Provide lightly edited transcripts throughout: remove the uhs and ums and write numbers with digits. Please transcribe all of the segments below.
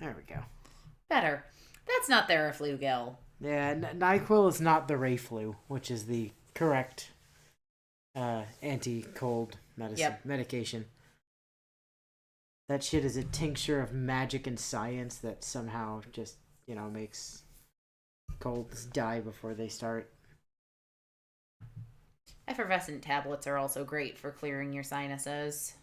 There we go. Better. That's not Theraflu, Gil. Yeah, NyQuil is not the Rayflu, which is the correct anti-cold medication. That shit is a tincture of magic and science that somehow just, makes colds die before they start. Effervescent tablets are also great for clearing your sinuses.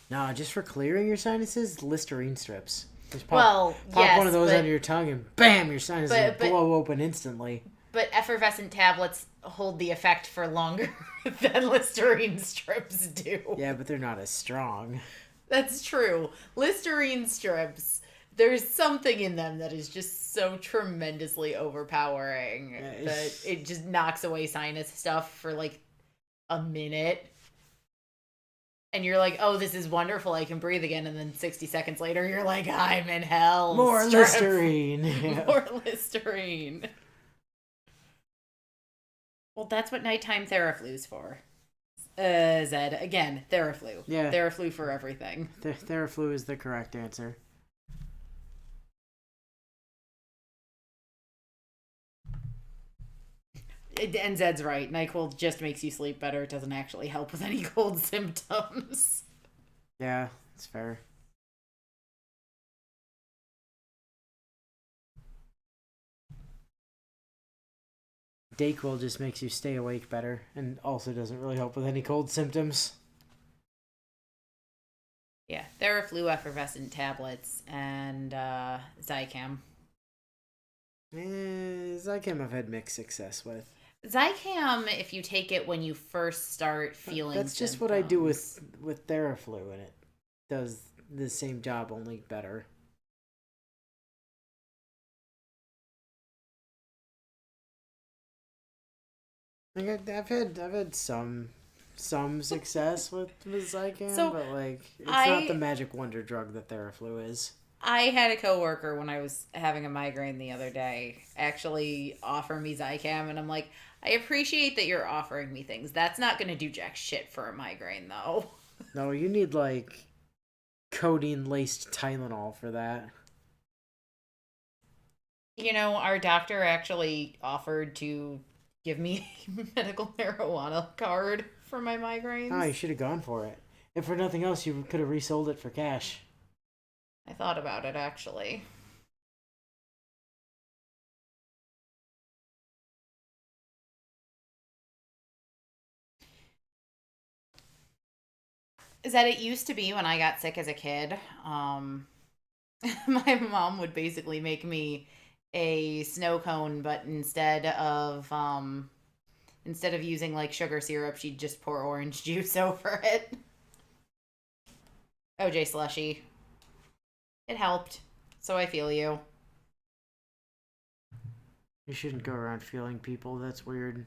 No, just for clearing your sinuses, Listerine strips. Just pop one of those under your tongue and bam, your sinuses will blow open instantly. But effervescent tablets hold the effect for longer than Listerine strips do. Yeah, but they're not as strong. That's true. Listerine strips, there's something in them that is just so tremendously overpowering that it just knocks away sinus stuff for like a minute. And you're like, oh, this is wonderful. I can breathe again. And then 60 seconds later, you're like, I'm in hell. More Listerine. Yeah. More Listerine. Well, that's what nighttime Theraflu's for. Zed. Again, Theraflu. Yeah. Theraflu for everything. Theraflu is the correct answer. And Zed's right. NyQuil just makes you sleep better. It doesn't actually help with any cold symptoms. Yeah, it's fair. Dayquil just makes you stay awake better and also doesn't really help with any cold symptoms. Yeah, Theraflu effervescent tablets and Zicam. Zicam I've had mixed success with. Zicam, if you take it when you first start feeling That's just symptoms. what I do with Theraflu, and it does the same job, only better. Like I've had some success with Zicam, but like it's not the magic wonder drug that Theraflu is. I had a coworker when I was having a migraine the other day actually offer me Zicam, and I'm like, I appreciate that you're offering me things. That's not going to do jack shit for a migraine, though. No, you need like codeine laced Tylenol for that. Our doctor actually offered to give me a medical marijuana card for my migraines. Oh, you should have gone for it. If for nothing else, you could have resold it for cash. I thought about it, actually. Is that it used to be when I got sick as a kid, my mom would basically make me a snow cone, but instead of using like sugar syrup, she'd just pour orange juice over it. OJ slushy. It helped, so I feel you. You shouldn't go around feeling people. That's weird.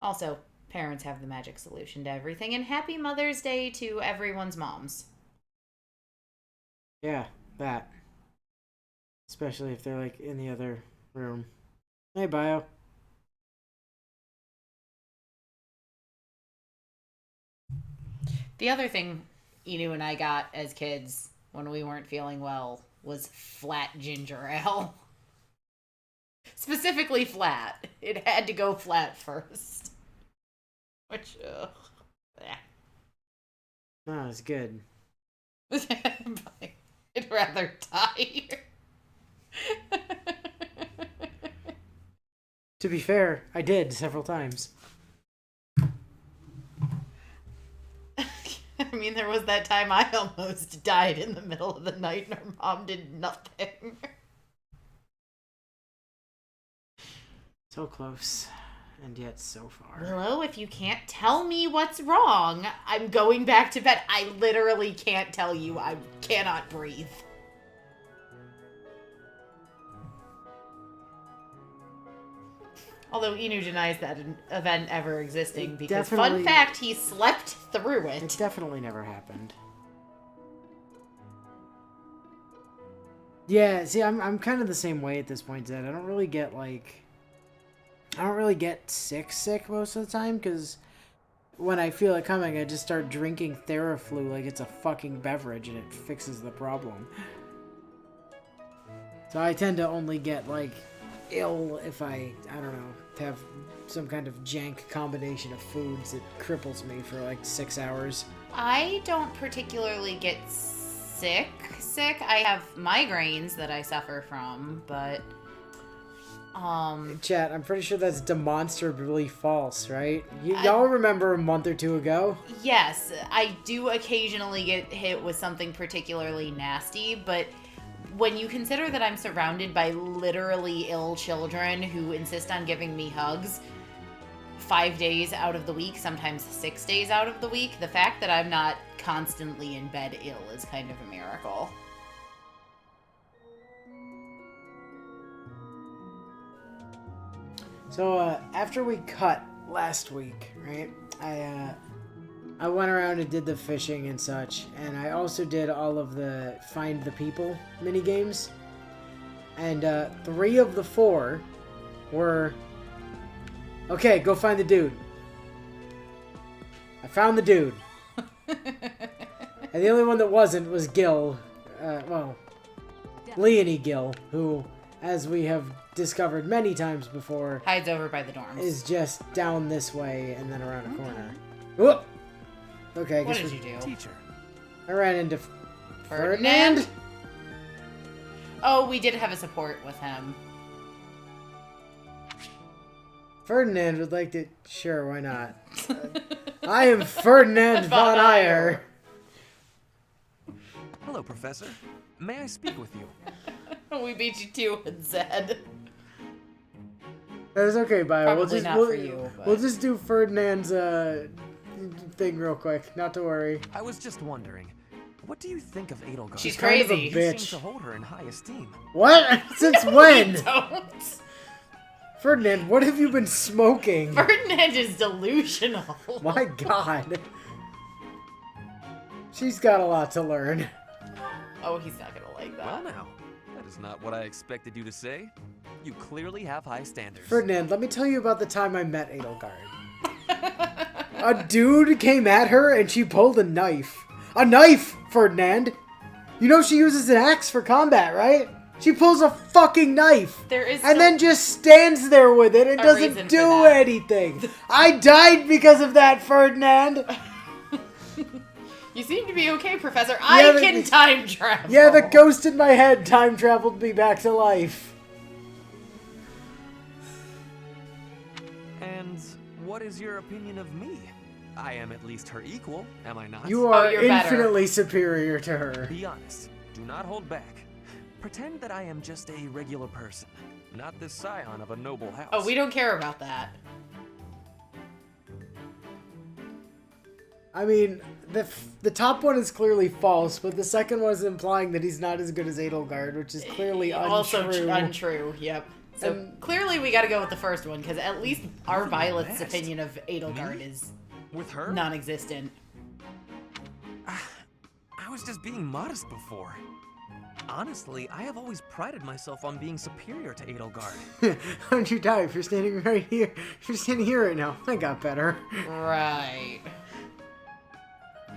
Also, parents have the magic solution to everything, and happy Mother's Day to everyone's moms. Yeah, that. Especially if they're like in the other room. Hey, Bio. The other thing Inu and I got as kids when we weren't feeling well was flat ginger ale. Specifically flat. It had to go flat first. Which, yeah. No, it's good. I'd rather die. To be fair, I did several times. I mean, there was that time I almost died in the middle of the night and her mom did nothing. So close, and yet so far. Willow, if you can't tell me what's wrong, I'm going back to bed. I literally can't tell you. I cannot breathe. Although Inu denies that an event ever existing, because fun fact, he slept through it. It definitely never happened. Yeah, see, I'm kind of the same way at this point, Zed. I don't really get sick most of the time, because when I feel it coming, I just start drinking Theraflu like it's a fucking beverage and it fixes the problem. So I tend to only get, like, ill if I don't know, have some kind of jank combination of foods that cripples me for, like, 6 hours. I don't particularly get sick. I have migraines that I suffer from, but... Chat, I'm pretty sure that's demonstrably false, right? Y'all remember a month or two ago? Yes, I do occasionally get hit with something particularly nasty, but when you consider that I'm surrounded by literally ill children who insist on giving me hugs 5 days out of the week, sometimes 6 days out of the week, the fact that I'm not constantly in bed ill is kind of a miracle. So, after we cut last week, right, I went around and did the fishing and such, and I also did all of the Find the People minigames, and 3 of the 4 were, okay, go find the dude. I found the dude. And the only one that wasn't was Gil, Leonie Gil, who, as we have discovered many times before, hides over by the dorms. Is just down this way and then around a corner. Whoop! Okay, I what guess did you do? Teacher. I ran into Ferdinand? Oh, we did have a support with him. Ferdinand would like to... Sure, why not? I am Ferdinand von Ayer. Hello, Professor. May I speak with you? We beat you too, and Zed. That's okay, Bio. Probably not for you, but... We'll just do Ferdinand's thing real quick. Not to worry. I was just wondering, what do you think of Edelgard? She's kind of a crazy. You bitch. seem to hold her in high esteem. What? Since when? Don't. Ferdinand, what have you been smoking? Ferdinand is delusional. My God. She's got a lot to learn. Oh, he's not gonna like Well that. now, that is not what I expected you to say. You clearly have high standards. Ferdinand, let me tell you about the time I met Edelgard. A dude came at her and she pulled a knife. A knife, Ferdinand! You know she uses an axe for combat, right? She pulls a fucking knife. There is and then just stands there with it and a doesn't reason for do that. anything. I died because of that, Ferdinand. You seem to be okay, Professor. I can time travel. Yeah, the ghost in my head time traveled me back to life. And what is your opinion of me? I am at least her equal, am I not? You are you're better. infinitely superior to her. Be honest. Do not hold back. Pretend that I am just a regular person, not the scion of a noble house. Oh, we don't care about that. I mean, the top one is clearly false, but the second one is implying that he's not as good as Edelgard, which is clearly untrue. Also untrue, yep. So clearly we gotta go with the first one, because at least our Violet's best. opinion of Edelgard is With her? non-existent. I was just being modest before. Honestly, I have always prided myself on being superior to Edelgard. How'd you die if you're standing right here? If you're standing here right now, I got better. Right.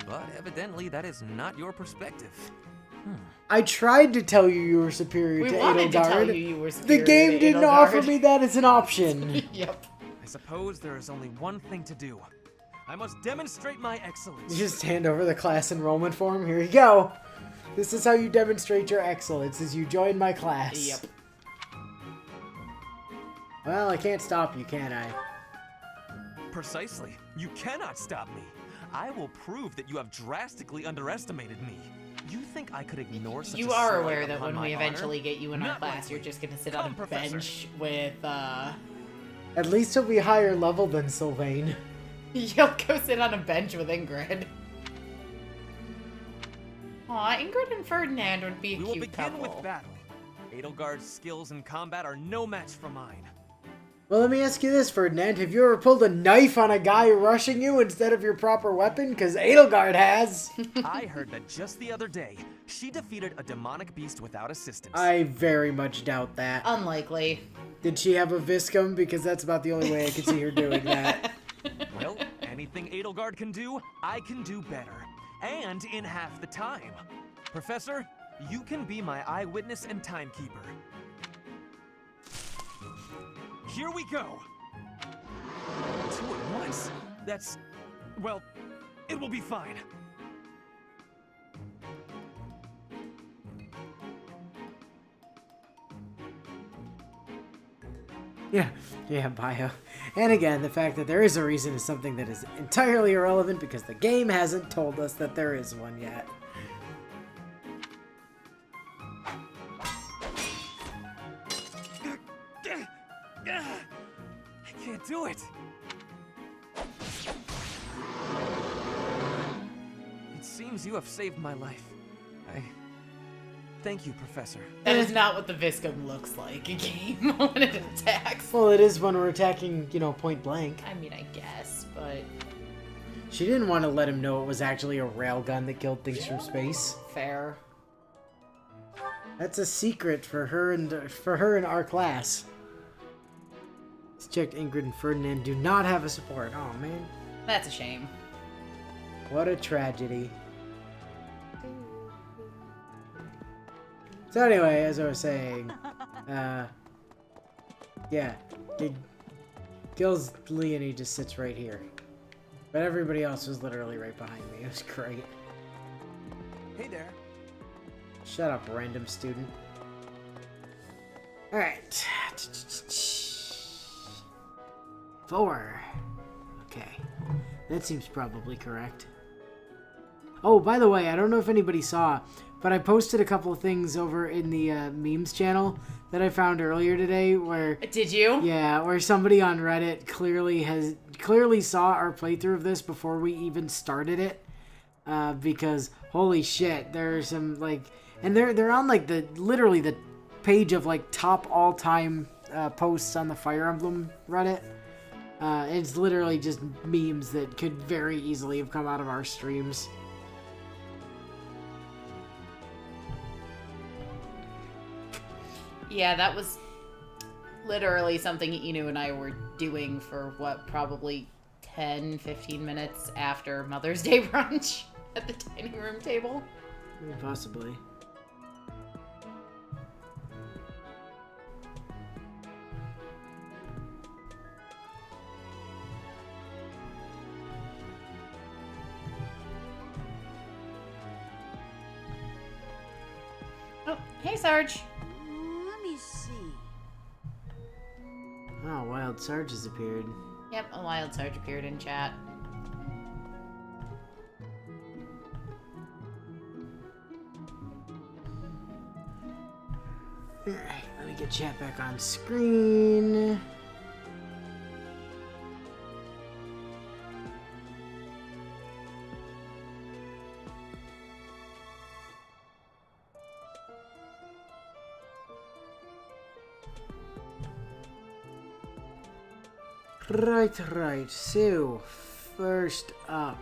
But evidently that is not your perspective. I tried to tell you were superior We to wanted Edelgard. to tell you were superior The game to didn't Edelgard. offer me that as an option. Yep. I suppose there is only one thing to do. I must demonstrate my excellence. You just hand over the class enrollment form. Here you go. This is how you demonstrate your excellence, is you join my class. Yep. Well, I can't stop you, can I? Precisely. You cannot stop me. I will prove that you have drastically underestimated me. You think I could ignore such a You are slight aware that upon when my we honor? eventually get you in our Not class, likely. you're just gonna sit Come, on a Professor. bench with, At least he'll be higher level than Sylvain. You'll go sit on a bench with Ingrid. Aw, Ingrid and Ferdinand would be a We will cute begin couple. with battle. Edelgard's skills in combat are no match for mine. Well, let me ask you this, Ferdinand. Have you ever pulled a knife on a guy rushing you instead of your proper weapon? Because Edelgard has. I heard that just the other day, she defeated a demonic beast without assistance. I very much doubt that. Unlikely. Did she have a Viscum? Because that's about the only way I could see her doing that. Well, anything everything Edelgard can do, I can do better. And in half the time. Professor, you can be my eyewitness and timekeeper. Here we go! 2 at once? That's... well, it will be fine. Yeah, bio. And again, the fact that there is a reason is something that is entirely irrelevant because the game hasn't told us that there is one yet. I can't do it. It seems you have saved my life. Thank you, Professor. That is not what the Viscum looks like a game when it attacks. Well, it is when we're attacking, point blank. I mean, I guess, but... She didn't want to let him know it was actually a railgun that killed things from space. Fair. That's a secret for her and our class. Let's check Ingrid and Ferdinand do not have a support. Oh, man. That's a shame. What a tragedy. So anyway, as I was saying, yeah, Gil's Leonie just sits right here. But everybody else was literally right behind me. It was great. Hey there. Shut up, random student. Alright. 4. Okay. That seems probably correct. Oh, by the way, I don't know if anybody saw, but I posted a couple of things over in the memes channel that I found earlier today where... Did you? Yeah, where somebody on Reddit clearly saw our playthrough of this before we even started it. Because, holy shit, there's some, like... And they're on, like, literally the page of, like, top all-time posts on the Fire Emblem Reddit. It's literally just memes that could very easily have come out of our streams. Yeah, that was literally something Inu and I were doing for, probably 10, 15 minutes after Mother's Day brunch at the dining room table. Possibly. Oh, hey, Sarge. Let me see. Oh, Wild Sarge has appeared. Yep, a wild Sarge appeared in chat. Alright, let me get chat back on screen. Right. So, first up.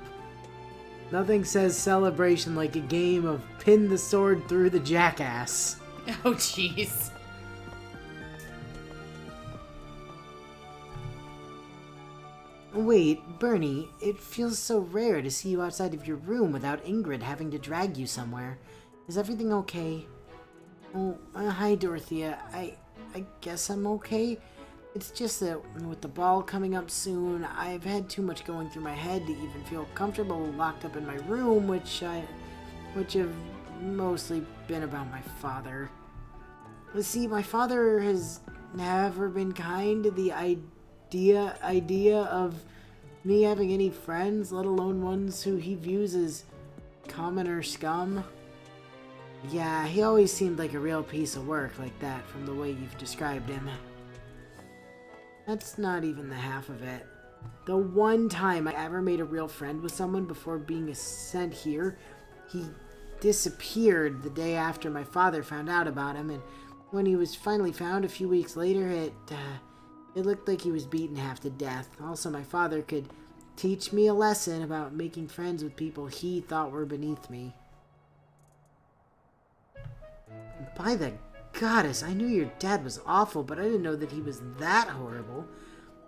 Nothing says celebration like a game of pin the sword through the jackass. Oh, jeez. Wait, Bernie, it feels so rare to see you outside of your room without Ingrid having to drag you somewhere. Is everything okay? Oh, hi, Dorothea. I guess I'm okay. It's just that with the ball coming up soon, I've had too much going through my head to even feel comfortable locked up in my room, which have mostly been about my father. See, my father has never been kind to the idea of me having any friends, let alone ones who he views as commoner scum. Yeah, he always seemed like a real piece of work like that from the way you've described him. That's not even the half of it. The one time I ever made a real friend with someone before being sent here, he disappeared the day after my father found out about him, and when he was finally found a few weeks later, it looked like he was beaten half to death. Also, my father could teach me a lesson about making friends with people he thought were beneath me. By the goddess, I knew your dad was awful, but I didn't know that he was that horrible.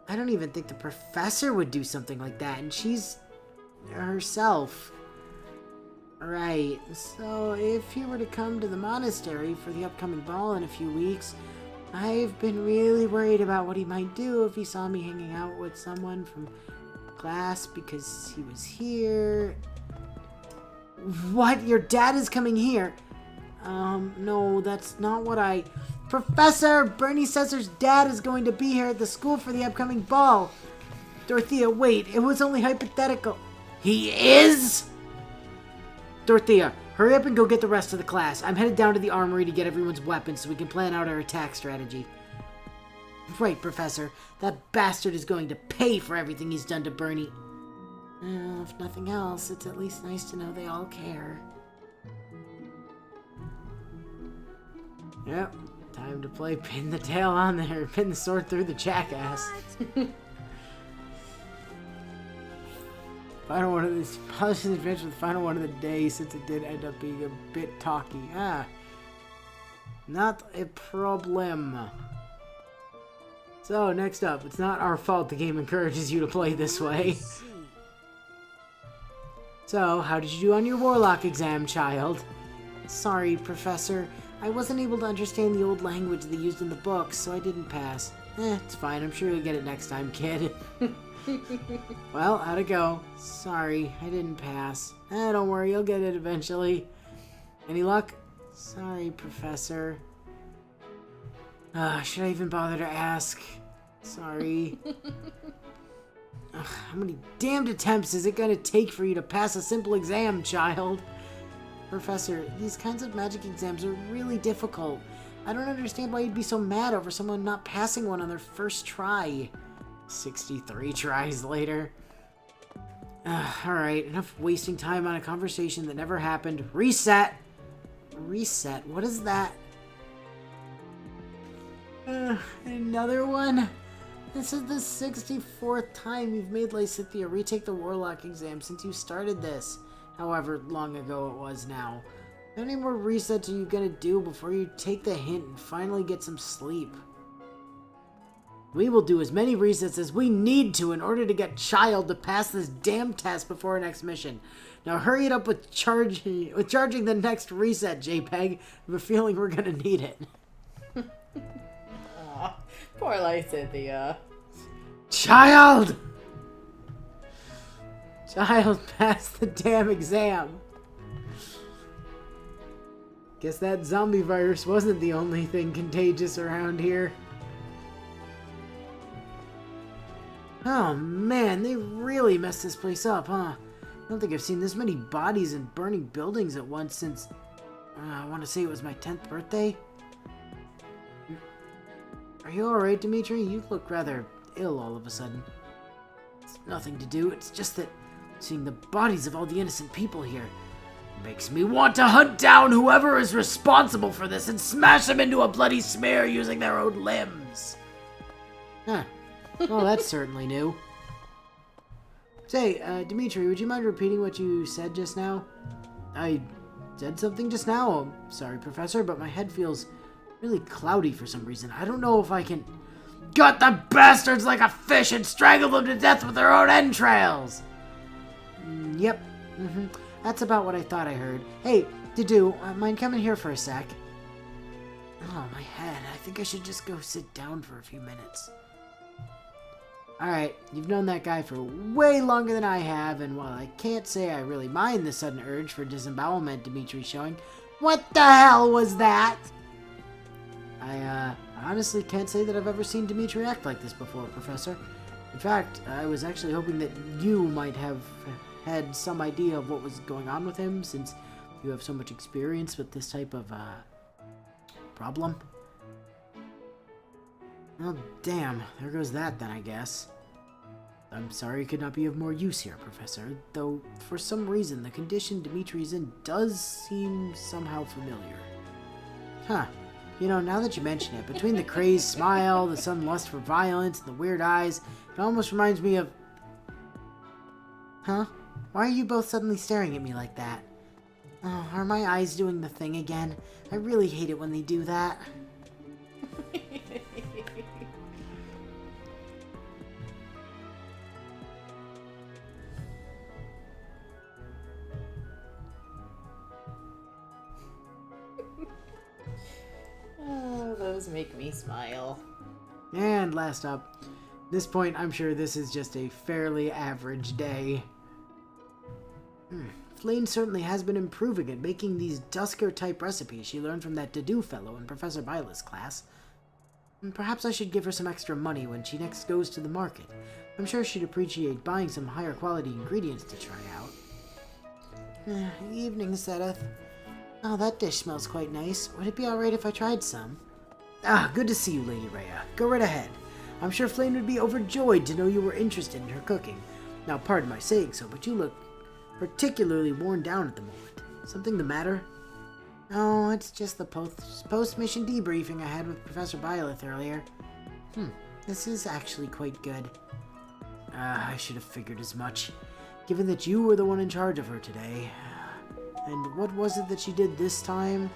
I don't even think the professor would do something like that, and she's herself. Right, so if he were to come to the monastery for the upcoming ball in a few weeks, I've been really worried about what he might do if he saw me hanging out with someone from class because he was here. What? Your dad is coming here? No, that's not what I... Professor, Bernie Sesser's dad is going to be here at the school for the upcoming ball. Dorothea, wait, it was only hypothetical. He is? Dorothea, hurry up and go get the rest of the class. I'm headed down to the armory to get everyone's weapons so we can plan out our attack strategy. Right, Professor. That bastard is going to pay for everything he's done to Bernie. If nothing else, it's at least nice to know they all care. Yep, time to play pin the tail on there, pin the sword through the jackass. Final one of this polished adventure, the final one of the day, since it did end up being a bit talky. Not a problem. So, next up, it's not our fault the game encourages you to play this way. So, how did you do on your Warlock exam, child? Sorry, Professor. I wasn't able to understand the old language they used in the books, so I didn't pass. It's fine. I'm sure you'll get it next time, kid. Well, how'd it go? Sorry, I didn't pass. Don't worry, you'll get it eventually. Any luck? Sorry, Professor. Should I even bother to ask? Sorry. How many damned attempts is it gonna take for you to pass a simple exam, child? Professor, these kinds of magic exams are really difficult. I don't understand why you'd be so mad over someone not passing one on their first try. 63 tries later. Alright, enough wasting time on a conversation that never happened. Reset! Reset? What is that? Another one? This is the 64th time you've made Lysithea retake the Warlock exam since you started this. However long ago it was now. How many more resets are you gonna do before you take the hint and finally get some sleep? We will do as many resets as we need to in order to get Child to pass this damn test before our next mission. Now hurry it up with charging the next reset, JPEG. I have a feeling we're gonna need it. Aw, poor Lysithea. Child! Child passed the damn exam. Guess that zombie virus wasn't the only thing contagious around here. Oh man, they really messed this place up, huh? I don't think I've seen this many bodies and burning buildings at once since, I want to say it was my 10th birthday. Are you alright, Dimitri? You look rather ill all of a sudden. It's nothing to do, it's just that seeing the bodies of all the innocent people here makes me want to hunt down whoever is responsible for this and smash them into a bloody smear using their own limbs. Huh. Well, that's certainly new. Say, Dimitri, would you mind repeating what you said just now? I said something just now? Oh, sorry, Professor, but my head feels really cloudy for some reason. I don't know if I can... Gut the bastards like a fish and strangle them to death with their own entrails! Yep. That's about what I thought I heard. Hey, Dedu, mind coming here for a sec? Oh, my head. I think I should just go sit down for a few minutes. Alright, you've known that guy for way longer than I have, and while I can't say I really mind the sudden urge for disembowelment Dimitri's showing, what the hell was that? I honestly can't say that I've ever seen Dimitri act like this before, Professor. In fact, I was actually hoping that you might have had some idea of what was going on with him, since you have so much experience with this type of, problem. Well, damn. There goes that, then, I guess. I'm sorry it could not be of more use here, Professor, though for some reason the condition Dimitri's in does seem somehow familiar. Huh. You know, now that you mention it, between the crazed smile, the sudden lust for violence, and the weird eyes, it almost reminds me of... Huh? Why are you both suddenly staring at me like that? Oh, are my eyes doing the thing again? I really hate it when they do that. those make me smile. And last up, at this point, I'm sure this is just a fairly average day. Flane certainly has been improving at making these Dusker-type recipes she learned from that to-do fellow in Professor Byla's class. And perhaps I should give her some extra money when she next goes to the market. I'm sure she'd appreciate buying some higher quality ingredients to try out. Evening, Sedith. Oh, that dish smells quite nice. Would it be alright if I tried some? Ah, good to see you, Lady Rhea. Go right ahead. I'm sure Flame would be overjoyed to know you were interested in her cooking. Now, pardon my saying so, but you look particularly worn down at the moment. Something the matter? Oh, it's just the post-mission debriefing I had with Professor Byleth earlier. This is actually quite good. I should have figured as much, given that you were the one in charge of her today. And what was it that she did this time?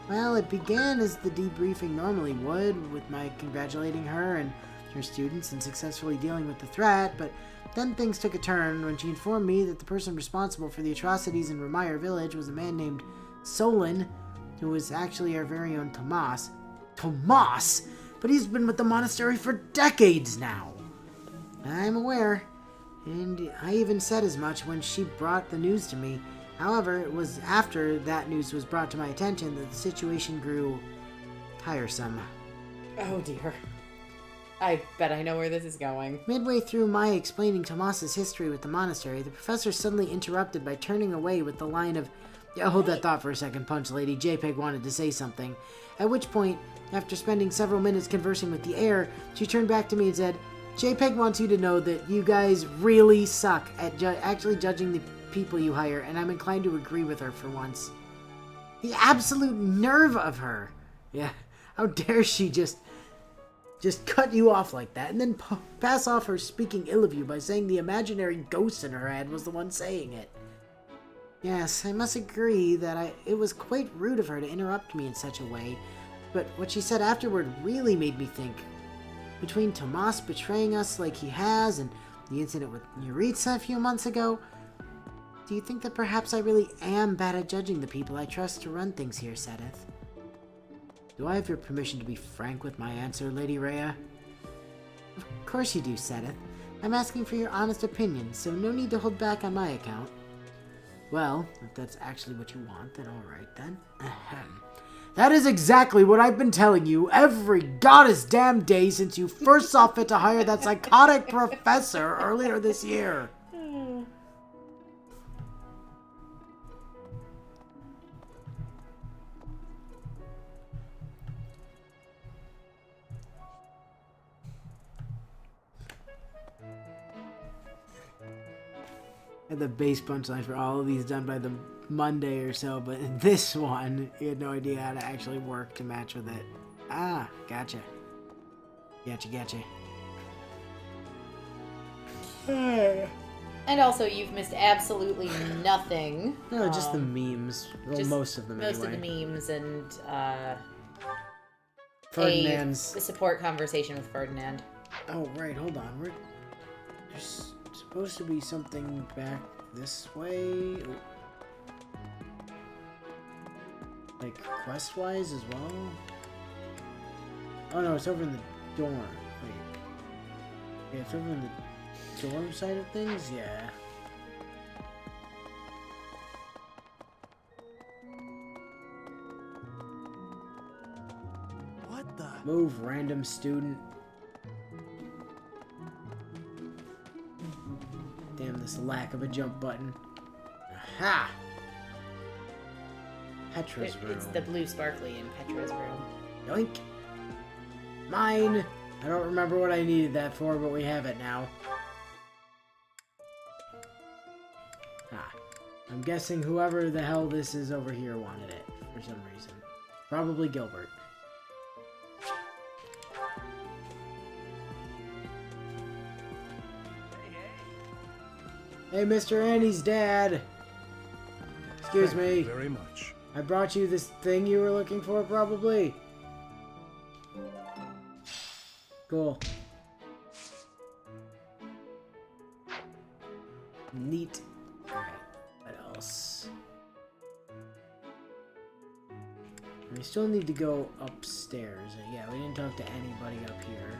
Well, it began as the debriefing normally would, with my congratulating her and her students in successfully dealing with the threat, but then things took a turn when she informed me that the person responsible for the atrocities in Ramire Village was a man named Solon, who was actually our very own Tomas. Tomas? But he's been with the monastery for decades now! I'm aware, and I even said as much when she brought the news to me. However, it was after that news was brought to my attention that the situation grew tiresome. Oh dear. I bet I know where this is going. Midway through my explaining Tomas's history with the monastery, the professor suddenly interrupted by turning away with the line of, hold that thought for a second, Punch Lady. JPEG wanted to say something. At which point, after spending several minutes conversing with the heir, she turned back to me and said, JPEG wants you to know that you guys really suck at actually judging the people you hire, and I'm inclined to agree with her for once. The absolute nerve of her! Yeah, how dare she just cut you off like that, and then pass off her speaking ill of you by saying the imaginary ghost in her head was the one saying it. Yes, I must agree that it was quite rude of her to interrupt me in such a way, but what she said afterward really made me think. Between Tomas betraying us like he has, and the incident with Yuritsa a few months ago, do you think that perhaps I really am bad at judging the people I trust to run things here, Sedith? Do I have your permission to be frank with my answer, Lady Rhea? Of course you do, Sedith. I'm asking for your honest opinion, so no need to hold back on my account. Well, if that's actually what you want, then alright then. Ahem. That is exactly what I've been telling you every goddess damn day since you first saw fit to hire that psychotic professor earlier this year. And the base punchline for all of these done by the Monday or so, but in this one, you had no idea how to actually work to match with it. Ah, gotcha. Gotcha. And also, you've missed absolutely nothing. No, just the memes. Well, just most of them most anyway. of the memes and Ferdinand's. a support conversation with Ferdinand. Oh, right, hold on. There's supposed to be something back this way. Like, quest-wise as well? Oh no, it's over in the dorm. Wait. Yeah, it's over in the dorm side of things? Yeah. What the? Move, random student. Damn, this lack of a jump button. Aha! Petra's room. It's the blue sparkly in Petra's room. Yoink! Mine! I don't remember what I needed that for, but we have it now. Ah. I'm guessing whoever the hell this is over here wanted it, for some reason. Probably Gilbert. Hey, Mr. Annie's dad! Excuse Thank me. you very much. I brought you this thing you were looking for, probably. Cool. Neat. Alright, what else? We still need to go upstairs. Yeah, we didn't talk to anybody up here.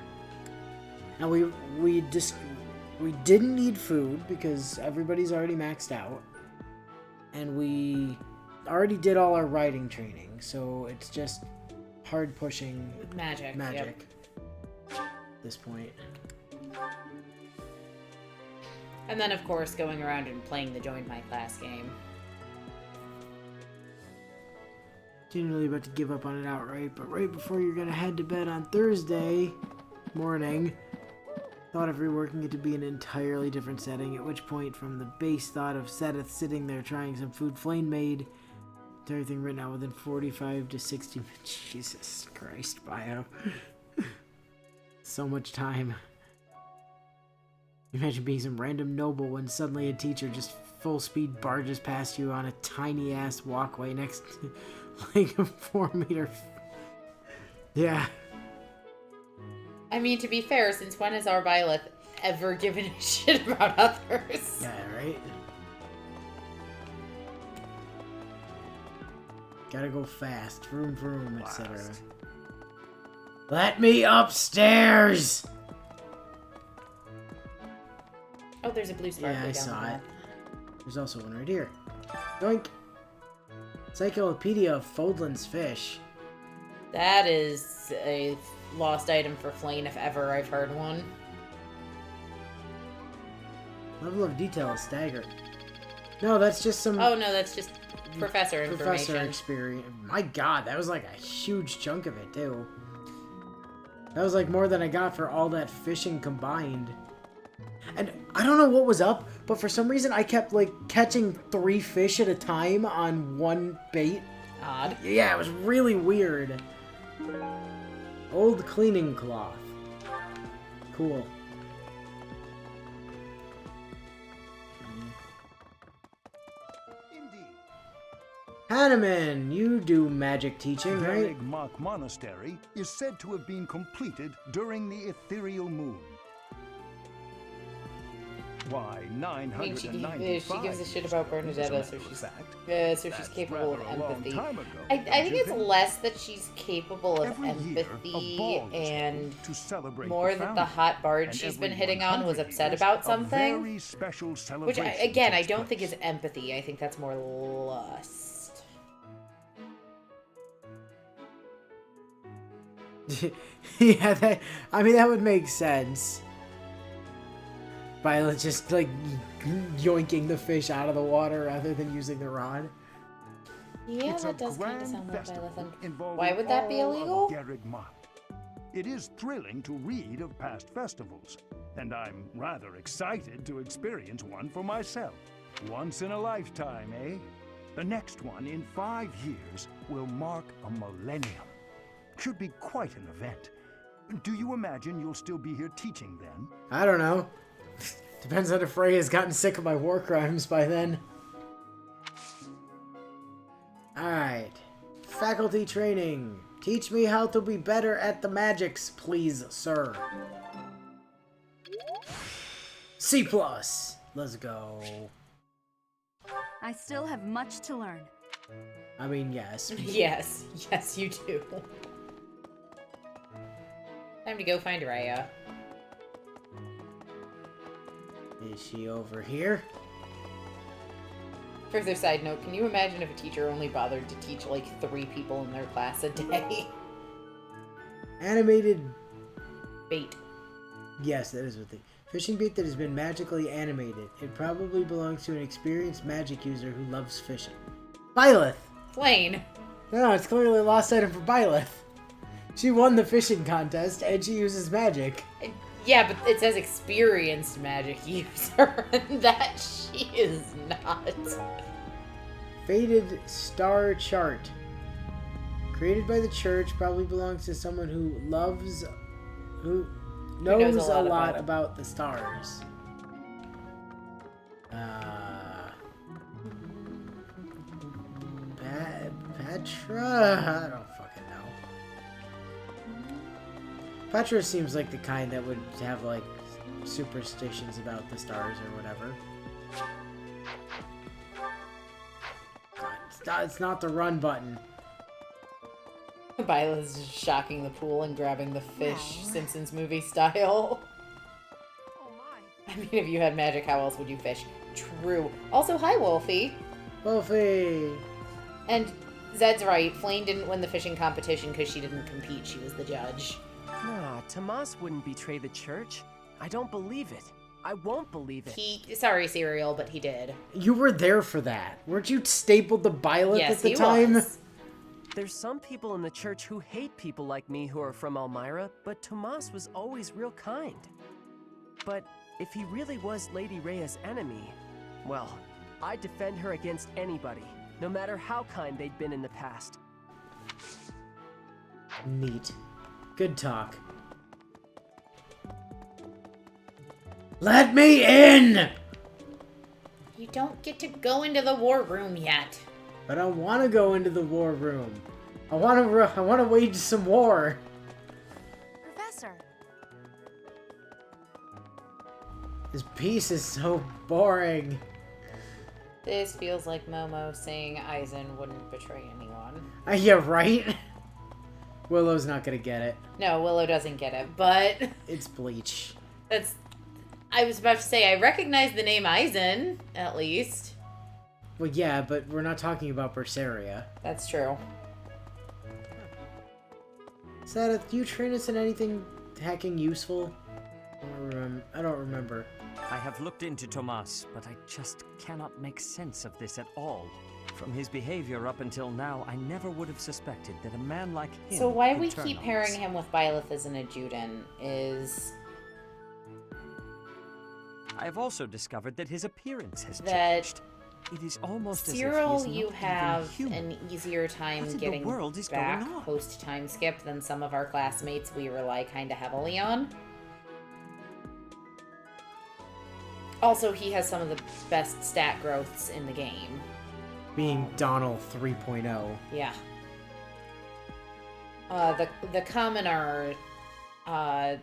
And we didn't need food because everybody's already maxed out. And we already did all our riding training, so it's just hard pushing Magic. magic at this point. And then, of course, going around and playing the Join My Class game. Didn't really about to give up on it outright, but right before you're gonna head to bed on Thursday morning, thought of reworking it to be an entirely different setting, at which point, from the base thought of Seth sitting there trying some food Flame made, to everything written out within 45 to 60 minutes. Jesus Christ, bio. So much time. Imagine being some random noble when suddenly a teacher just full speed barges past you on a tiny ass walkway next to like a 4-meter. Yeah. I mean, to be fair, since when has our Byleth ever given a shit about others? Yeah, right? Gotta go fast. Vroom vroom, etc. Let me upstairs! Oh, there's a blue sparkly Yeah, I down saw there. it. There's also one right here. Yoink! Encyclopedia of Fodlan's Fish. That is a lost item for Flane if ever I've heard one. Level of detail is staggered. No, that's just some Oh no, that's just professor information. professor experience. My god, that was like a huge chunk of it, too. That was like more than I got for all that fishing combined. And I don't know what was up, but for some reason I kept like catching 3 fish at a time on one bait. Odd. Yeah, it was really weird. Old cleaning cloth. Cool. Indeed. Hanneman, you do magic teaching, right? Garrigmach Monastery is said to have been completed during the ethereal moon. Why, I mean, she 995 gives a shit about Bernadetta, so she's That's capable of rather a long empathy. time ago, I don't think you it's less that she's capable of Every year, a empathy ball is and held to celebrate more the that the founder. hot bard And she's been every hitting on was 100 upset years, about a something. very special Which, celebration again, I takes don't think place. is empathy. I think that's more lust. Yeah, that would make sense. By just like yoinking the fish out of the water rather than using the rod. Yeah, It's that a does kind of grand sound like festival Byleth. involving Why would that be all of illegal? Garrigmach. It is thrilling to read of past festivals, and I'm rather excited to experience one for myself. Once in a lifetime, eh? The next one in 5 years will mark a millennium. Should be quite an event. Do you imagine you'll still be here teaching then? I don't know. Depends on if Frey has gotten sick of my war crimes by then. Alright. Faculty training. Teach me how to be better at the magics, please, sir. C+. Let's go. I still have much to learn. I mean, yes. Yes, yes, you do. Time to go find Raya. Is she over here? Further side note, can you imagine if a teacher only bothered to teach like 3 people in their class a day? Animated. Bait. Yes, that is what they. Fishing bait that has been magically animated. It probably belongs to an experienced magic user who loves fishing. Byleth! Flane. No, it's clearly a lost item for Byleth. She won the fishing contest and she uses magic. Yeah, but it says experienced magic user, and that she is not. Faded Star Chart. Created by the church, probably belongs to someone who knows a lot about the stars. Petra? I don't fucking know. Petra seems like the kind that would have like superstitions about the stars or whatever. It's not the run button. Byla's just shocking the pool and grabbing the fish, Well. Simpsons movie style. Oh my. I mean, if you had magic, how else would you fish? True. Also, hi, Wolfie. Wolfie! And Zed's right. Flame didn't win the fishing competition because she didn't compete. She was the judge. Nah, Tomas wouldn't betray the church. I don't believe it. I won't believe it. Sorry, Cereal, but he did. You were there for that. Weren't you stapled to Byleth Yes, at the he time? was. There's some people in the church who hate people like me who are from Elmira, but Tomas was always real kind. But if he really was Lady Rhea's enemy, well, I'd defend her against anybody, no matter how kind they'd been in the past. Neat. Good talk. Let me in! You don't get to go into the war room yet. But I want to go into the war room. I want to wage some war. Professor. This piece is so boring. This feels like Momo saying Aizen wouldn't betray anyone. Yeah, right? Willow's not gonna get it. No, Willow doesn't get it, but It's Bleach. that's... I was about to say, I recognize the name Aizen, at least. Well, yeah, but we're not talking about Berseria. That's true. Sada, do you train us in anything hacking useful? I don't remember. I have looked into Tomas, but I just cannot make sense of this at all. From his behavior up until now, I never would have suspected that a man like him So why could we turn keep on pairing us. him with Byleth as an adjutant is I have also discovered that his appearance has that changed. It is almost as if Cyril, he is you not have even human. an easier time What in the getting world is back going on? post time skip than some of our classmates we rely kind of heavily on. Also, he has some of the best stat growths in the game. Being Donald 3.0. Yeah. The commoner that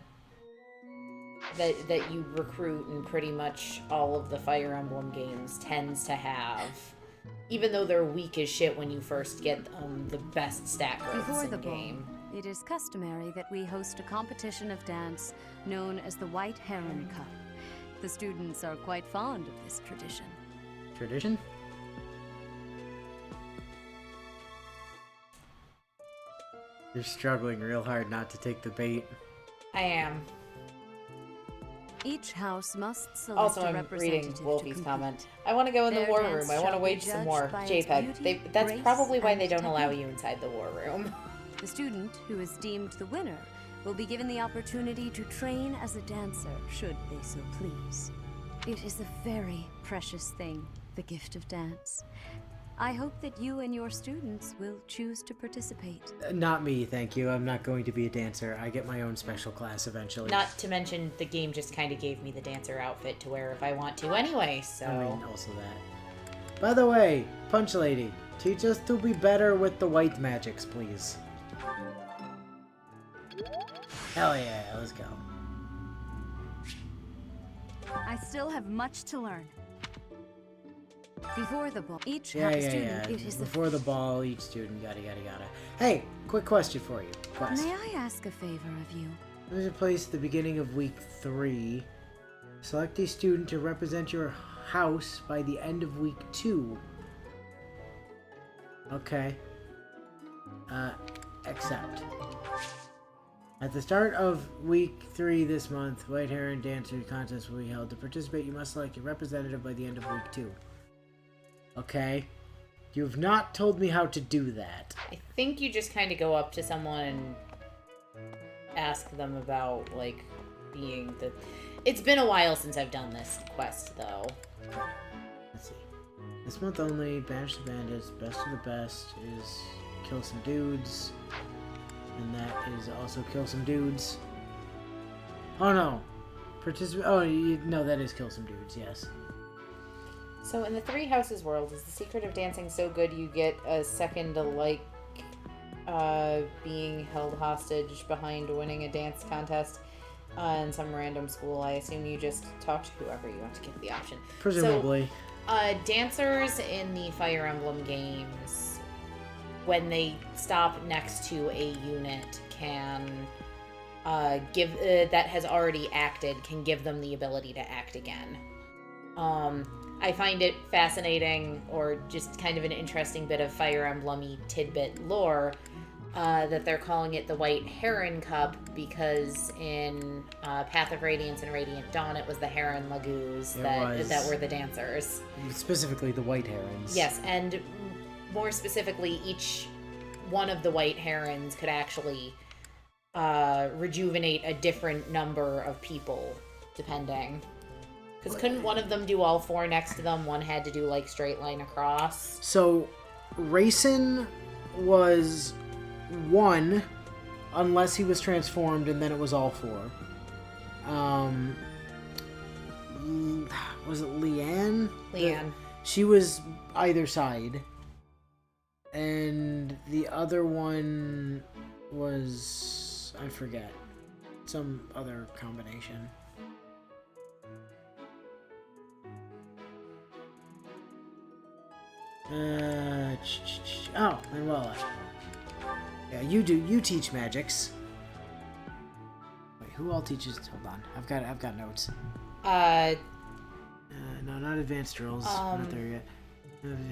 you recruit in pretty much all of the Fire Emblem games tends to have, even though they're weak as shit when you first get them, the best stat growths Before in the ball, game. it is customary that we host a competition of dance known as the White Heron Cup. The students are quite fond of this tradition. Tradition? You're struggling real hard not to take the bait. I am. Each house must select Also, a I'm representative reading to Wolfie's compete. comment. I want to go in the Their war dance room. I want to shall be wage some judged more. by its JPEG. beauty, That's grace, probably why and they don't allow technique. you inside the war room. The student who is deemed the winner will be given the opportunity to train as a dancer, should they so please. It is a very precious thing, the gift of dance. I hope that you and your students will choose to participate. Not me, thank you. I'm not going to be a dancer. I get my own special class eventually. Not to mention, the game just kind of gave me the dancer outfit to wear if I want to anyway, so... I mean, also that. By the way, Punch Lady, teach us to be better with the white magics, please. Hell yeah, let's go. I still have much to learn. Before the ball, each Yeah. student, it is Before the ball, each student, yada. Hey, quick question for you. May I ask a favor of you? There's a place at the beginning of week 3. Select a student to represent your house by the end of week 2. Okay. Accept. At the start of week 3 this month, White Heron Dancer contest will be held. To participate, you must select a representative by the end of week 2. Okay. You've not told me how to do that. I think you just kind of go up to someone and ask them about, like, being the... It's been a while since I've done this quest, though. Let's see. This month only, banish the bandits, best of the best is kill some dudes. And that is also kill some dudes. Oh no. No, that is kill some dudes, yes. So in the Three Houses world, is the secret of dancing so good you get a second to, like, being held hostage behind winning a dance contest in some random school? I assume you just talk to whoever you want to give the option. Presumably. So, dancers in the Fire Emblem games when they stop next to a unit, can give that has already acted, can give them the ability to act again. I find it fascinating, or just kind of an interesting bit of Fire Emblem-y tidbit lore, that they're calling it the White Heron Cup because in Path of Radiance and Radiant Dawn, it was the Heron Lagoos that were the dancers. Specifically the White Herons. Yes, and more specifically, each one of the White Herons could actually rejuvenate a different number of people, depending. Because couldn't one of them do all four next to them? One had to do, like, straight line across. So, Racin was one, unless he was transformed, and then it was all four. Was it Leanne? Leanne. She was either side. And the other one was... I forget. Some other combination. Oh, Manuela. Yeah, you teach magics. Wait, who all teaches? Hold on, I've got notes. No, not advanced drills. We're not there yet.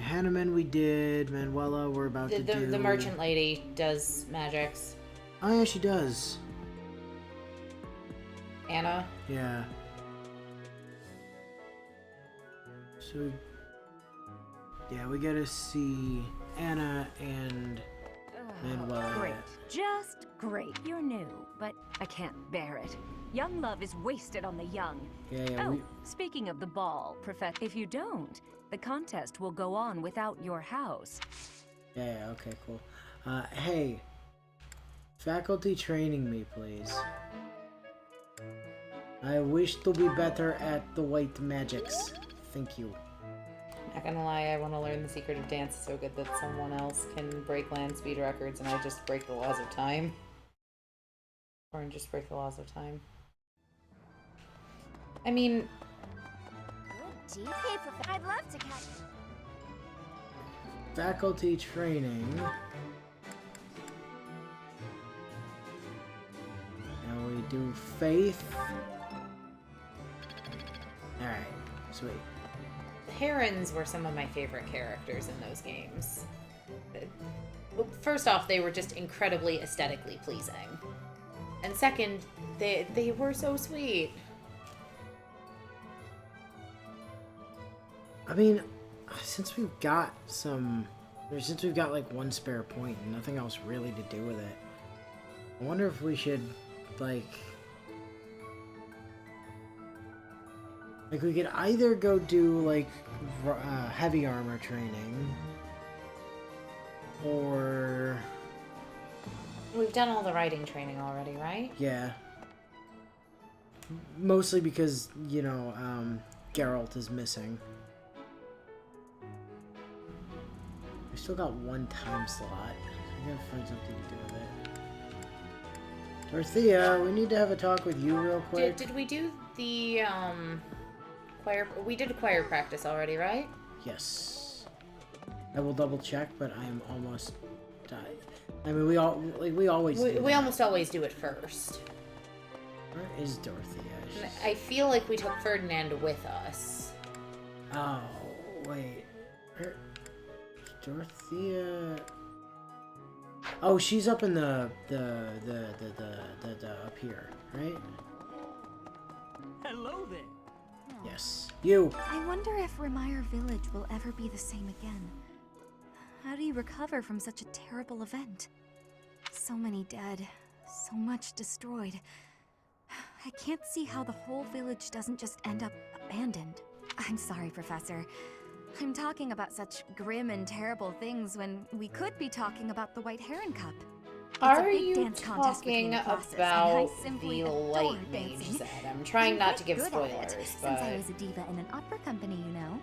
Hanneman we did. Manuela we're about to do. The merchant lady does magics. Oh yeah, she does. Anna? Yeah. So, yeah, we gotta see Anna and Manuela. Great. Just great. You're new, but I can't bear it. Young love is wasted on the young. Yeah, Oh, speaking of the ball, Professor, if you don't, the contest will go on without your house. Yeah, okay, cool. Hey, faculty training me, please. I wish to be better at the white magics. Thank you. Not gonna lie, I want to learn the secret of dance so good that someone else can break land speed records and I just break the laws of time. Or just break the laws of time. I mean... Good GP, Professor. I'd love to catch... Faculty training. Now we do faith. Alright, sweet. The Herons were some of my favorite characters in those games. First off, they were just incredibly aesthetically pleasing. And second, they were so sweet. I mean, since we've got like one spare point and nothing else really to do with it, I wonder if we should, like we could either go do, like, heavy armor training, or... We've done all the riding training already, right? Yeah. Mostly because, you know, Geralt is missing. We still got one time slot. I gotta find something to do with it. Dorothea, we need to have a talk with you real quick. Did we do the, choir... We did choir practice already, right? Yes. I will double check, but I am almost died. I mean, we always do We that. almost always do it first. Where is Dorothea? I feel like we took Ferdinand with us. Oh, wait. Dorothea... Oh, she's up in the up here, right? Hello there. Yes. You! I wonder if Remire Village will ever be the same again. How do you recover from such a terrible event? So many dead, so much destroyed. I can't see how the whole village doesn't just end up abandoned. I'm sorry, Professor. I'm talking about such grim and terrible things when we could be talking about the White Heron Cup. It's a Are big you dance contest between talking classes, and I about simply the adore light mage dancing. set? I'm trying I'm not to quite give good at it, spoilers, since I but... was a diva in an opera company, you know.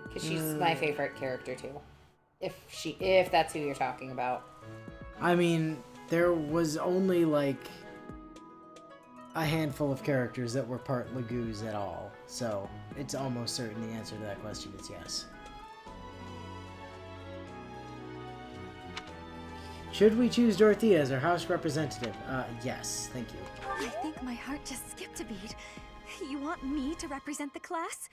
Because she's my favorite character, too. If that's who you're talking about. I mean, there was only, like, a handful of characters that were part Lagoos at all, so it's almost certain the answer to that question is yes. Should we choose Dorothea as our house representative? Yes, thank you. I think my heart just skipped a beat. You want me to represent the class?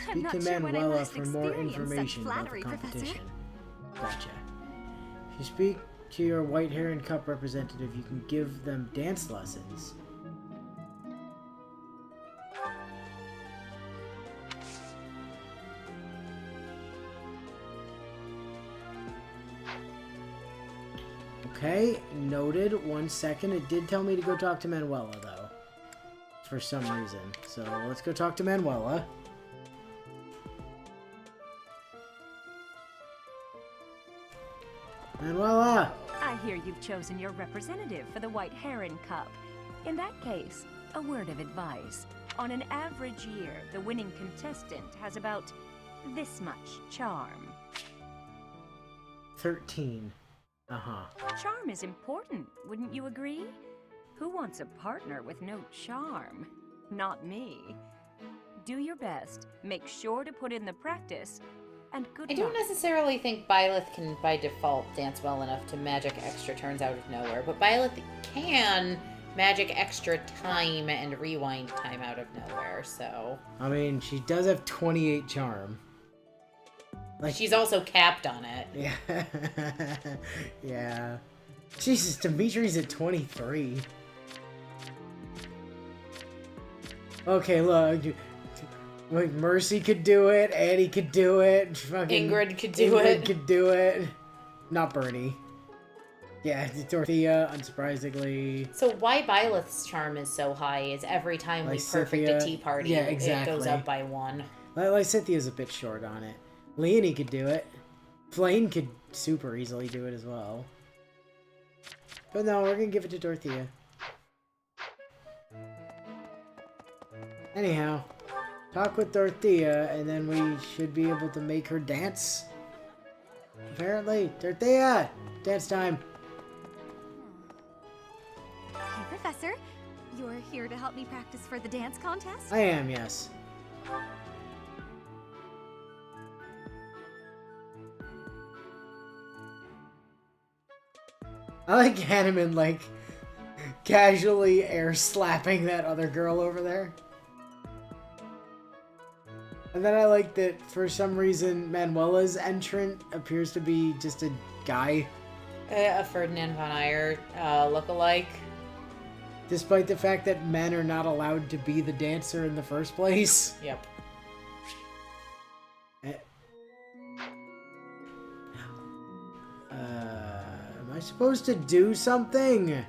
I'm Speak not to sure when I Manuela last for more experienced such information about the flattery, Professor. competition. Gotcha. If you speak to your White Heron Cup representative, you can give them dance lessons. Okay, noted. 1 second. It did tell me to go talk to Manuela, though. For some reason. So, let's go talk to Manuela. Manuela! I hear you've chosen your representative for the White Heron Cup. In that case, a word of advice. On an average year, the winning contestant has about this much charm. 13. Uh-huh. Charm is important, wouldn't you agree? Who wants a partner with no charm? Not me. Do your best, make sure to put in the practice, and good I luck. don't necessarily think Byleth can, by default, dance well enough to magic extra turns out of nowhere, but Byleth can magic extra time and rewind time out of nowhere, so... I mean, she does have 28 charm. Like, she's also capped on it. Yeah. Yeah. Jesus, Dimitri's at 23. Okay, look. Like, Mercy could do it, Annie could do it, fucking Ingrid could do Ingrid it. could do it. Not Bernie. Yeah, Dorothea, unsurprisingly. So why Byleth's charm is so high is every time we perfect a tea party, yeah, it exactly. goes up by 1. Cynthia's a bit short on it. Leonie could do it. Flane could super easily do it as well. But no, we're gonna give it to Dorothea. Anyhow, talk with Dorothea, and then we should be able to make her dance. Apparently. Dorothea! Dance time! Hey, Professor. You're here to help me practice for the dance contest? I am, yes. I like Hanneman, like, casually air slapping that other girl over there. And then I like that, for some reason, Manuela's entrant appears to be just a guy. A Ferdinand von Ayer look-alike. Despite the fact that men are not allowed to be the dancer in the first place. Yep. Am I supposed to do something?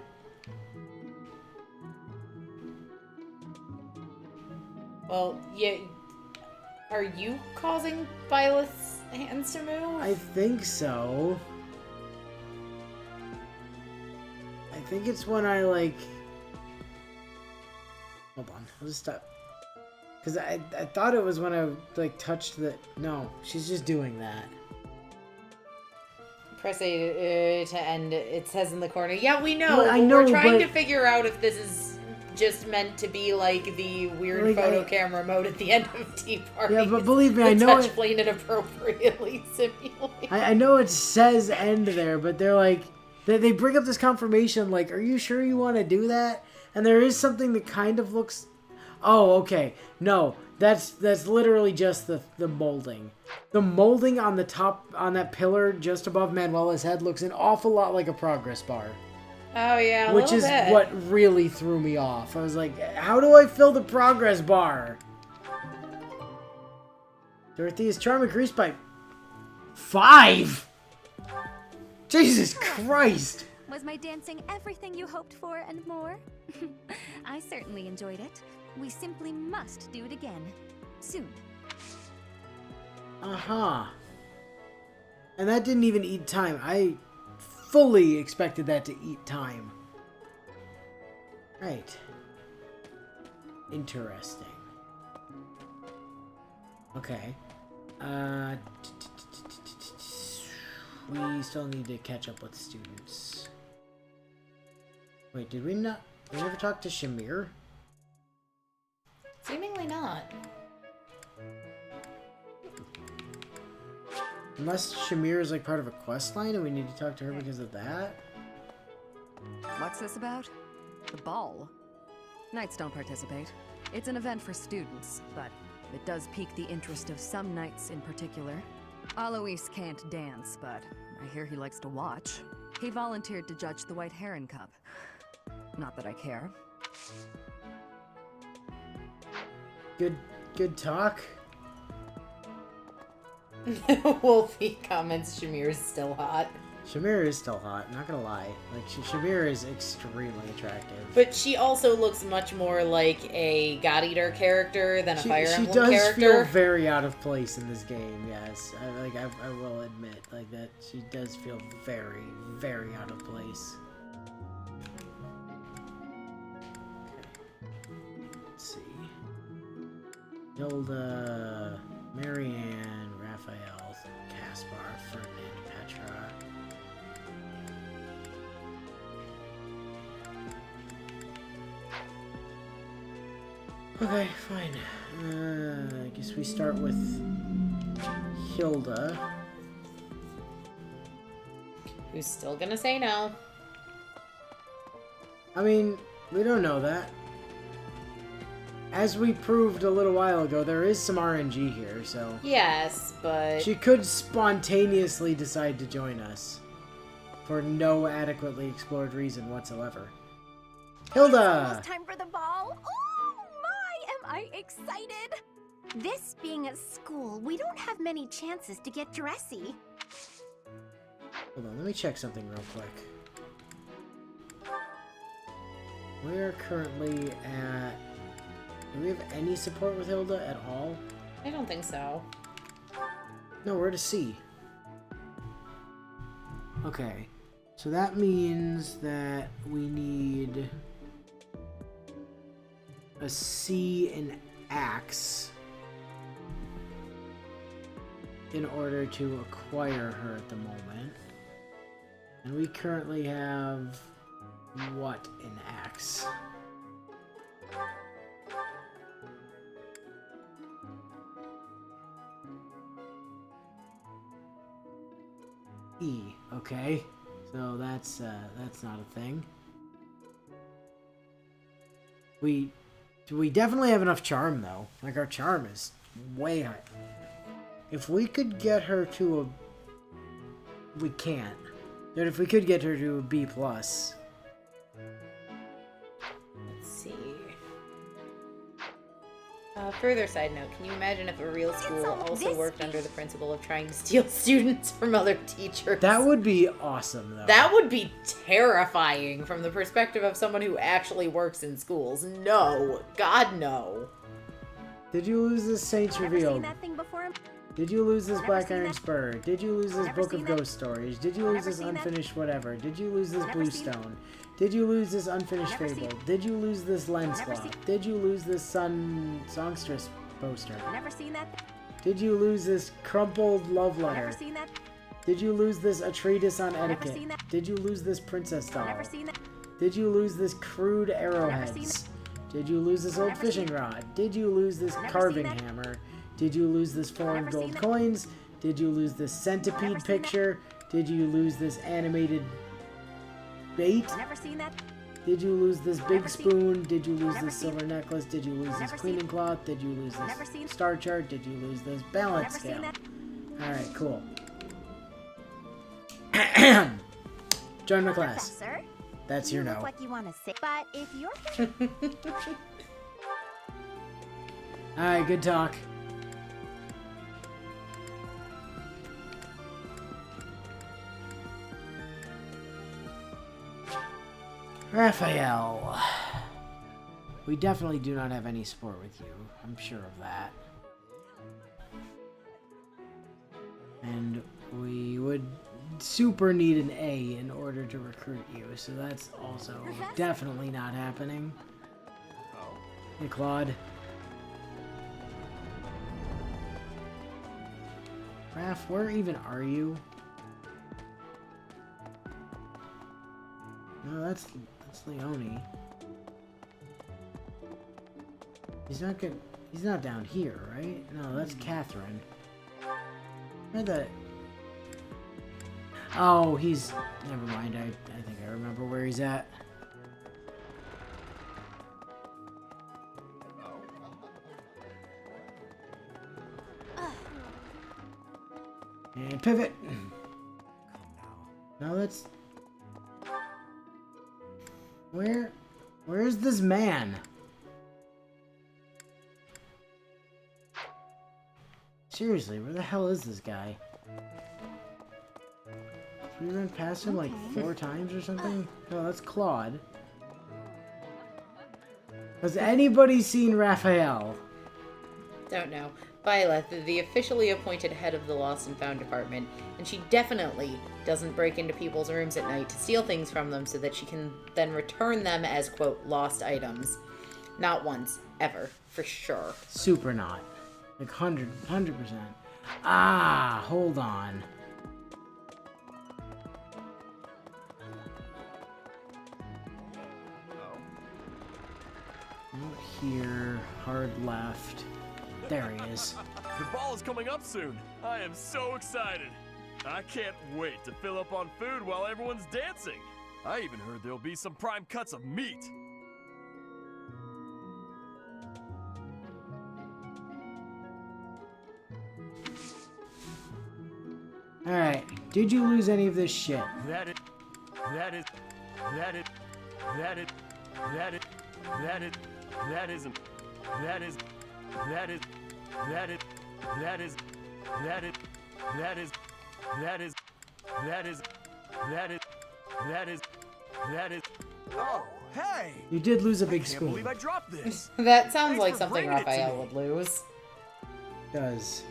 Well, yeah. Are you causing Byleth's hands to move? I think so. I think it's when I, like... Hold on, I'll just stop. Because I thought it was when I, like, touched the... No, she's just doing that. Press A to end. It says in the corner. Yeah, we know. Well, I know, We're trying but- to figure out if this is just meant to be like the weird Like, photo camera mode at the end of Tea Party. Yeah, but believe me, I know touch it- plane inappropriately simulated. I know it says end there, but they're like... They bring up this confirmation, like, are you sure you want to do that? And there is something that kind of looks... Oh, okay. No, that's literally just the molding. The molding on the top, on that pillar just above Manuela's head looks an awful lot like a progress bar. Oh yeah, Which is what really threw me off. I was like, how do I fill the progress bar? Dorothea's charm increased by 5! Jesus Christ! Was my dancing everything you hoped for and more? I certainly enjoyed it. We simply must do it again. Soon. Uh-huh. And that didn't even eat time. I fully expected that to eat time. Right. Interesting. Okay. We still need to catch up with students. Wait, did we not... We never talked to Shamir? Seemingly not. Unless Shamir is like part of a quest line and we need to talk to her because of that? What's this about? The ball? Knights don't participate. It's an event for students, but it does pique the interest of some knights in particular. Alois can't dance, but I hear he likes to watch. He volunteered to judge the White Heron Cup. Not that I care. Good talk. Wolfie comments Shamir's still hot. Shamir is still hot, not gonna lie. Like, Shamir is extremely attractive. But she also looks much more like a God Eater character than a Fire Emblem does character. feel very out of place in this game, yes. I will admit, like, that she does feel very, very out of place. Let's see. Hilda, Marianne, Raphael, Caspar, Ferdinand, Petra. Okay, fine. I guess we start with Hilda. Who's still gonna say no. I mean, we don't know that. As we proved a little while ago, there is some RNG here, so... Yes, but... She could spontaneously decide to join us. For no adequately explored reason whatsoever. Hilda! It's almost time for the ball. Oh my, am I excited! This being at school, we don't have many chances to get dressy. Hold on, let me check something real quick. We are currently at... Do we have any support with Hilda at all? I don't think so. No, we're at a C. Okay. So that means that we need a C in Axe in order to acquire her at the moment. And we currently have what in Axe? E. Okay. So that's not a thing. We definitely have enough charm though. Like, our charm is way high. If we could get her to a... We can't. But if we could get her to a B+. Let's see. Further side note, can you imagine if a real school also worked under the principle of trying to steal students from other teachers? That would be awesome, though. That would be terrifying from the perspective of someone who actually works in schools. No. God, no. Did you lose this Saints Revealed? That thing before? Did you lose this Never Black seen Iron that. Spur? Did you lose this Never Book of seen that. Ghost Stories? Did you lose Never this seen that. Unfinished Whatever? Did you lose this Never Blue seen- Stone? Did you lose this Unfinished Never seen- Fable? Did you lose this Lens Never Cloth? seen- Did you lose this Songstress poster? Never seen that. Did you lose this crumpled love letter? Never seen that. Did you lose this A Treatise on Never Etiquette? seen that. Did you lose this Princess Doll? Never seen that. Did you lose this crude seen arrowheads? Did you lose this old Never fishing seen- rod? Did you lose this Never carving seen that. hammer? Did you lose this foreign Never gold seen that. coins? Did you lose this centipede Never seen that. picture? Did you lose this animated bait? Never seen that. Did you lose this big Never seen- spoon? Did you lose Never this seen- silver necklace? Did you lose this Never cleaning seen- cloth? Did you lose Never this seen- star chart? Did you lose this balance Never seen scale? that. Alright, cool. Join my class. Professor, That's you your look no. like you want to say, but if you're Alright, good talk. Raphael. We definitely do not have any support with you. I'm sure of that. And we would super need an A in order to recruit you, so that's also definitely not happening. Hey, Claude. Raph, where even are you? No, that's Leone. He's not good. He's not down here, right? No, that's Catherine. Where the Oh, he's... Never mind, I think I remember where he's at. And pivot. Now let's... Where's this man? Seriously, where the hell is this guy? Did we run past him like 4 times or something? No, that's Claude. Has anybody seen Raphael? Don't know. Violet, the officially appointed head of the Lost and Found department, and she definitely doesn't break into people's rooms at night to steal things from them so that she can then return them as, quote, lost items. Not once. Ever. For sure. Super not. Like 100%. Ah, hold on. Here, hard left. There he is. The ball is coming up soon. I am so excited. I can't wait to fill up on food while everyone's dancing. I even heard there'll be some prime cuts of meat. Alright, did you lose any of this shit? That isn't. Oh, hey! You did lose a big I can't spoon. believe I dropped this. That sounds Thanks like for something bringing it to Raphael me. would lose. Does.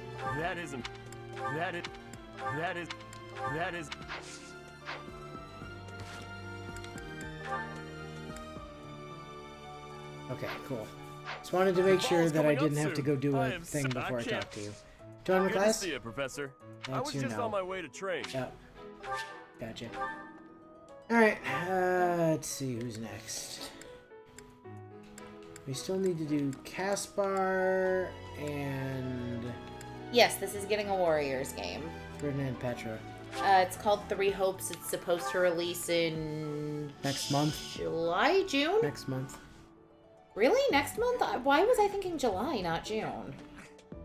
Okay, cool. Just wanted to make sure that I didn't have to go do a thing before I talked to you. Join the Good to class? see you, Professor. I That's was you just know. on my way to train. Yep. Gotcha. Alright, let's see who's next. We still need to do Caspar and Yes, this is getting a Warriors game. Ferdinand Petra. It's called Three Hopes. It's supposed to release in... Next month? July? June? Next month. Really? Next month? Why was I thinking July, not June?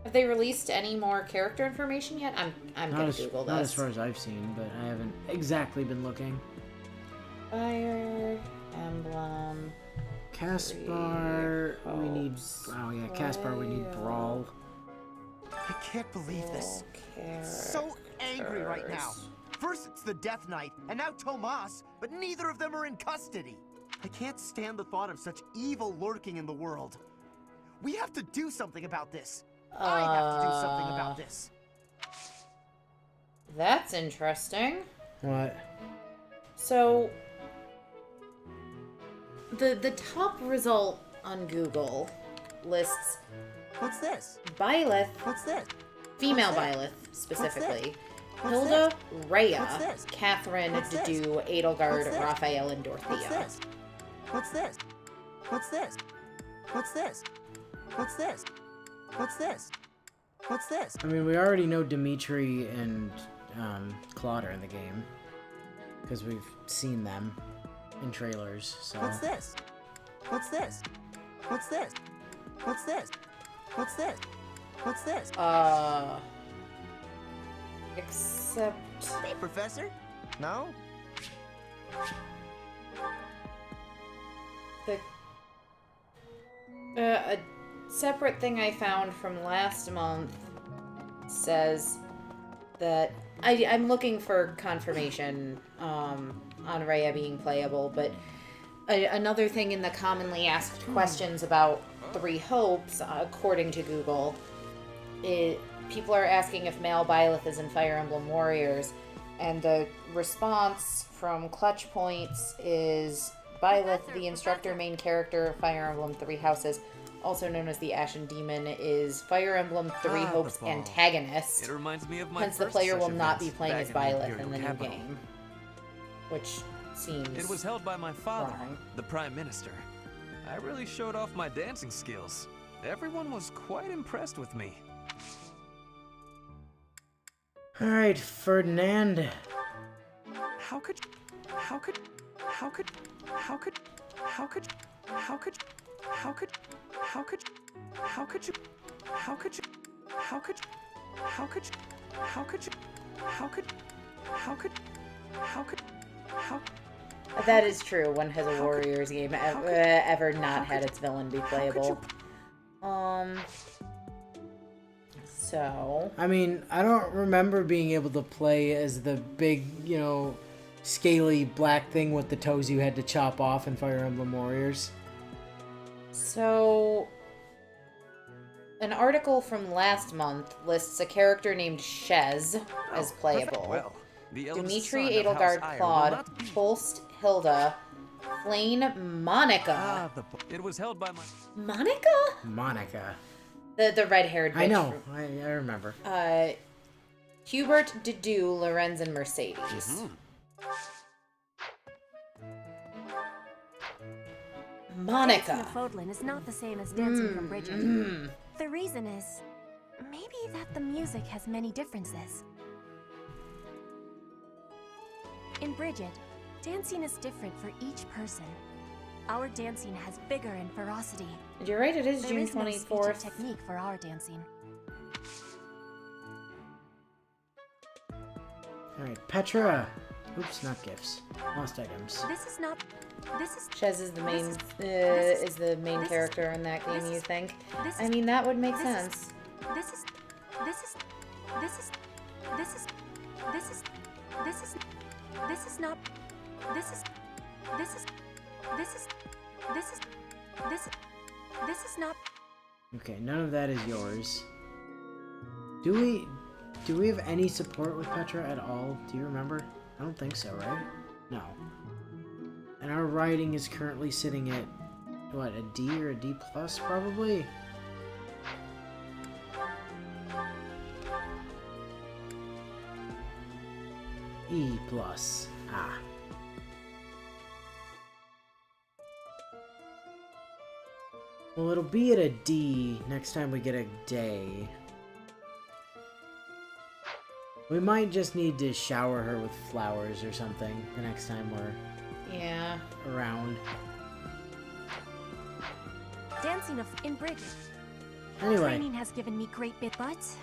Have they released any more character information yet? I'm gonna Google this. Not as far as I've seen, but I haven't exactly been looking. Fire Emblem. Caspar, we need... Oh yeah, Caspar, we need Brawl. I can't believe this. So angry right now. First it's the Death Knight, and now Tomas, but neither of them are in custody. I can't stand the thought of such evil lurking in the world. We have to do something about this. I have to do something about this. That's interesting. What? So, the top result on Google lists What's this? Byleth, What's this? female What's Byleth specifically, What's Hilda, this? Rhea, What's this? Catherine, What's this? Dedu, Edelgard, What's this? Raphael, and What's Dorothea. this? What's this? What's this? What's this? What's this? What's this? What's this? I mean, we already know Dimitri and Claude are in the game. Because we've seen them in trailers, so... What's this? What's this? What's this? What's this? What's this? What's this? Except... Hey, Professor? No? A separate thing I found from last month says that I'm looking for confirmation on Rhea being playable, but another thing in the commonly asked questions about Three Hopes, according to Google, people are asking if male Byleth is in Fire Emblem Warriors, and the response from Clutch Points is Byleth, the instructor main character of Fire Emblem Three Houses, also known as the Ashen Demon, is Fire Emblem Three Hopes the ball. antagonist. It reminds me of my Hence, the first player such will not event be playing back as in the Byleth Imperial in the new capital. game. Which seems... It was held by my father, wrong. the Prime Minister. I really showed off my dancing skills. Everyone was quite impressed with me. Alright, Ferdinand. How could how could how could how could how could how could how could how could how could you how could you how could how could how could how could how could how could how That is true. When has a Warriors game ever not had its villain be playable? So... I mean, I don't remember being able to play as the big, scaly black thing with the toes you had to chop off in Fire Emblem Warriors. So... An article from last month lists a character named Shez as playable. Well, the eldest Dimitri, son of House Edelgard, Iron will Claude, not be- Holst, Hilda, Flane, Monica. Ah, it was held by my... Monica? Monica. The red-haired bitch. I know. I remember. Hubert, Dedu, Lorenz, and Mercedes. Monica. Dancing of Fodlan is not the same as dancing from Bridget. The reason is, maybe that the music has many differences. In Bridget, dancing is different for each person. Our dancing has vigor and ferocity. You're right, it is There June is no 24th. speech technique for our dancing. Alright, Petra. Oops, not gifts. Lost items. This is not. This is. Shez is the main this is the main this is- character in that game. this You is- think? This I is- mean, that would make this is- sense. This is. This is. This is. This is. This is. This is. This is not. This is. This is. This is. This is. This. This is not. Okay, none of that is yours. Do we have any support with Petra at all? Do you remember? I don't think so, right? No. And our writing is currently sitting at what, a D or a D plus probably? E plus. Ah. Well, it'll be at a D next time we get a day. We might just need to shower her with flowers or something the next time we're Yeah. around. Dancing in Bridget. Anyway, Training has given me great bit butts.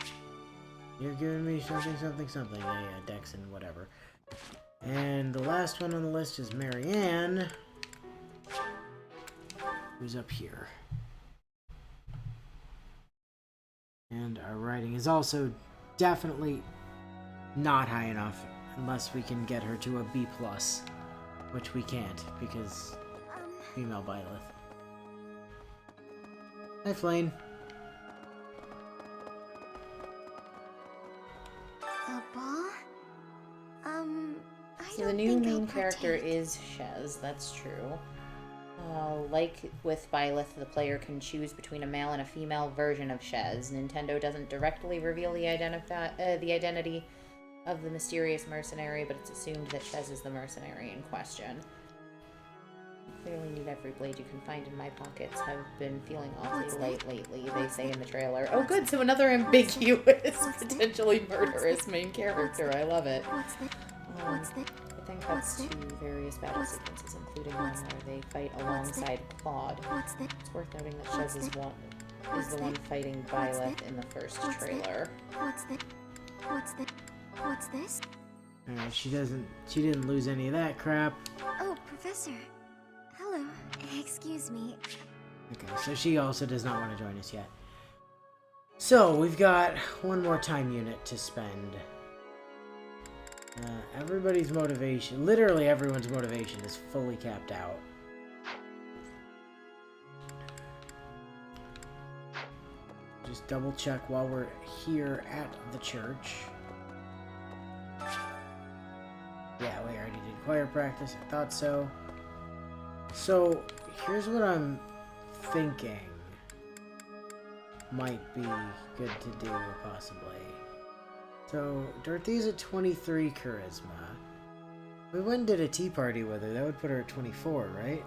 you're giving me something, something, something. Yeah, Dex and whatever. And the last one on the list is Marianne, who's up here. And our writing is also definitely not high enough unless we can get her to a B plus, which we can't because female Byleth. Hi, Flane. A ball? I So the don't new think I'll main character partake. is Shez. That's true. Like with Byleth, the player can choose between a male and a female version of Shez. Nintendo doesn't directly reveal the identity of the mysterious mercenary, but it's assumed that Shez is the mercenary in question. Clearly need every blade you can find in my pockets. Have been feeling awfully light lately, they say in the trailer. Oh good, so another ambiguous, potentially murderous main character. I love it. What's the? What's the? I think that's two various battle sequences, including one where they fight alongside Claude. What's the? It's worth noting that Shez is the one fighting Byleth in the first trailer. What's the? What's the? What's this? Alright, she didn't lose any of that crap. Oh, Professor. Hello. Excuse me. Okay, so she also does not want to join us yet. So, we've got one more time unit to spend. Everybody's motivation, literally everyone's motivation is fully capped out. Just double check while we're here at the church. Yeah, we already did choir practice, I thought so. So, here's what I'm thinking might be good to do, possibly. So, Dorothea's at 23 charisma. We went and did a tea party with her. That would put her at 24, right?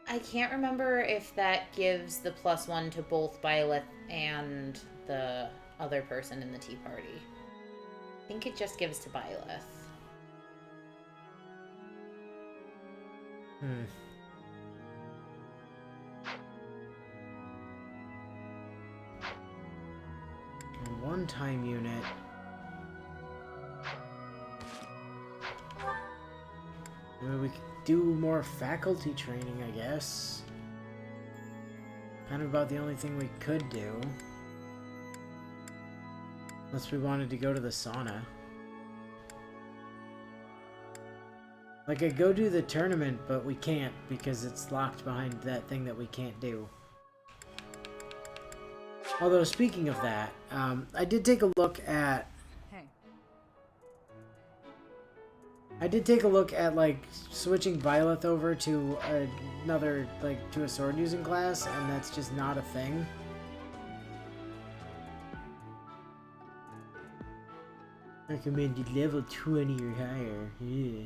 I can't remember if that gives the +1 to both Byleth and the other person in the tea party. I think it just gives to Byleth. A one-time unit. I mean, we could do more faculty training, I guess. Kind of about the only thing we could do. Unless we wanted to go to the sauna. Like, I go do the tournament, but we can't because it's locked behind that thing that we can't do. Although, speaking of that, I did take a look at... I did take a look at, like, switching Byleth over to another, like, to a sword-using class, and that's just not a thing. Recommended level 20 or higher. Yeah.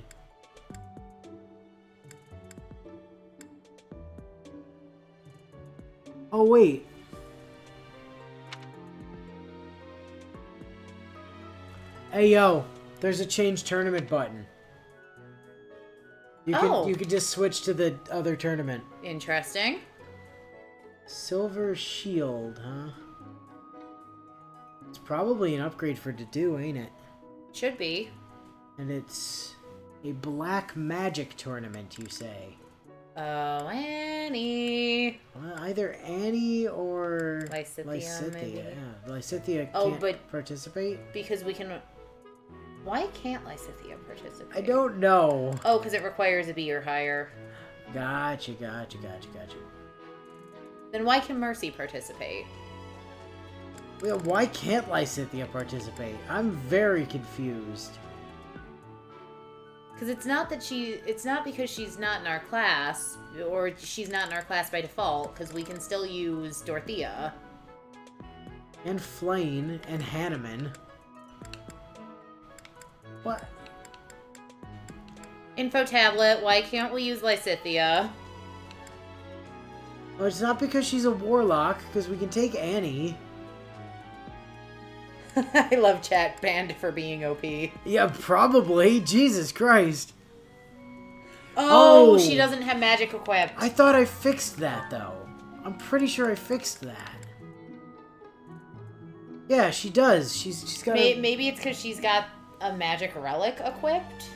Oh, wait. Hey, yo. There's a change tournament button. You could just switch to the other tournament. Interesting. Silver Shield, huh? It's probably an upgrade for Dedue, ain't it? Should be. And it's a black magic tournament, you say? Oh, Annie. Well, either Annie or Lysithea, maybe. Yeah, Lysithea can't participate? Because we can... Why can't Lysithea participate? I don't know. Oh, because it requires a B or higher. Gotcha. Then why can Mercy participate? Well, why can't Lysithea participate? I'm very confused. Because it's not because she's not in our class, or she's not in our class by default, because we can still use Dorothea. And Flayn and Hanneman. What? Info tablet, why can't we use Lysithea? Well, it's not because she's a warlock, because we can take Annie. I love chat banned for being OP. Yeah, probably. Jesus Christ. Oh, she doesn't have magic equipped. I thought I fixed that, though. I'm pretty sure I fixed that. Yeah, she does. She's got Maybe it's because she's got a magic relic equipped?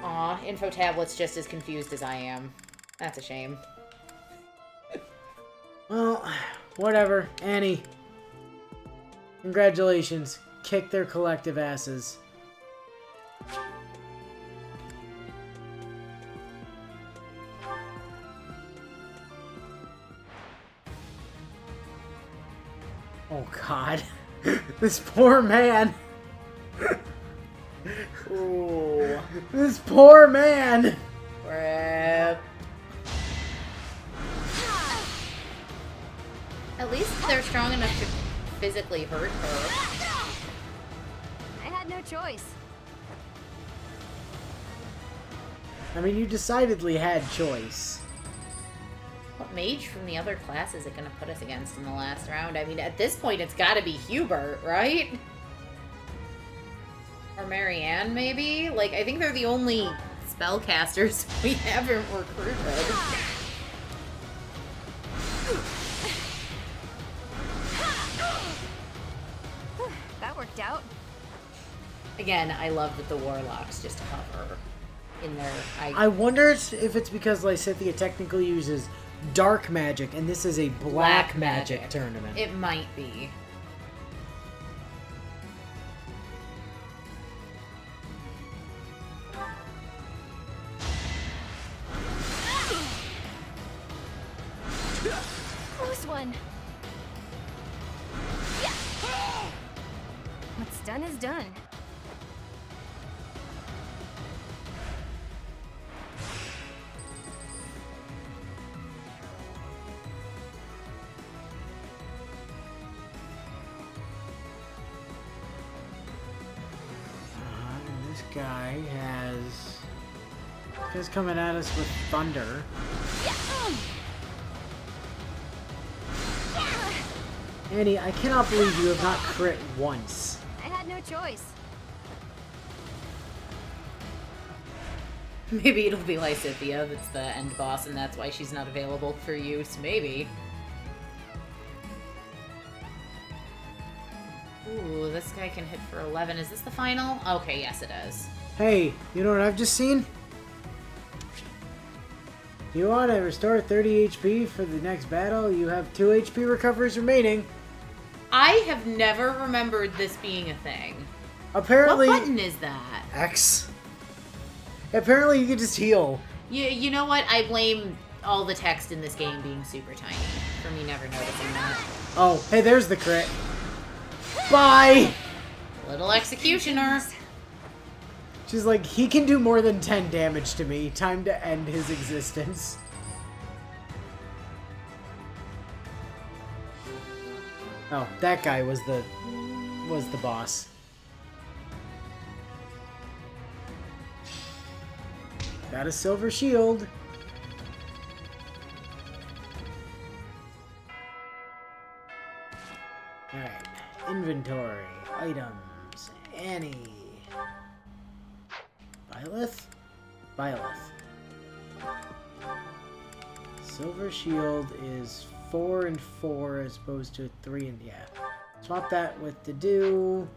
Aw, info tablet's just as confused as I am. That's a shame. Well, whatever. Annie. Congratulations. Kick their collective asses. Oh, God. This poor man. Ooh. This poor man. Rip. At least they're strong enough to physically hurt her. I had no choice. I mean, you decidedly had choice. What mage from the other class is it going to put us against in the last round? I mean, at this point, it's got to be Hubert, right? Or Marianne, maybe? Like, I think they're the only spellcasters we haven't recruited. That worked out. Again, I love that the warlocks just cover in their... I wonder if it's because Lysithea technically uses dark magic, and this is a black magic tournament. It might be. Close one. What's done is done. This guy has... He's coming at us with thunder. Annie, I cannot believe you have not crit once. I had no choice. Maybe it'll be Lysithea that's the end boss, and that's why she's not available for use. Maybe. Ooh, this guy can hit for 11. Is this the final? Okay, yes it is. Hey, you know what I've just seen? You want to restore 30 HP for the next battle? You have 2 HP recoveries remaining. I have never remembered this being a thing. Apparently... What button is that? X. Apparently you can just heal. You know what? I blame all the text in this game being super tiny for me never noticing that. Oh, hey, there's the crit. Bye! Little executioner. She's like, he can do more than 10 damage to me. Time to end his existence. Oh, that guy was the boss. Got a silver shield. Alright. Inventory. Items. Annie. Byleth? Byleth. Silver shield is 4 and 4 as opposed to 3 and... yeah. Swap that with the dew.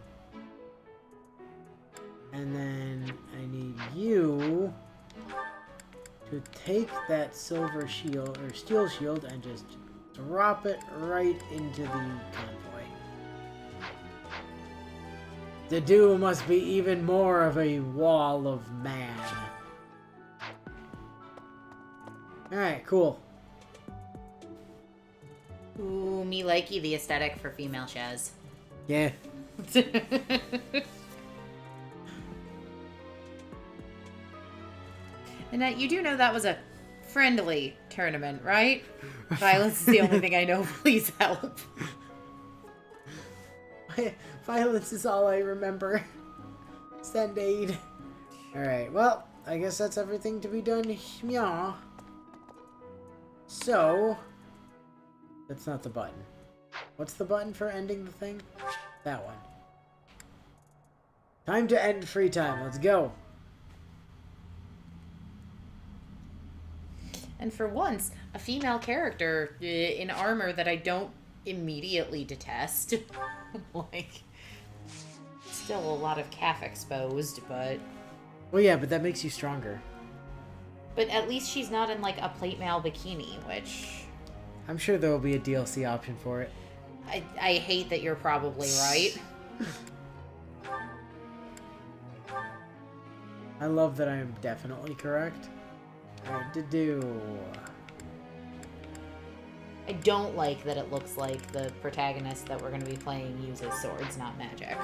And then I need you to take that silver shield, or steel shield, and just drop it right into the convoy. The dew must be even more of a wall of man. Alright, cool. Ooh, me likey the aesthetic for female Shez. Yeah. Annette, you do know that was a friendly tournament, right? Violence is the only thing I know. Please help. Violence is all I remember. Send aid. Alright, well, I guess that's everything to be done. Yeah. So, that's not the button. What's the button for ending the thing? That one. Time to end free time. Let's go. And for once, a female character in armor that I don't immediately detest. Like, still a lot of calf exposed, but... Well, yeah, but that makes you stronger. But at least she's not in, like, a plate mail bikini, which... I'm sure there will be a DLC option for it. I hate that you're probably right. I love that I am definitely correct. Alright, to do. I don't like that it looks like the protagonist that we're going to be playing uses swords, not magic.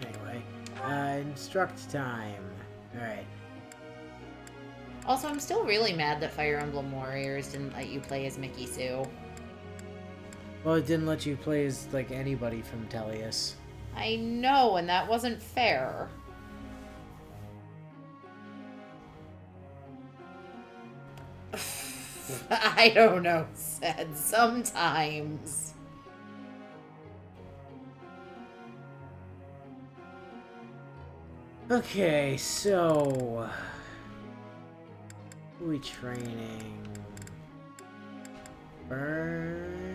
Anyway, instruct time. Alright. Also, I'm still really mad that Fire Emblem Warriors didn't let you play as Mickey Sue. Well, it didn't let you play as, like, anybody from Tellius. I know, and that wasn't fair. I don't know, said sometimes. Okay, so... Who are we training? Burn...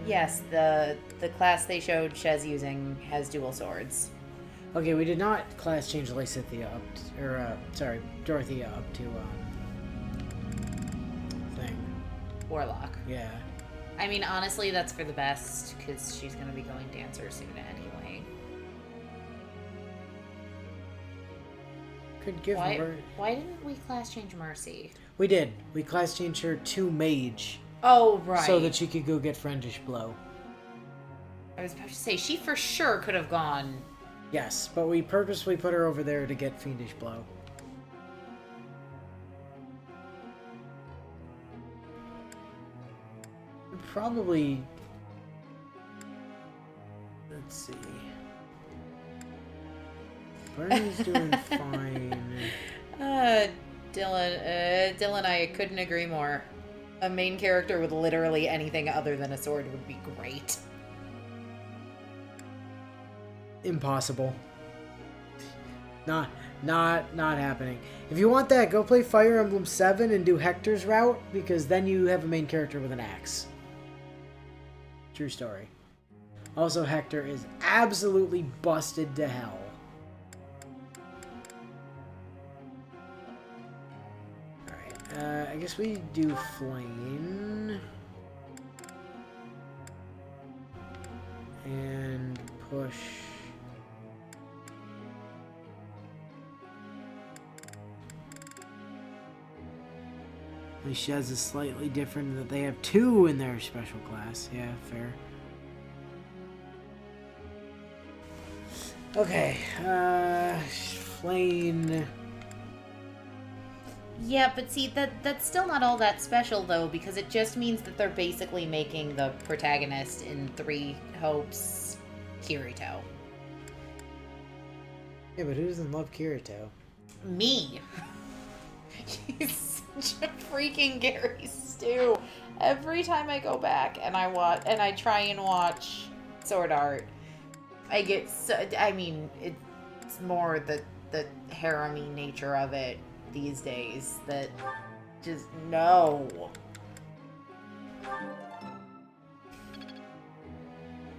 Yes, the class they showed Shez using has dual swords. Okay, we did not class change Lysithea up to, or sorry, Dorothea up to thing. Warlock. Yeah. I mean, honestly, that's for the best, because she's going to be going Dancer soon anyway. Could give her... Why didn't we class change Mercy? We did. We class changed her to Mage. Oh, right. So that she could go get Friendish Blow. I was about to say, she for sure could have gone... Yes, but we purposely put her over there to get Fiendish Blow. Probably... Let's see... Bernie's doing fine. Dylan, I couldn't agree more. A main character with literally anything other than a sword would be great. Impossible. Not happening. If you want that, go play Fire Emblem 7 and do Hector's route, because then you have a main character with an axe. True story. Also, Hector is absolutely busted to hell. Alright, I guess we do Flame. And push... Shez is slightly different in that they have 2 in their special class. Yeah, fair. Okay, Flame. Yeah, but see, that's still not all that special, though, because it just means that they're basically making the protagonist in 3 Hopes Kirito. Yeah, but who doesn't love Kirito? Me. He's such a freaking Gary Stew. Every time I go back and I try and watch Sword Art, I get so, I mean, it's more the harem-y nature of it these days that just no.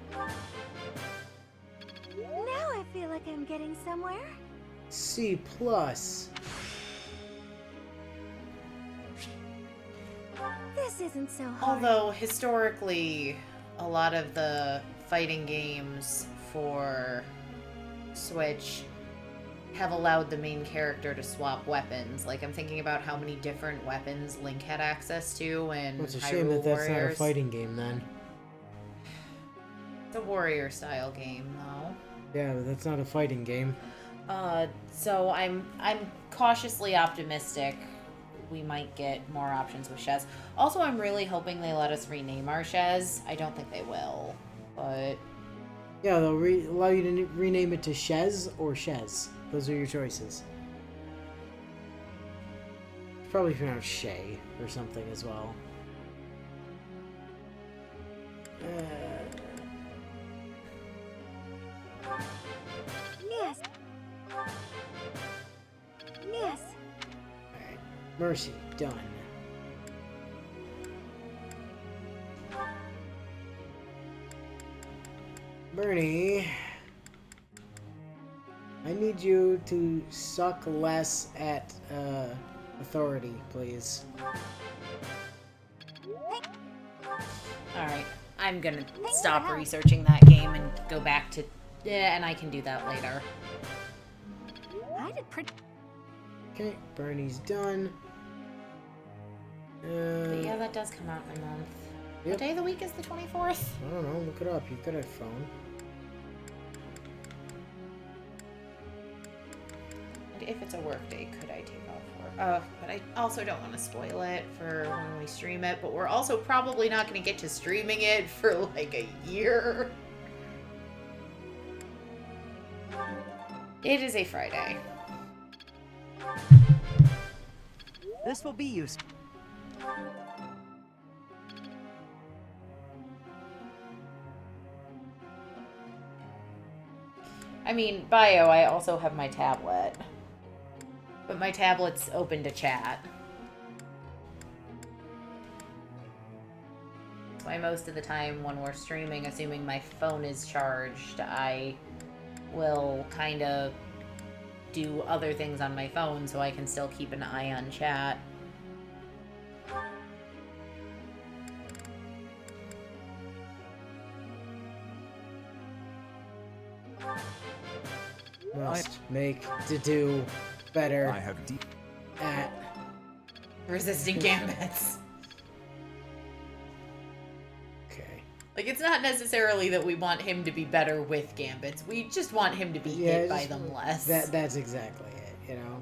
Now I feel like I'm getting somewhere. C+. This isn't so hard. Although, historically, a lot of the fighting games for Switch have allowed the main character to swap weapons. Like, I'm thinking about how many different weapons Link had access to in Well, it's a Hyrule shame that that's Warriors. not a fighting game, then. It's a warrior-style game, though. Yeah, but that's not a fighting game. So I'm cautiously optimistic we might get more options with Shez. Also, I'm really hoping they let us rename our Shez. I don't think they will, but... Yeah, they'll allow you to rename it to Shez or Shez. Those are your choices. It's probably pronounced Shay or something as well. Yes. Yes. Alright. Mercy, done. Bernie, I need you to suck less at authority, please. Alright, I'm gonna stop researching that game and go back to... Yeah, and I can do that later. I did pretty. Okay, Bernie's done. But yeah, that does come out in a month. Yep. What day of the week is the 24th? I don't know, look it up. You've got a phone. And if it's a work day, could I take off work? But I also don't want to spoil it for when we stream it, but we're also probably not going to get to streaming it for like a year. It is a Friday. This will be useful. I mean, bio, I also have my tablet. But my tablet's open to chat. That's why most of the time when we're streaming, assuming my phone is charged, I will kind of do other things on my phone so I can still keep an eye on chat. Must make to do better I have deep. At resisting gambits. Okay. Like, it's not necessarily that we want him to be better with gambits. We just want him to be hit by them less. That's exactly it, you know?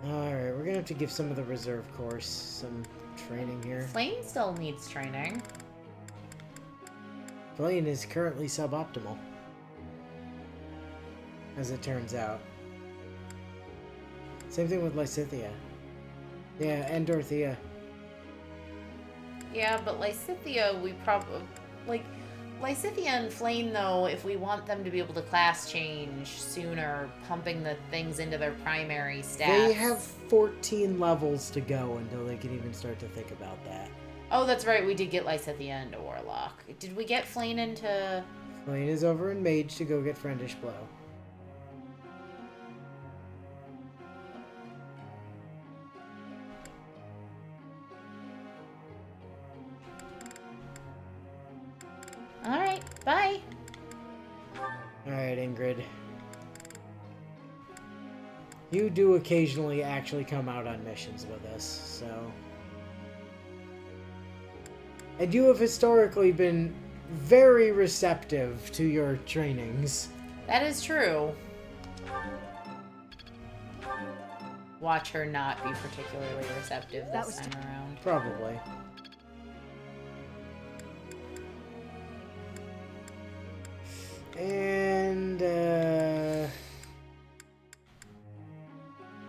Alright, we're gonna have to give some of the reserve course some training here. Flame still needs training. Flame is currently suboptimal. as it turns out. Same thing with Lysithea. Yeah, and Dorothea. Yeah, but Lysithea, we probably... Like, Lysithea and Flame, though, if we want them to be able to class change sooner, pumping the things into their primary stats... They have 14 levels to go until they can even start to think about that. Oh, that's right, we did get Lysithea into Warlock. Did we get Flame into... Flame is over in Mage to go get Friendish Blow. Alright, bye. Alright, Ingrid. You do occasionally actually come out on missions with us, so... And you have historically been very receptive to your trainings. That is true. Watch her not be particularly receptive this time around. Probably. And,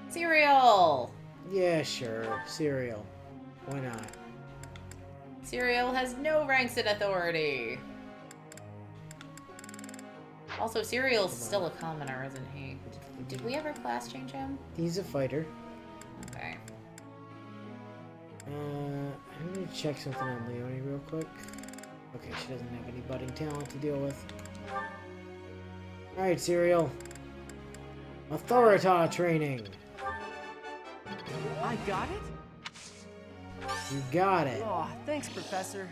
Cereal! yeah, sure. Cereal. Why not? Cereal has no ranks in authority. Also, Cereal's still a commoner, isn't he? Did we ever class change him? He's a fighter. Okay. I'm gonna check something on Leonie real quick. Okay, she doesn't have any budding talent to deal with. Alright, Cereal. Authorita training. I got it? You got it. Oh, thanks, Professor.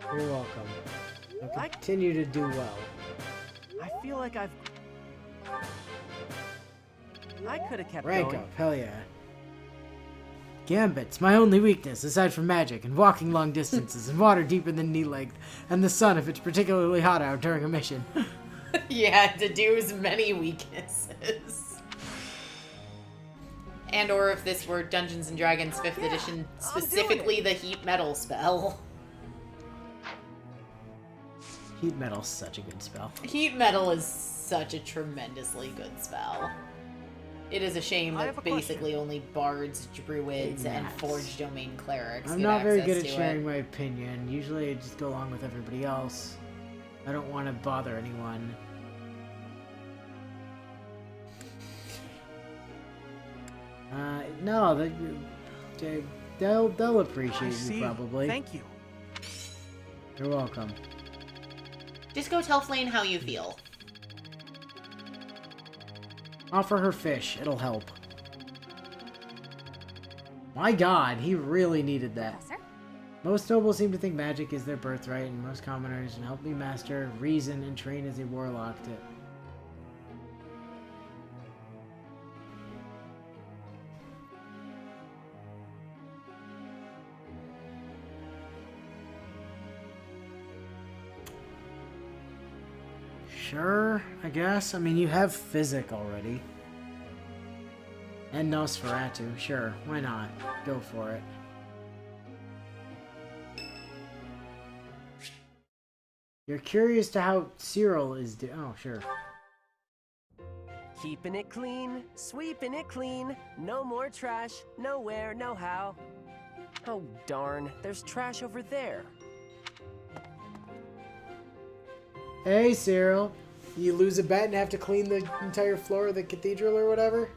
You're welcome. Now continue to do well. I feel like I could have kept Rank going. up, hell yeah. Gambit's my only weakness, aside from magic, and walking long distances, and water deeper than knee length, and the sun if it's particularly hot out during a mission. Yeah, Dedeu's many weaknesses. And or if this were Dungeons & Dragons 5th edition, specifically the heat metal spell. Heat metal's such a good spell. Heat metal is such a tremendously good spell. It is a shame that basically only bards, druids, and forge domain clerics I'm get not very access good at to sharing it. my opinion. Usually I just go along with everybody else. I don't want to bother anyone. No, they'll appreciate you probably. Thank you. You're welcome. Just go tell Flane how you feel. Offer her fish. It'll help. My god, he really needed that. Professor? Most nobles seem to think magic is their birthright, and most commoners help me master reason and train as a warlock to... Sure, I guess. I mean, you have Physic already. And Nosferatu. Sure, why not? Go for it. You're curious to how Cyril is oh, sure. Keeping it clean, sweeping it clean. No more trash, nowhere, no how. Oh darn, there's trash over there. Hey, Cyril. You lose a bet and have to clean the entire floor of the cathedral or whatever?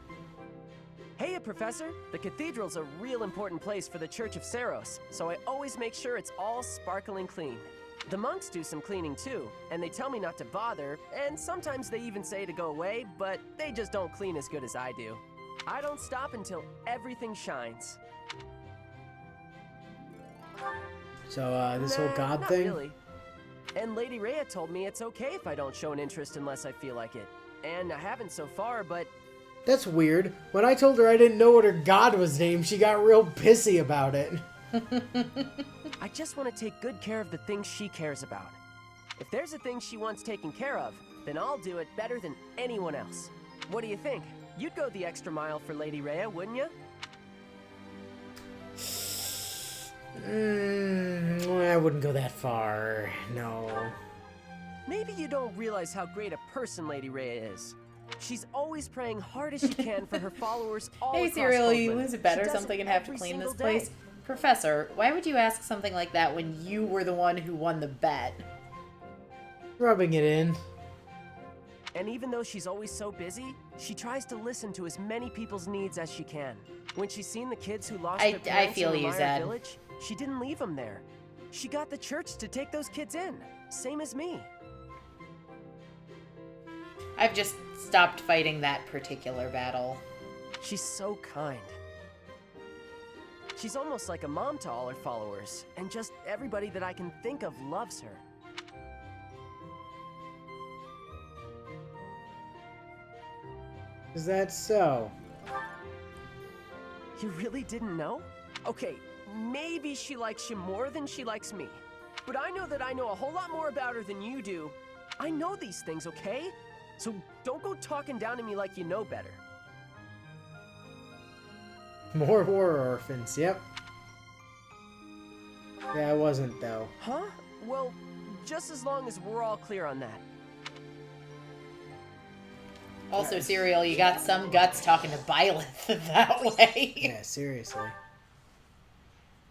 Hey, Professor. The cathedral's a real important place for the Church of Saros, so I always make sure it's all sparkling clean. The monks do some cleaning too, and they tell me not to bother, and sometimes they even say to go away, but they just don't clean as good as I do. I don't stop until everything shines. So, this whole god not thing? Really. And Lady Rhea told me it's okay if I don't show an interest unless I feel like it. And I haven't so far, but... That's weird. When I told her I didn't know what her god was named, she got real pissy about it. I just want to take good care of the things she cares about. If there's a thing she wants taken care of, then I'll do it better than anyone else. What do you think? You'd go the extra mile for Lady Rhea, wouldn't you? I wouldn't go that far. No. Maybe you don't realize how great a person Lady Rhea is. She's always praying hard as she can for her followers all Hey, across Serial, you Hopeland. lose a bet She or does something it and have to every clean this single place? day. Professor, why would you ask something like that when you were the one who won the bet? Rubbing it in. And even though she's always so busy, she tries to listen to as many people's needs as she can. When she's seen the kids who lost their parents feel in you, the Maya Zed. village, she didn't leave them there. She got the church to take those kids in, same as me. I've just stopped fighting that particular battle. She's so kind. She's almost like a mom to all her followers, and just everybody that I can think of loves her. Is that so? You really didn't know? Okay, maybe she likes you more than she likes me. But I know that I know a whole lot more about her than you do. I know these things, okay? So don't go talking down to me like you know better. More war orphans, yep. Yeah, I wasn't, though. Huh? Well, just as long as we're all clear on that. Also, Serial, you got some guts talking to Byleth that way. Yeah, seriously.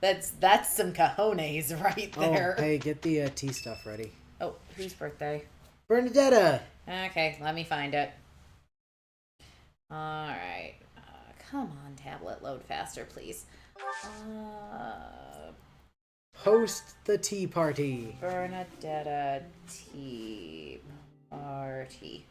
That's some cojones right there. Oh, hey, get the tea stuff ready. Oh, whose birthday? Bernadetta! Okay, let me find it. Alright. Come on, tablet. Load faster, please. Host the tea party. Bernadetta Tea Party.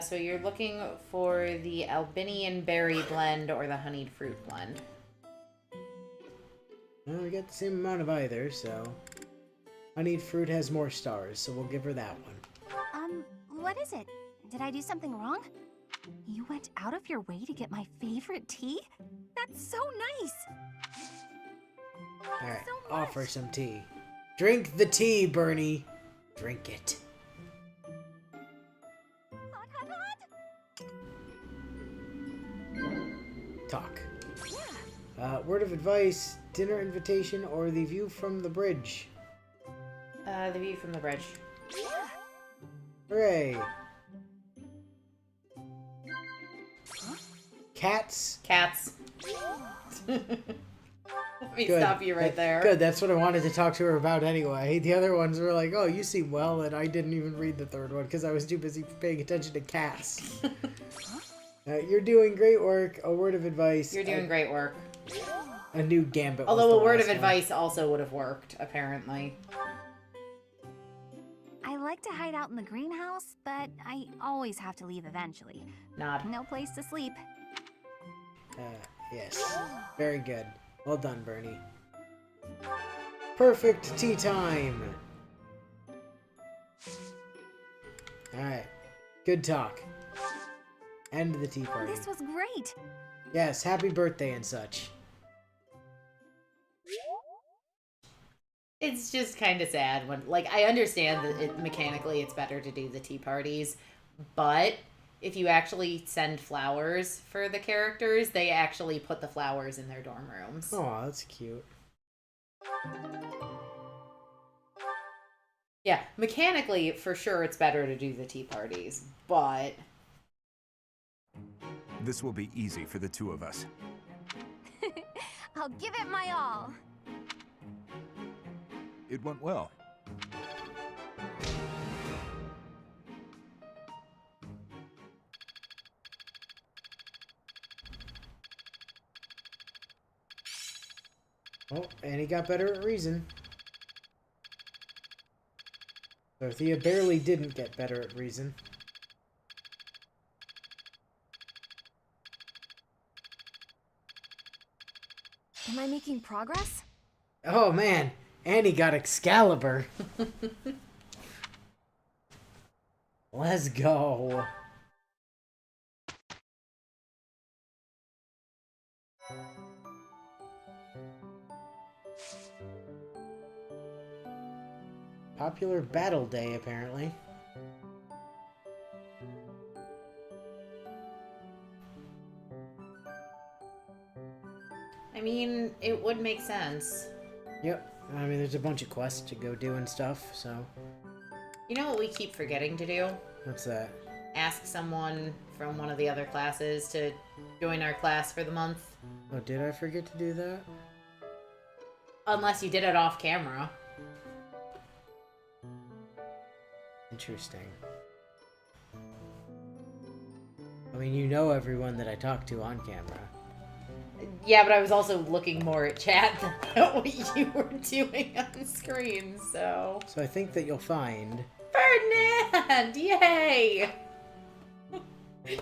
So you're looking for the Albinian berry blend or the honeyed fruit blend. Well, we got the same amount of either, so... Honeyed fruit has more stars, so we'll give her that one. What is it? Did I do something wrong? You went out of your way to get my favorite tea? That's so nice! Alright, So much. offer some tea. Drink the tea, Bernie. Drink it. Hot, hot, hot! Talk. Yeah. Word of advice, dinner invitation, or the view from the bridge. The view from the bridge. Yeah. Hooray! Cats. Cats. Let me Good. stop you right there. Good, that's what I wanted to talk to her about anyway. The other ones were like, oh, you seem well, and I didn't even read the third one because I was too busy paying attention to cats. You're doing great work. A word of advice. You're doing great work. A new gambit. was Although the a word of last one. advice also would have worked, apparently. I like to hide out in the greenhouse, but I always have to leave eventually. Nod. No place to sleep. Yes. Very good. Well done, Bernie. Perfect tea time. Alright. Good talk. End the tea party. This was great! Yes, happy birthday and such. It's just kind of sad when, like, I understand that mechanically it's better to do the tea parties, but if you actually send flowers for the characters, they actually put the flowers in their dorm rooms. Oh, that's cute. Yeah, mechanically, for sure, it's better to do the tea parties, but... This will be easy for the two of us. I'll give it my all. It went well. Oh, and he got better at reason. Dorothea barely didn't get better at reason. Am I making progress? Oh man, and he got Excalibur. Let's go. Popular battle day, apparently. I mean, it would make sense. Yep. I mean, there's a bunch of quests to go do and stuff, so... You know what we keep forgetting to do? What's that? Ask someone from one of the other classes to join our class for the month. Oh, did I forget to do that? Unless you did it off camera. Interesting. I mean, you know everyone that I talk to on camera. Yeah, but I was also looking more at chat than what you were doing on screen, so... So I think that you'll find... Ferdinand! Yay!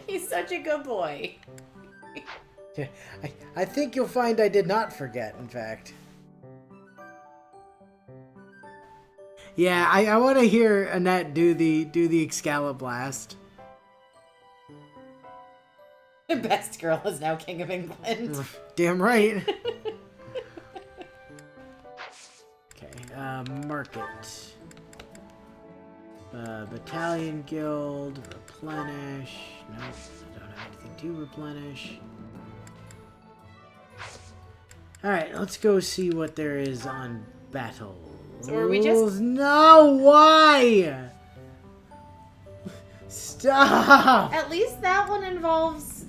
He's such a good boy. Yeah, I think you'll find I did not forget, in fact. Yeah, I want to hear Annette do the Excaliblast. The best girl is now King of England. Damn right. Okay, market. Battalion guild, replenish. No, don't have anything to replenish. Alright, let's go see what there is on battle. So are we just... No, why? Stop! At least that one involves...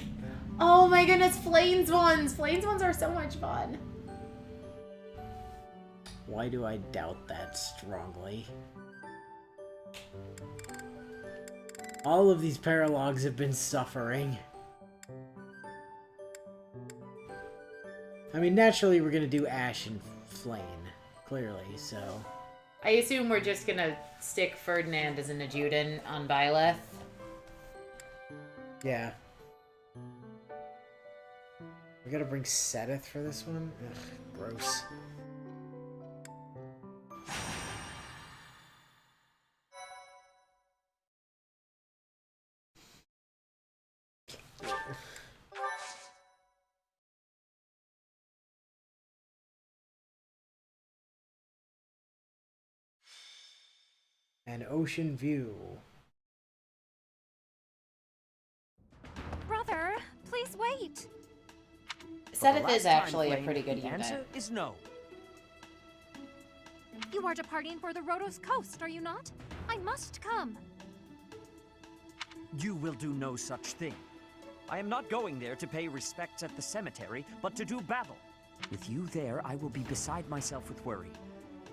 Oh my goodness, Flane's ones! Flane's ones are so much fun. Why do I doubt that strongly? All of these paralogs have been suffering. I mean, naturally we're gonna do Ash and Flame, clearly, so... I assume we're just gonna stick Ferdinand as an adjutant on Byleth. Yeah. We gotta bring Sedith for this one? Ugh, gross. An ocean view. Brother, please wait. Sedith is actually a pretty good The unit. answer is no. You are departing for the Rhodos coast, are you not? I must come. You will do no such thing. I am not going there to pay respects at the cemetery, but to do battle. With you there, I will be beside myself with worry.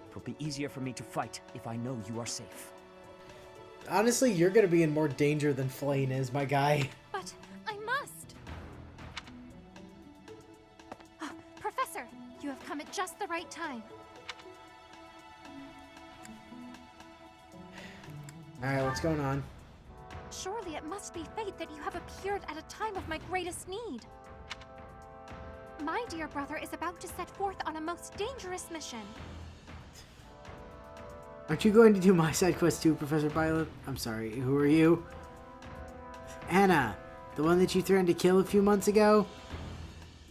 It will be easier for me to fight if I know you are safe. Honestly, you're gonna be in more danger than Flane is, my guy. But I must. Ah, Professor, you have come at just the right time. Alright, what's going on? Surely it must be fate that you have appeared at a time of my greatest need. My dear brother is about to set forth on a most dangerous mission. Aren't you going to do my side quest too, Professor Violet? I'm sorry, who are you? Anna, the one that you threatened to kill a few months ago?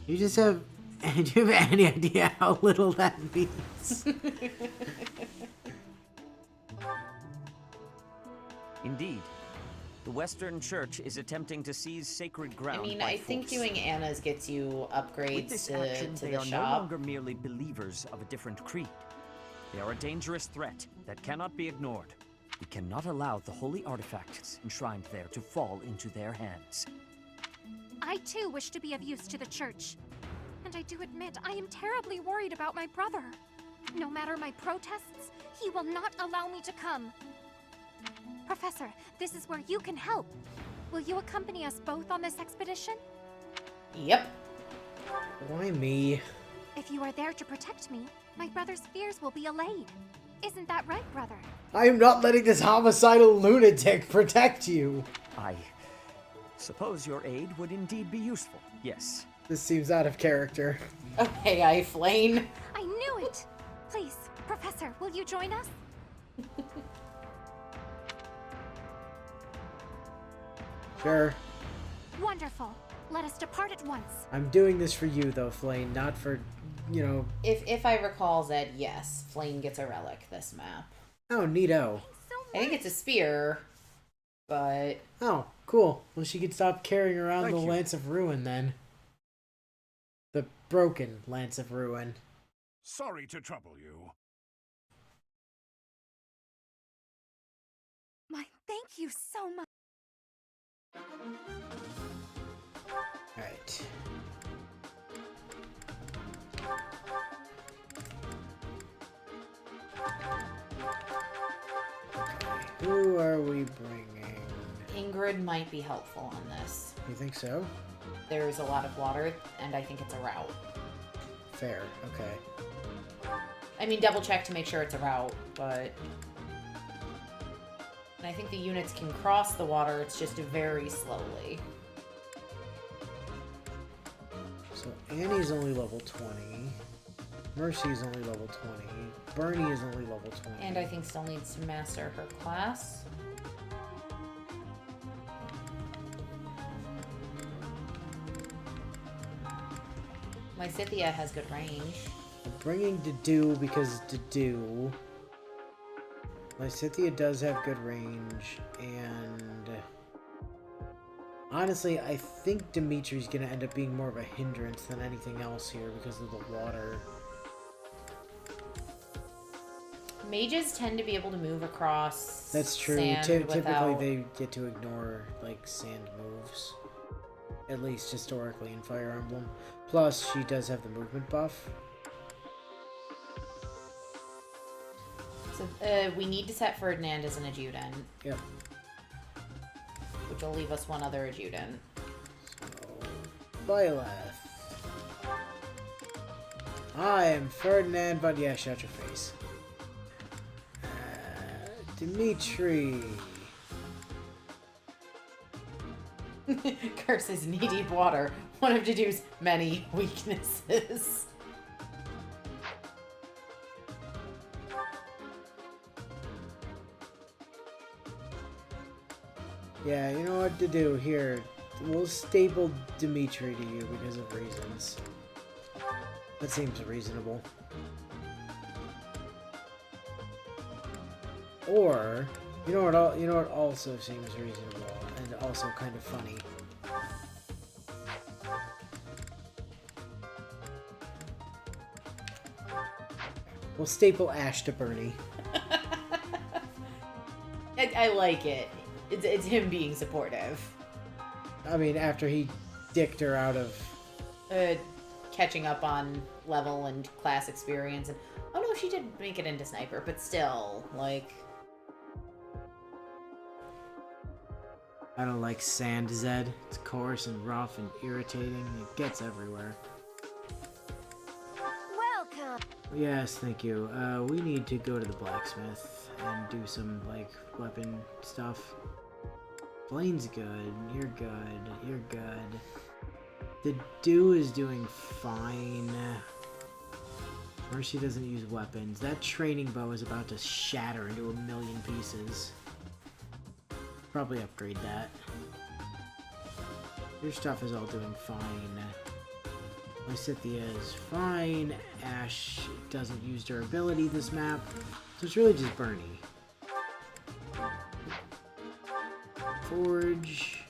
You just have... Do you have any idea how little that means? Indeed. The Western Church is attempting to seize sacred ground. I mean, by I think force. doing Anna's gets you With upgrades this to action, they the are no shop. longer merely believers of a different creed. They are a dangerous threat that cannot be ignored. We cannot allow the holy artifacts enshrined there to fall into their hands. I too wish to be of use to the church. And I do admit I am terribly worried about my brother. No matter my protests, he will not allow me to come. Professor, this is where you can help. Will you accompany us both on this expedition? Yep. Why me? If you are there to protect me, my brother's fears will be allayed. Isn't that right, brother? I am not letting this homicidal lunatic protect you. I suppose your aid would indeed be useful, yes. This seems out of character. Okay, I Flane. I knew it! Please, Professor, will you join us? Sure. Wonderful. Let us depart at once. I'm doing this for you, though, Flane, not for, you know... If I recall, Zed, yes, Flame gets a relic this map. Oh, neato. I think it's a spear, but... Oh, cool. Well, she could stop carrying around Thank the you. Lance of Ruin, then. The broken Lance of Ruin. Sorry to trouble you. Thank you so much. Alright. Who are we bringing? Ingrid might be helpful on this. You think so? There's a lot of water, and I think it's a route. Fair, okay. I mean, double check to make sure it's a route, but... And I think the units can cross the water, it's just very slowly. So Annie's only level 20. Mercy's only level 20. Bernie is only level 20. And I think still needs to master her class. Lysithea has good range. I'm bringing Dedue because Dedue. Lysithea does have good range, and honestly, I think Dimitri's gonna end up being more of a hindrance than anything else here because of the water. Mages tend to be able to move across. That's true. Sand Typically, without... they get to ignore like sand moves, at least historically in Fire Emblem. Plus, she does have the movement buff. So we need to set Ferdinand as an adjutant. Yep. Which will leave us one other adjutant. So, Byleth. I am Ferdinand, but yeah, shut your face. Dimitri. Curses knee-deep water. One of Dedue's many weaknesses. Yeah, you know what to do here. We'll staple Dimitri to you because of reasons. That seems reasonable. Or, you know what also seems reasonable and also kind of funny. We'll staple Ash to Bernie. I like it. It's him being supportive. I mean, after he dicked her out of... Catching up on level and class experience. And oh no, she did make it into Sniper, but still, like... I don't like sand, Zed. It's coarse and rough and irritating. It gets everywhere. Welcome. Yes, thank you. We need to go to the blacksmith and do some, like, weapon stuff. Blaine's good. You're good. You're good. The Dew is doing fine. Mercy doesn't use weapons. That training bow is about to shatter into a million pieces. Probably upgrade that. Your stuff is all doing fine. Lysithea is fine. Ash doesn't use durability this map. So it's really just Bernie. Forge.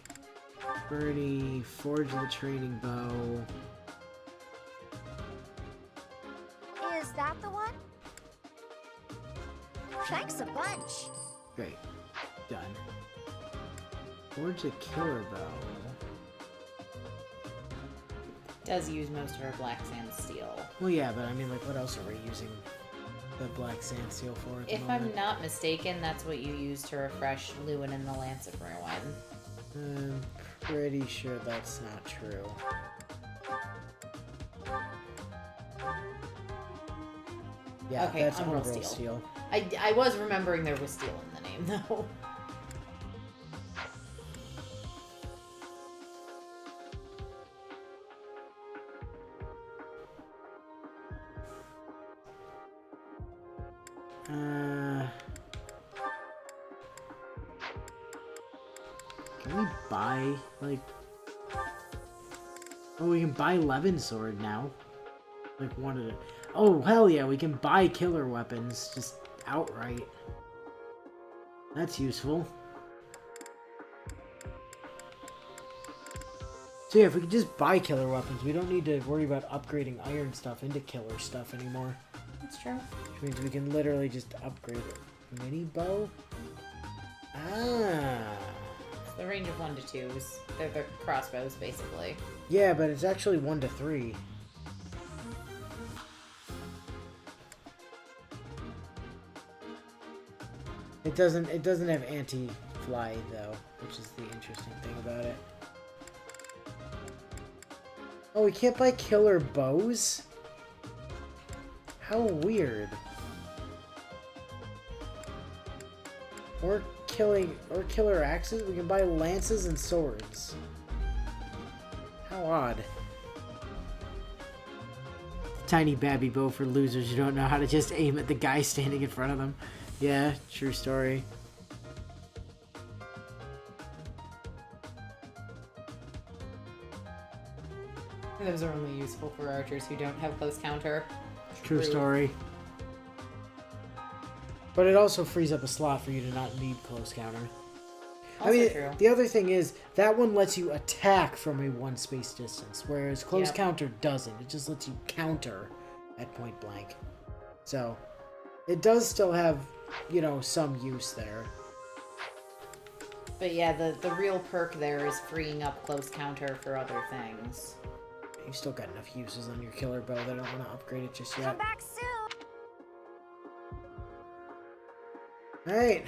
Bernie. Forge the training bow. Is that the one? Thanks a bunch. Great. Done. Forge a killer bow. Does use most of her black sand steel. Well, yeah, but I mean, like, what else are we using the black sand steel for at the If moment? I'm not mistaken, that's what you use to refresh Lewin and the Lance of Ruin. I'm pretty sure that's not true. Yeah, Okay, that's Umbral Umbral Steel. Steel. I was remembering there was steel in the name, though. Can we buy, like... Oh, we can buy Levin Sword now. Like, one of the... Oh, hell yeah, we can buy killer weapons, just outright. That's useful. So yeah, if we could just buy killer weapons, we don't need to worry about upgrading iron stuff into killer stuff anymore. That's true. Which means we can literally just upgrade a mini bow. Ah. It's the range of 1 to 2s. They're the crossbows, basically. Yeah, but it's actually 1 to 3. It doesn't have anti-fly though, which is the interesting thing about it. Oh, we can't buy killer bows? How weird. Or killer axes? We can buy lances and swords. How odd. Tiny babby bow for losers who don't know how to just aim at the guy standing in front of them. Yeah, true story. Those are only useful for archers who don't have close counter. True story. But it also frees up a slot for you to not need close counter. Also true. The other thing is, that one lets you attack from a 1 space distance, whereas close counter doesn't. It just lets you counter at point blank. So, it does still have, you know, some use there. But yeah, the real perk there is freeing up close counter for other things. You've still got enough uses on your killer bow that I don't want to upgrade it just yet. Come back soon. Alright.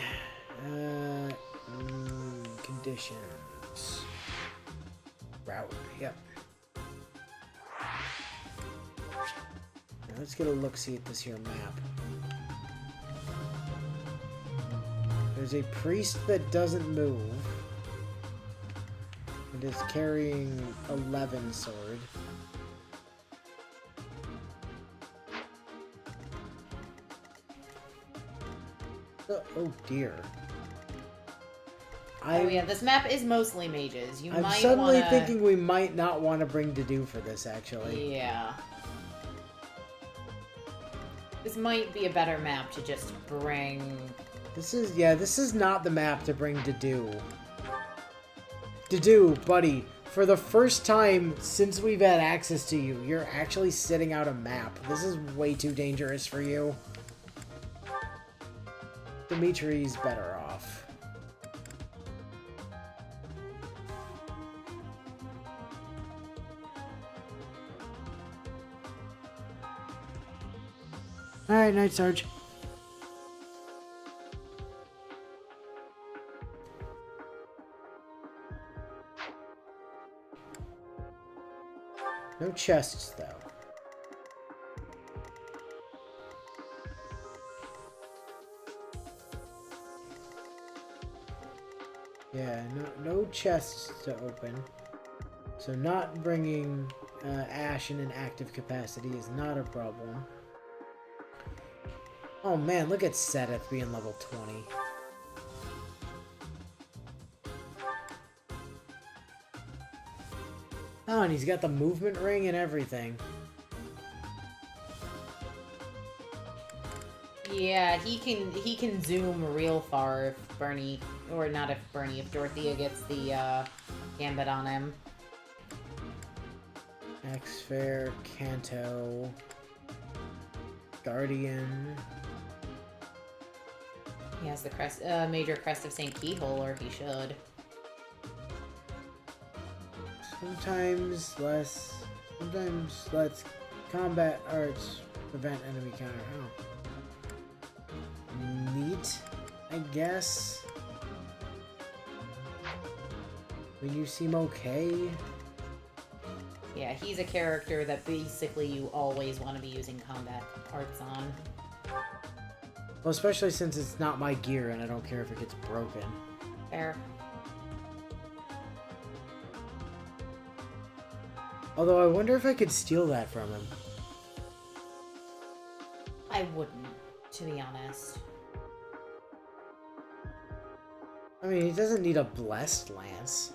Conditions. Route, yep. Now let's get a look-see at this here map. There's a priest that doesn't move. It is carrying 11 sword. Oh dear. Oh yeah, this map is mostly mages. You I'm might suddenly wanna... thinking we might not want to bring Dedue for this, actually. Yeah. This might be a better map to just bring... This is not the map to bring Dedue. Dedue, buddy, for the first time since we've had access to you, you're actually sitting out a map. This is way too dangerous for you. Dimitri's better off. Alright, Night Sarge. No chests, though. Yeah, no chests to open. So not bringing Ash in an active capacity is not a problem. Oh man, look at Seth being level 20. Oh, and he's got the movement ring and everything. Yeah, he can zoom real far if Bernie, or not if Bernie, if Dorothea gets the gambit on him. X-Fair, Kanto, Guardian. He has the crest, major crest of St. Keyhole, or he should. Sometimes less combat arts prevent enemy counter. Oh. Neat, I guess. I mean, you seem okay. Yeah, he's a character that basically you always want to be using combat arts on. Well, especially since it's not my gear and I don't care if it gets broken. Fair. Although I wonder if I could steal that from him. I wouldn't, to be honest. I mean, he doesn't need a blessed lance.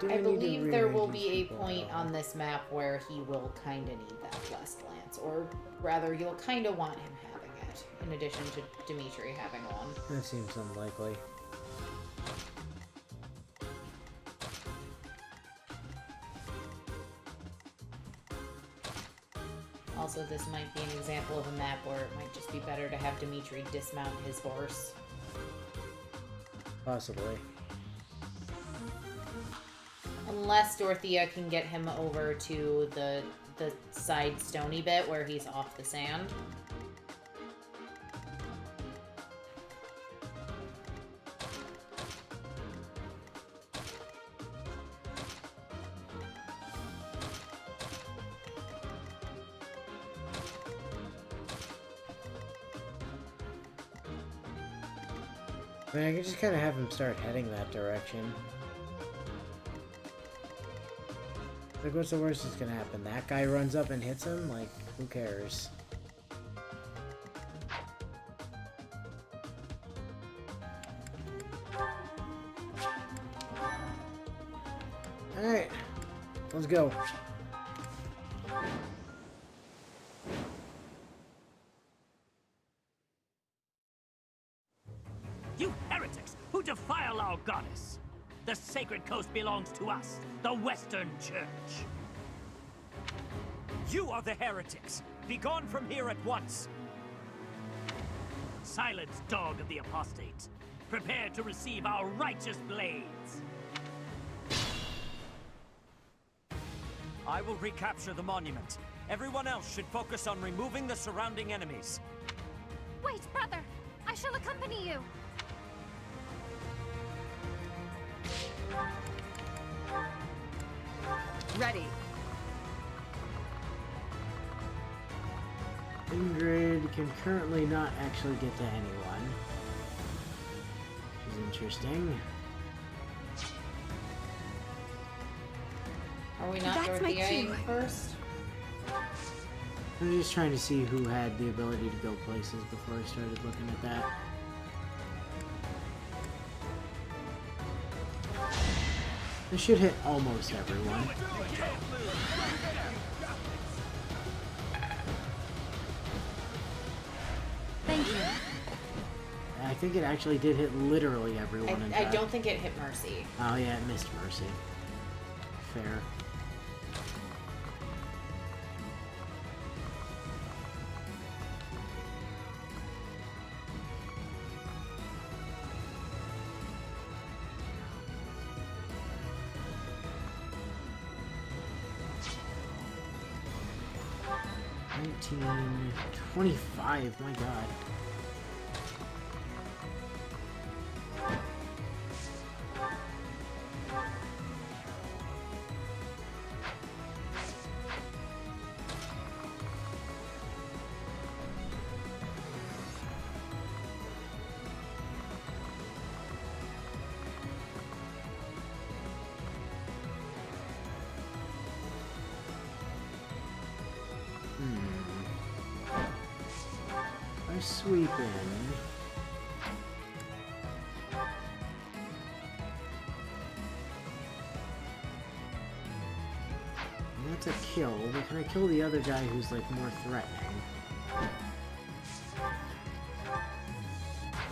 I believe there will be a point on this map where he will kind of need that blessed lance, or rather, you'll kind of want him having it, in addition to Dimitri having one. That seems unlikely. Also, this might be an example of a map where it might just be better to have Dimitri dismount his horse. Possibly. Unless Dorothea can get him over to the side stony bit where he's off the sand. I mean, I could just kind of have him start heading that direction. Like, what's the worst that's gonna happen? That guy runs up and hits him? Like, who cares? Alright. Let's go. You heretics who defile our goddess! The sacred coast belongs to us, the Western Church. You are the heretics. Be gone from here at once. Silence, dog of the apostate. Prepare to receive our righteous blades. I will recapture the monument. Everyone else should focus on removing the surrounding enemies. Wait, brother! I shall accompany you! Ready. Ingrid can currently not actually get to anyone. Which is interesting. Are we not That's my Dorothea cue. first? I'm just trying to see who had the ability to go places before I started looking at that. This should hit almost everyone. Thank you. I think it actually did hit literally everyone. in I fact. don't think it hit Mercy. Oh yeah, it missed Mercy. Fair. $19.25, my god. I sweep in. And that's a kill, but can I kill the other guy who's like more threatening?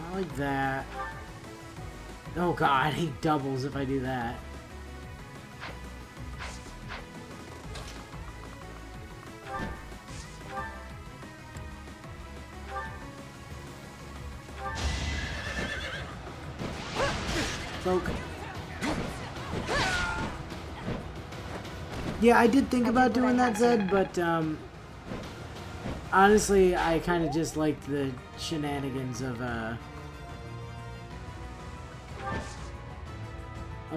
Not like that. Oh god, he doubles if I do that. Folk. Yeah, I did think about doing that, Zed, but honestly, I kind of just liked the shenanigans of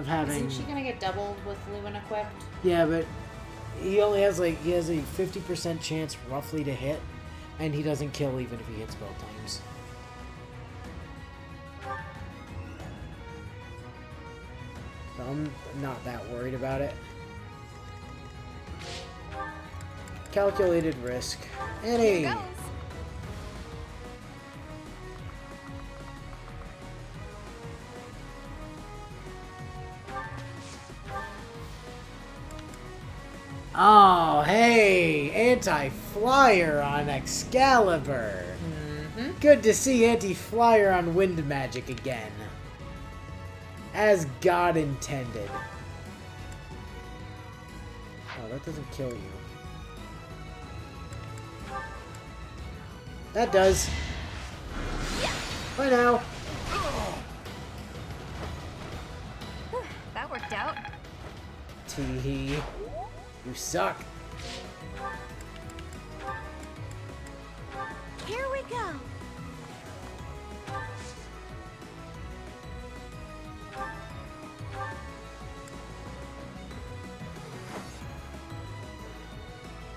having. Isn't she gonna get doubled with Lumen equipped? Yeah, but he only has a 50% chance roughly to hit, and he doesn't kill even if he hits both times. So I'm not that worried about it. Calculated risk. Annie! Here goes. Oh, hey! Anti-flyer on Excalibur! Good to see anti-flyer on Wind Magic again. As God intended. Oh, that doesn't kill you. That does. Bye now. That worked out. Tee-hee. You suck. Here we go.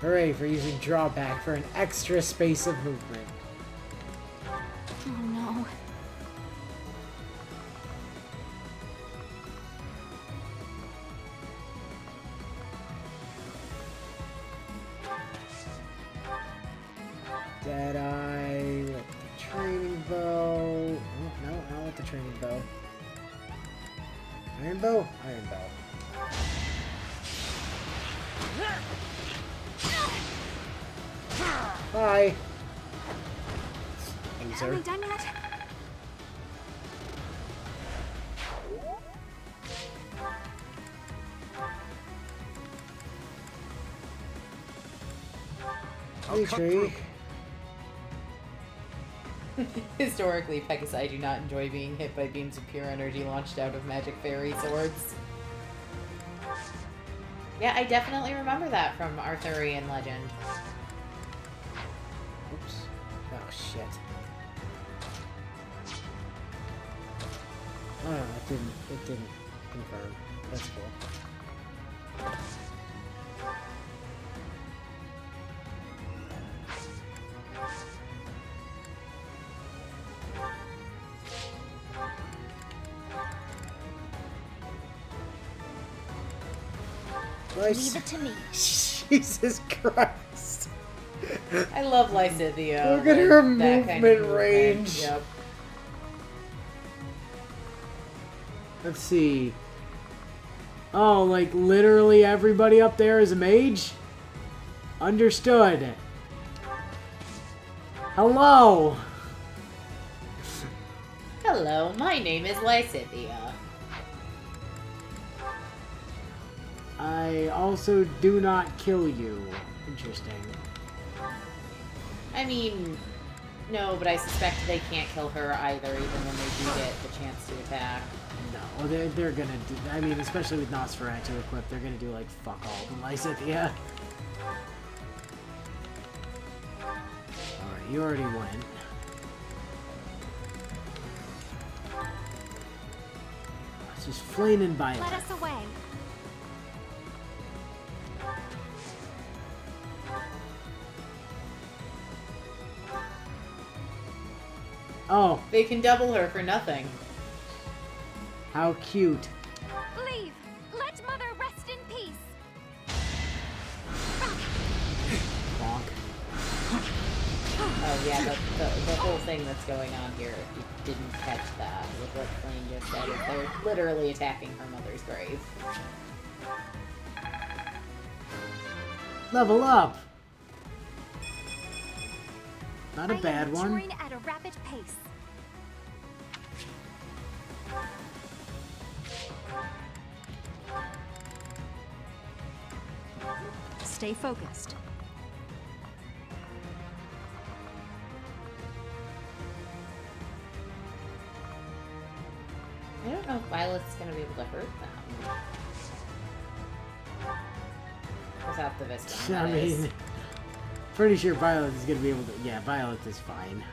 Hooray for using drawback for an extra space of movement. Oh no. Deadeye with the training bow. Oh, no, not with the training bow. Iron bow? Iron bow. Bye. Are Loser. we done yet? Hey, tree. Historically, Pegasi do not enjoy being hit by beams of pure energy launched out of magic fairy swords. Yeah, I definitely remember that from Arthurian legend. Oops. Oh, shit. Oh, no, it didn't confirm. That's cool. Leave it to me. Jesus Christ. I love Lysithea. Look at her that kind of movement range. Yep. Let's see. Oh, like literally everybody up there is a mage? Understood. Hello. Hello, my name is Lysithea. I also do not kill you. Interesting. I mean, no, but I suspect they can't kill her either, even when they do get the chance to attack. No, they're gonna do. I mean, especially with Nosferatu equipped, they're gonna do like fuck all to Lysithea. Alright, you already went. It's just flaming by. Let us away. Oh, They can double her for nothing. how cute. Leave. Let Mother rest in peace. Bonk. Oh yeah, the whole thing that's going on here, if you didn't catch that, with what Flame just said, is they're literally attacking her mother's grave. Level up. Not a I bad am one. maturing at a rapid pace. Stay focused. I don't know if Violet's gonna be able to hurt them. Without the Vista. I mean, pretty sure Violet is gonna be able to. Yeah, Violet is fine.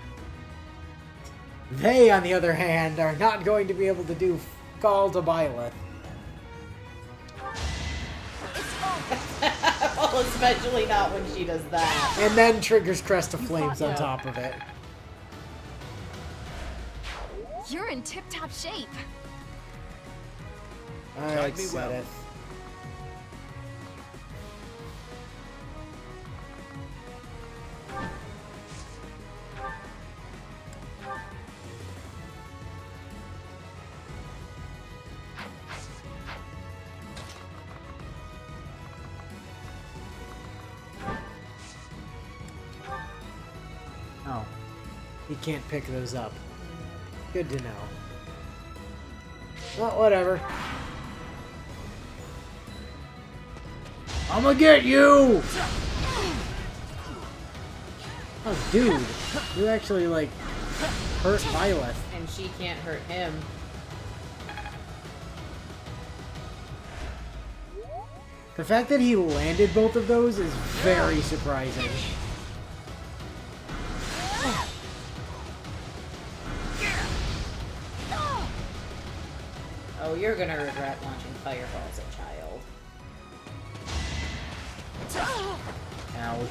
They, on the other hand, are not going to be able to do Call to Violet. Well, especially not when she does that. And then triggers Crest of Flames on top of it. You're in tip-top shape. Alright, me well. Seth. Oh. He can't pick those up. Good to know. Well, whatever. I'm gonna get you! Oh, dude. You actually, like, hurt Violet. And she can't hurt him. The fact that he landed both of those is very surprising. Oh, you're gonna regret launching fireballs at child. Ow.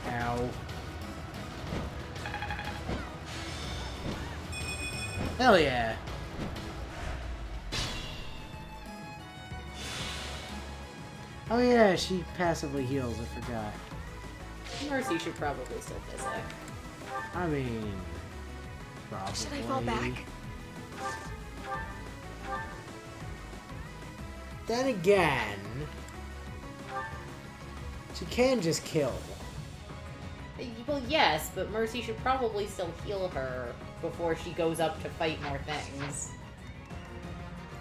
Ow. Hell yeah. Oh yeah, she passively heals, I forgot. Mercy should probably still visit. I mean... probably. Should I fall back? Then again... she can just kill. Well, yes, but Mercy should probably still heal her before she goes up to fight more things.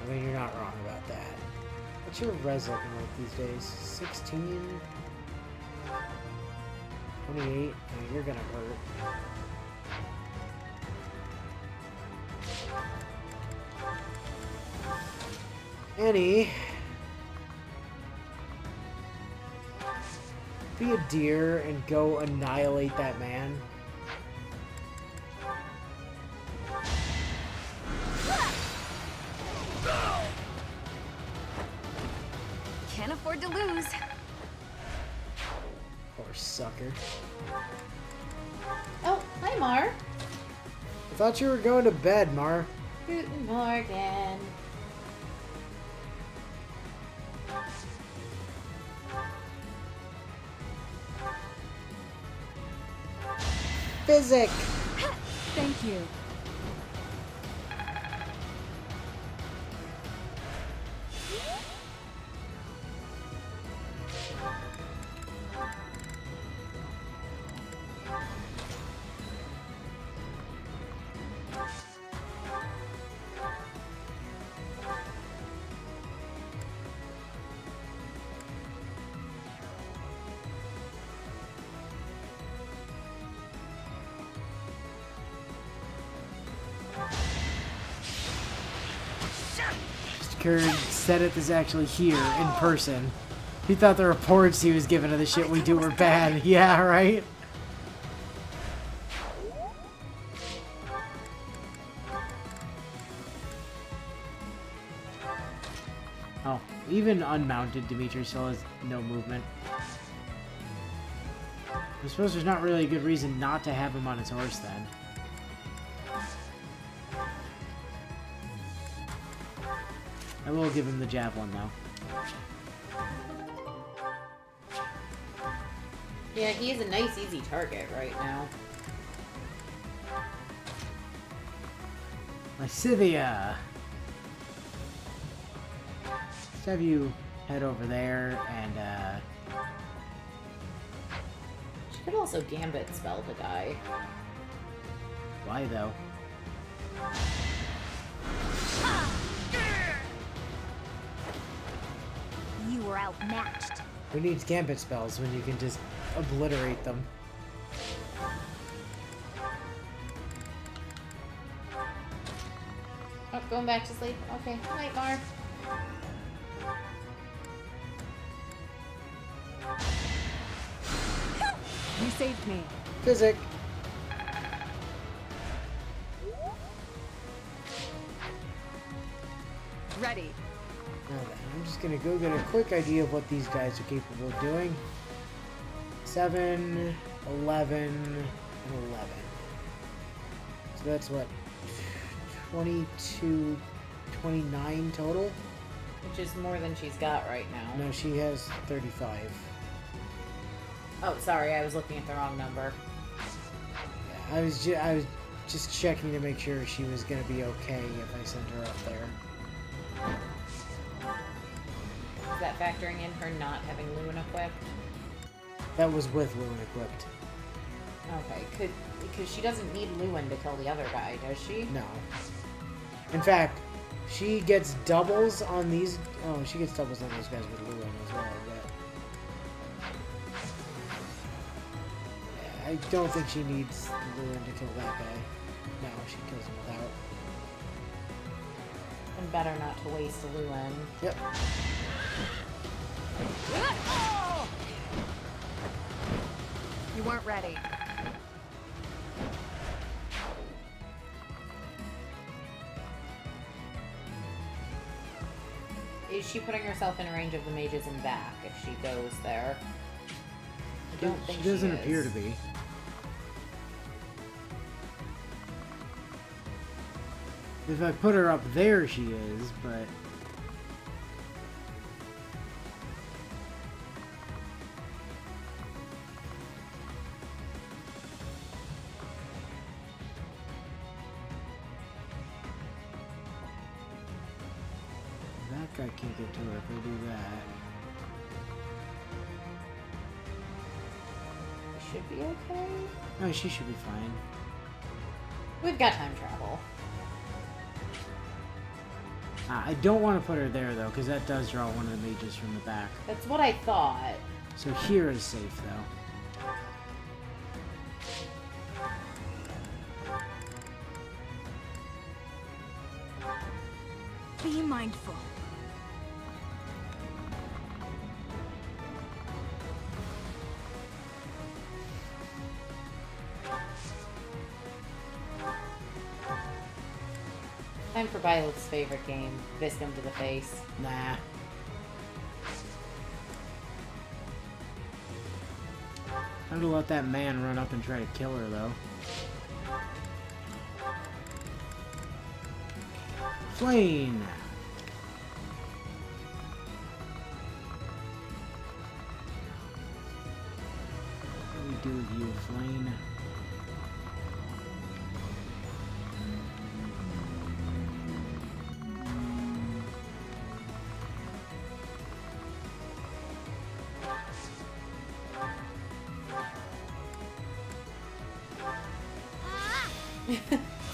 I mean, you're not wrong about that. What's your res looking like these days? 16? 28? I mean, you're gonna hurt. Annie. Be a deer and go annihilate that man. Can't afford to lose. Poor sucker. Oh, hi, Mar. I thought you were going to bed, Mar. Guten Morgen. Physic! Thank you. Kurt said it is actually here in person. He thought the reports he was giving of the shit we do were bad. Yeah, right? Oh, even unmounted Dimitri still has no movement. I suppose there's not really a good reason not to have him on his horse then. I will give him the javelin, though. Yeah, he is a nice, easy target right now. Lysithia! Let's have you head over there and, She could also gambit spell the guy. why, though? You were outmatched. Who needs gambit spells when you can just obliterate them? Oh, going back to sleep? Okay, night, Mar. You saved me. Physic! Ready. Now then, I'm just gonna go get a quick idea of what these guys are capable of doing. 7, 11, and 11. So that's what? 22, 29 total? Which is more than she's got right now. No, she has 35. Oh, sorry, I was looking at the wrong number. Yeah, I was just checking to make sure she was gonna be okay if I sent her up there. Is that factoring in her not having Lumen equipped? That was with Lumen equipped. Okay, because she doesn't need Lumen to kill the other guy, does she? No. In fact, she gets doubles on these. Oh, she gets doubles on those guys with Lumen as well. I don't think she needs Lewin to kill that guy. No, she kills him without. And better not to waste a Lewin. Yep. You weren't ready. Is she putting herself in range of the mages in back if she goes there? I don't think she doesn't is. appear to be. If I put her up there, she is, but... That guy can't get to her if I do that. Should be okay. Oh, she should be fine. We've got time travel. I don't want to put her there, though, because that does draw one of the mages from the back. That's what I thought. So here is safe, though. Be mindful. Time for Violet's favorite game. Visc him to the face. Nah. I'm gonna let that man run up and try to kill her, though. Flame! What do we do with you, Flame?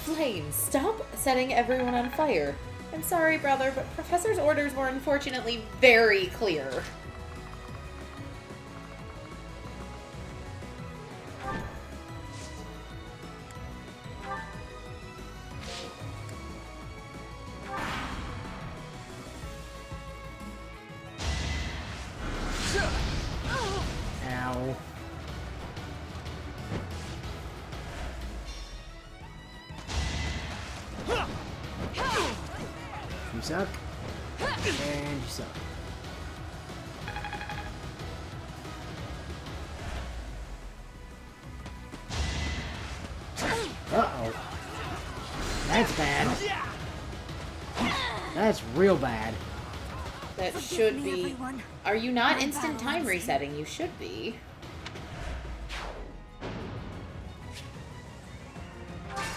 Flame, stop setting everyone on fire. I'm sorry, brother, but Professor's orders were unfortunately very clear. Ow. You suck. And you suck. Uh-oh. That's bad. That's real bad. That should be... Are you not instant time resetting? You should be.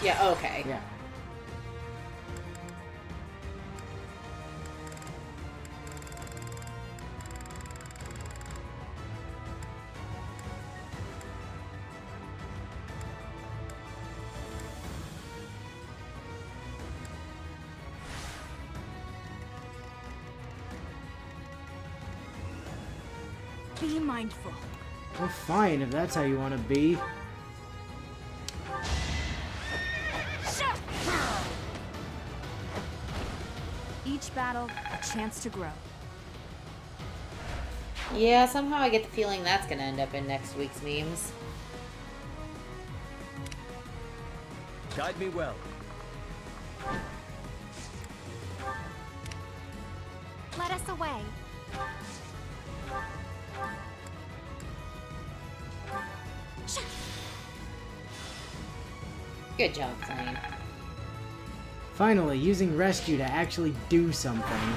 Yeah, okay. Yeah. Be mindful. Well, fine, if that's how you want to be. Each battle, a chance to grow. Yeah, somehow I get the feeling that's gonna end up in next week's memes. Guide me well. Let us away. Good job, Flame. Finally, using rescue to actually do something.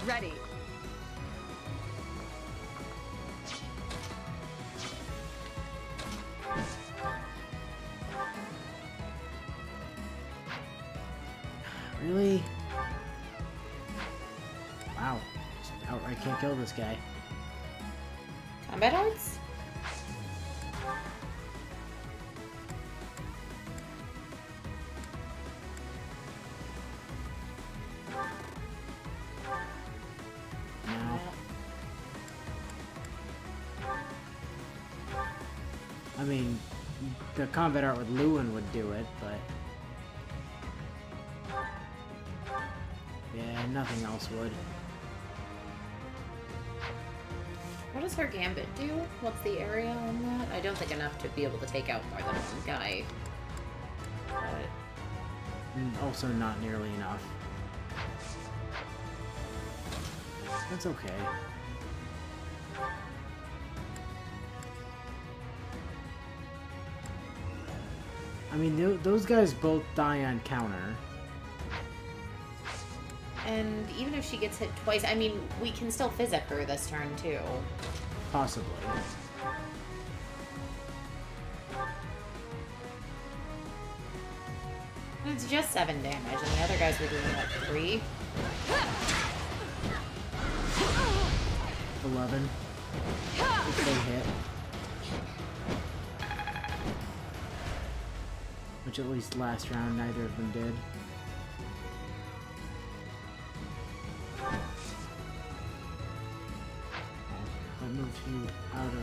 Ready. Really? Wow. Just outright can't kill this guy. Combat arts? No. I mean, the combat art with Lewin would do it, but... yeah, nothing else would. What does her gambit do? What's the area on that? I don't think enough to be able to take out more than one guy. But Also not nearly enough. That's okay. I mean, those guys both die on counter. and even if she gets hit twice, I mean, we can still physic her this turn too. Possibly. It's just 7 damage, and the other guys were doing like 3. 11. If they hit. Which at least last round neither of them did. That moves you out of...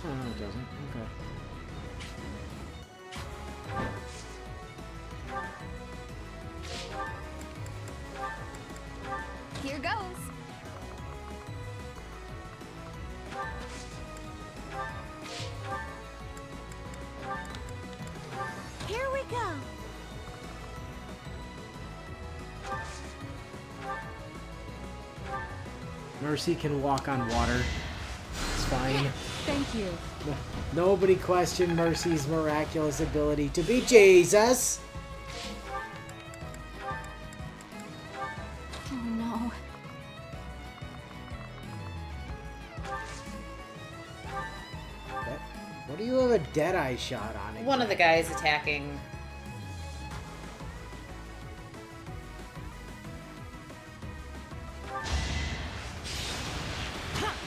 oh no, it doesn't. Okay. Here goes. Here we go. Mercy can walk on water. It's fine. Thank you. Nobody questioned Mercy's miraculous ability to be Jesus. Oh no. What do you have a Deadeye shot on it? One of the guys attacking.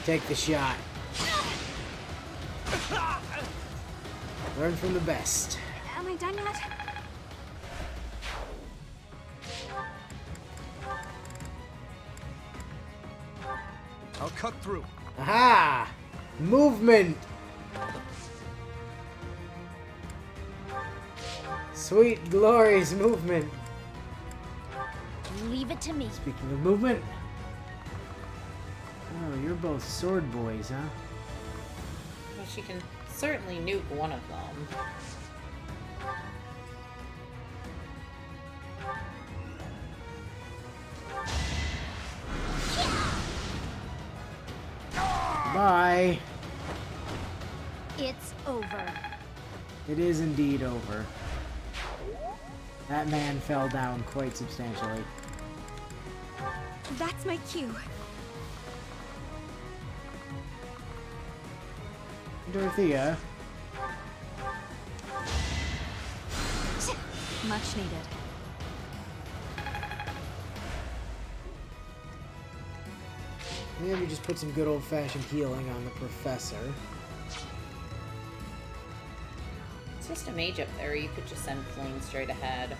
Take the shot. Learn from the best. Am I done yet? I'll cut through. Aha! Movement! Sweet, glorious movement. Leave it to me. Speaking of movement. Oh, you're both sword boys, huh? Well, she can certainly nuke one of them. Bye. It's over. It is indeed over. That man fell down quite substantially. That's my cue. Dorothea. Much needed. Maybe we just put some good old-fashioned healing on the professor. It's just a mage up there. You could just send flame straight ahead.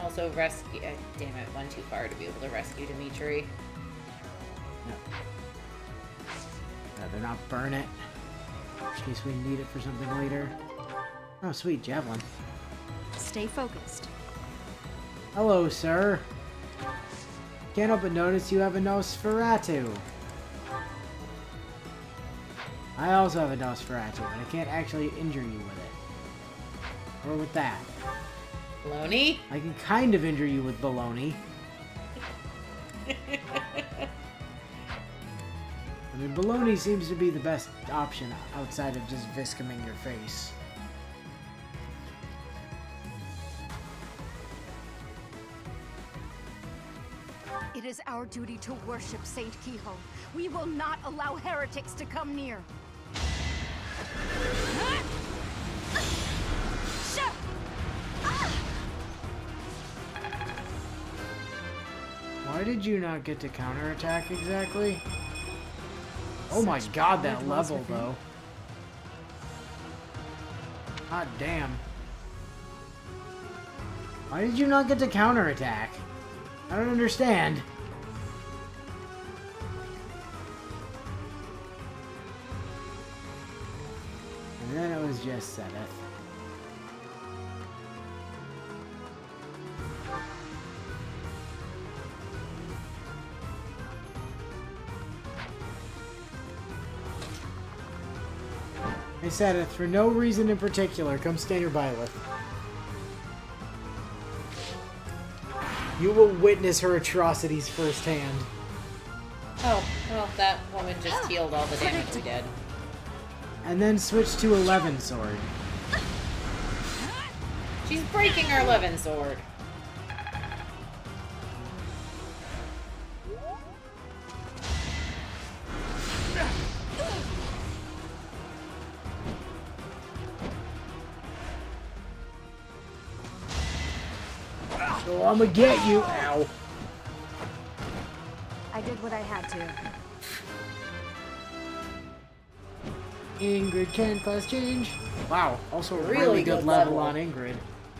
Also, rescue. Damn it, went too far to be able to rescue Dimitri. No, they're not burn it. In case we need it for something later. Oh, sweet, javelin. Stay focused. Hello, sir. Can't help but notice you have a Nosferatu. I also have a Nosferatu, but I can't actually injure you with it. Or with that. Baloney? I can kind of injure you with baloney. I mean, baloney seems to be the best option outside of just viscuming your face. It is our duty to worship Saint Kehoe. We will not allow heretics to come near. Why did you not get to counterattack exactly? Oh my god, that level though. God damn. Why did you not get to counterattack? I don't understand. And then it was just Seth. Hey Seth, for no reason in particular, come stand your Byleth. You will witness her atrocities firsthand. Oh, well, that woman just healed all the damage we did. And then switch to 11 sword. She's breaking her 11 sword. So I'm gonna get you. Ow. I did what I had to. Ingrid can class change. Wow, also a Really really good good level level. on Ingrid.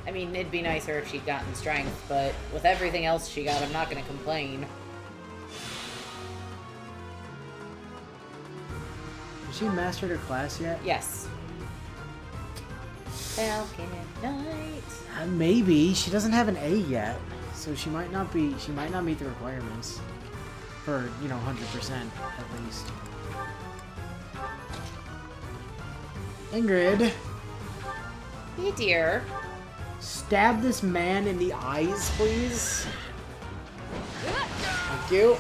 I mean, it'd be nicer if she'd gotten strength, but with everything else she got, I'm not gonna complain. Has she mastered her class yet? Yes. Falcon Knight. Maybe. She doesn't have an A yet. So she might not be, she might not meet the requirements. For, 100% at least. Ingrid. Hey, dear. Stab this man in the eyes, please. Thank you.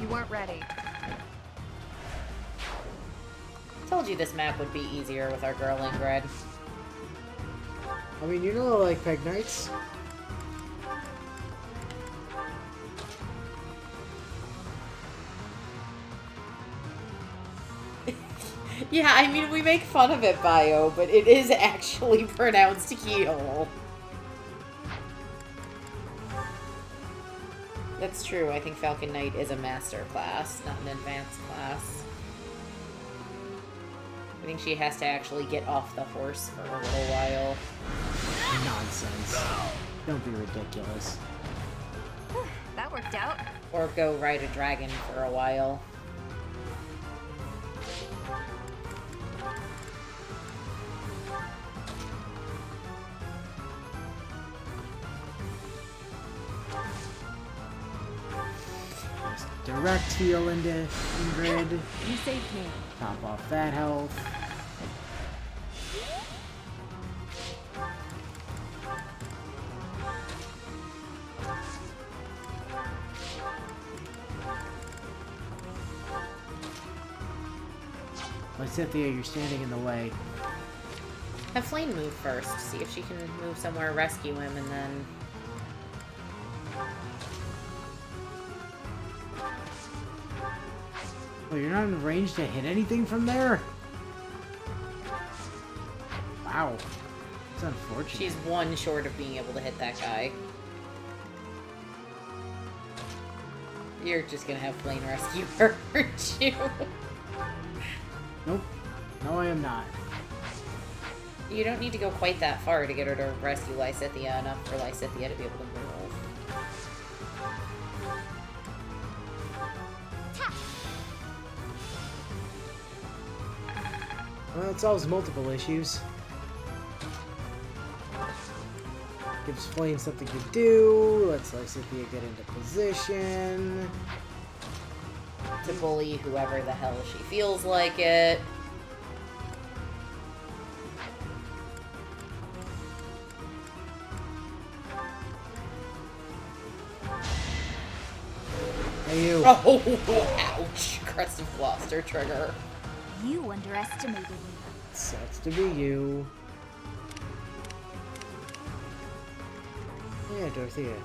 You weren't ready. Told you this map would be easier with our girl Ingrid. I mean, you know I like Peg Knights. Yeah, I mean, we make fun of it, Bio, but it is actually pronounced keyhole. That's true. I think Falcon Knight is a master class, not an advanced class. I think she has to actually get off the horse for a little while. Nonsense. Don't be ridiculous. That worked out. Or go ride a dragon for a while. Just direct heal into Ingrid. You saved me. Top off that health. Lysithea, you're standing in the way. Have Flame move first. See if she can move somewhere, rescue him, and then... Oh, you're not in range to hit anything from there? Wow. It's unfortunate. She's one short of being able to hit that guy. You're just gonna have Flame rescue her, aren't you? Nope. No, I am not. You don't need to go quite that far to get her to rescue Lysithea enough for Lysithea to be able to move. Well, it solves multiple issues. Gives Flame something to do. Lets Lysithea get into position. To bully whoever the hell she feels like it. Hey, you. Oh, ouch. Crest of Gloucester trigger. You underestimated me. Sucks to be you. Yeah, Dorothea.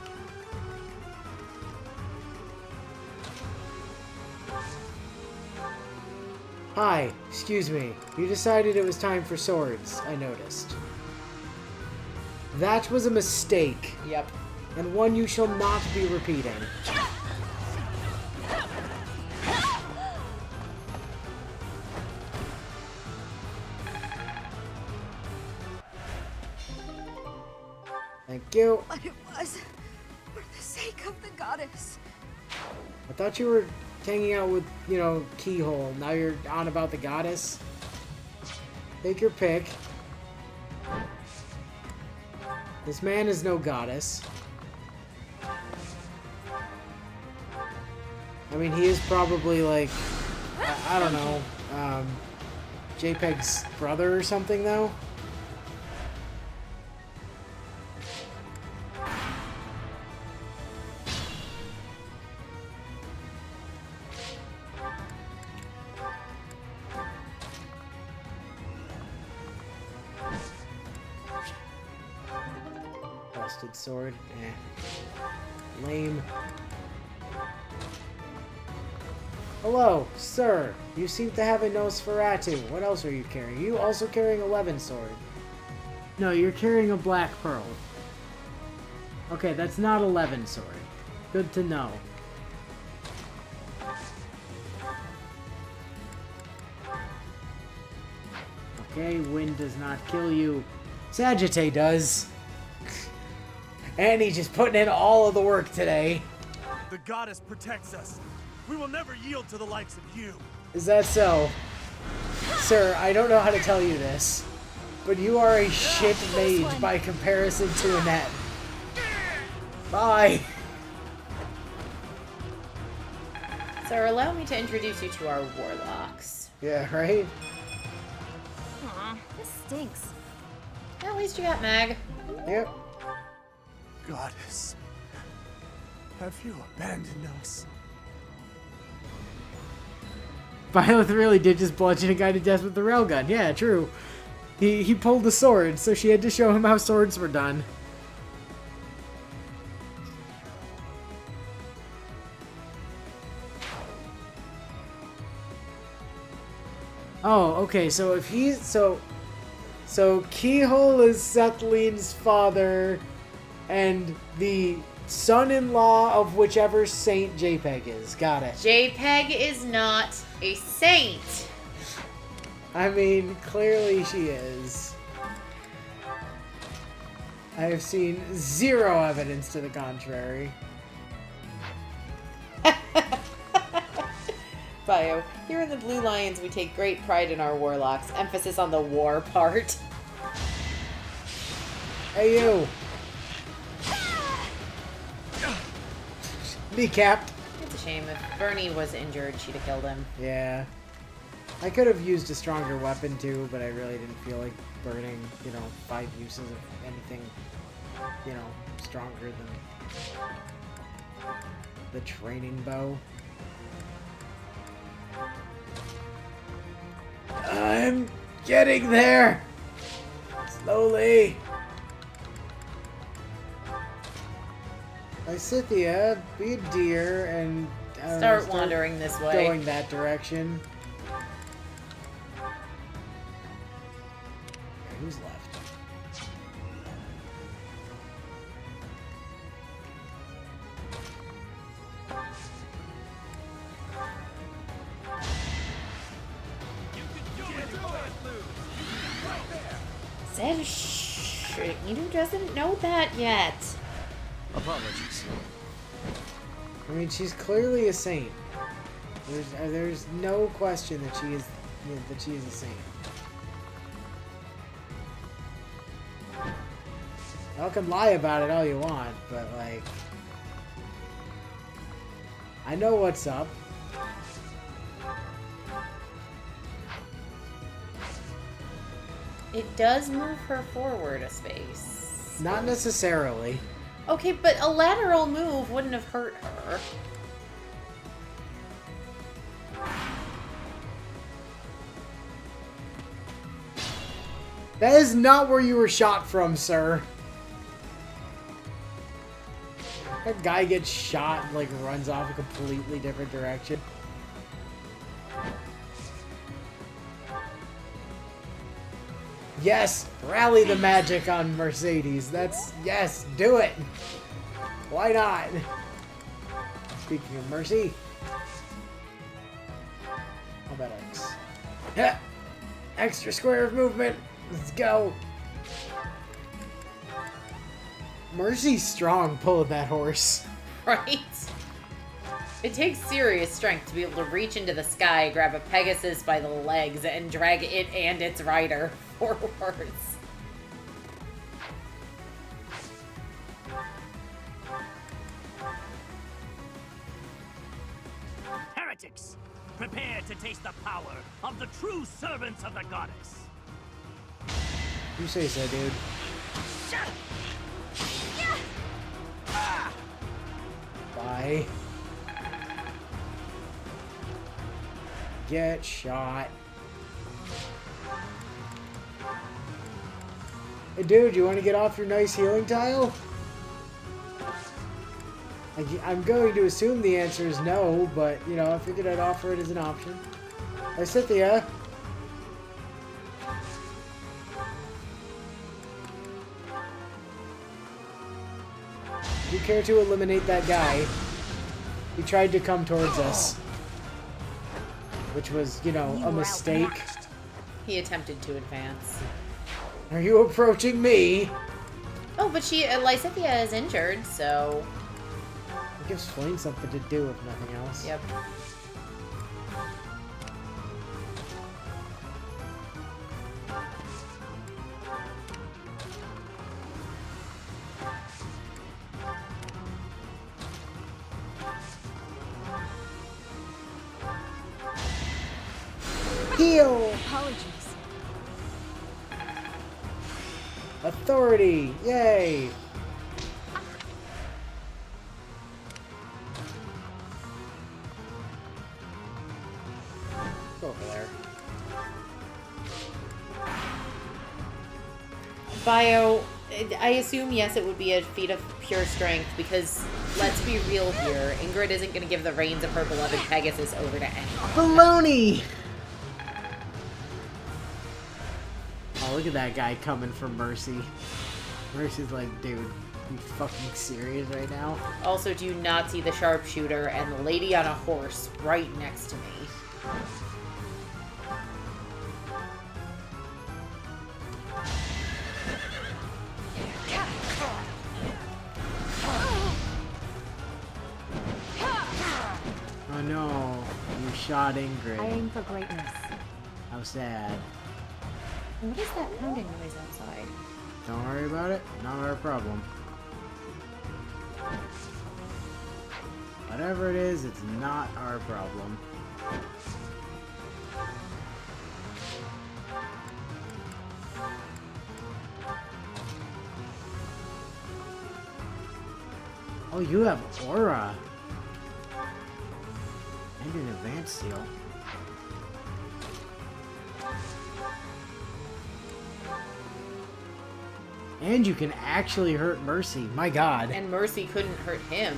Hi, excuse me. You decided it was time for swords, I noticed. That was a mistake, Yep. and one you shall not be repeating. Thank you. But it was for the sake of the goddess. I thought you were hanging out with, you know, Keyhole. Now you're on about the goddess. Take your pick. This man is no goddess. I mean, he is probably like, I don't know, JPEG's brother or something, though. Busted sword. Eh. Lame. Hello, sir. You seem to have a Nosferatu. What else are you carrying? You also carrying a Levin sword. No, you're carrying a Black Pearl. Okay, that's not a Levin sword. Good to know. Okay, wind does not kill you. Sagittae does. And he's just putting in all of the work today. The goddess protects us. We will never yield to the likes of you. Is that so? Sir, I don't know how to tell you this, but you are a shit mage by comparison to Annette. Bye! So allow me to introduce you to our warlocks. Yeah, right? Aw, this stinks. At least you got Mag. Yep. Goddess, have you abandoned us? Violet really did just bludgeon a guy to death with the railgun. Yeah, true. He pulled the sword, so she had to show him how swords were done. Oh, okay, so if he's... So Keyhole is Sethleen's father, and the son-in-law of whichever saint JPEG is. Got it. JPEG is not a saint. I mean, clearly she is. I have seen zero evidence to the contrary. Bio, here in the Blue Lions we take great pride in our warlocks. Emphasis on the war part. Hey, you! Kneecapped. It's a shame. If Bernie was injured, she'd have killed him. Yeah. I could have used a stronger weapon too, but I really didn't feel like burning, 5 uses of anything, stronger than the training bow. I'm getting there! Slowly! Lysithea, be a deer and Start wandering this way. Going that direction. Okay, who's left? Said you doesn't know that yet. Apologies. I mean, she's clearly a saint. There's no question that she is a saint. Y'all can lie about it all you want, but like, I know what's up. It does move her forward a space. Not necessarily. Okay, but a lateral move wouldn't have hurt her. That is not where you were shot from, sir. That guy gets shot and, like, runs off a completely different direction. Yes! Rally the magic on Mercedes. That's... Yes! Do it! Why not? Speaking of mercy... How about X? Yeah! Extra square of movement! Let's go! Mercy's strong pulling that horse. Right? It takes serious strength to be able to reach into the sky, grab a Pegasus by the legs, and drag it and its rider forwards. Heretics! Prepare to taste the power of the true servants of the goddess! You say so, dude. Bye. Get shot. Hey, dude, you want to get off your nice healing tile? I'm going to assume the answer is no, but, you know, I figured I'd offer it as an option. Hi, Cynthia. Do you care to eliminate that guy? He tried to come towards us. Which was, you know, a mistake. He attempted to advance. Are you approaching me? Oh, but Lysithia is injured, so... It gives Flame something to do, if nothing else. Yep. Heal! Apologies. Authority! Yay! Go over there. Bio, I assume, yes, it would be a feat of pure strength, because, let's be real here, Ingrid isn't going to give the reins of her beloved Pegasus over to anyone. Baloney! Oh, look at that guy coming for Mercy. Mercy's like, dude, you fucking serious right now? Also, do you not see the sharpshooter and the lady on a horse right next to me? Oh no, you shot Ingrid. I aim for greatness. How sad. What is that pounding noise outside? Don't worry about it, not our problem. Whatever it is, it's not our problem. Oh, you have aura. And an advanced seal. And you can actually hurt Mercy. My god. And Mercy couldn't hurt him.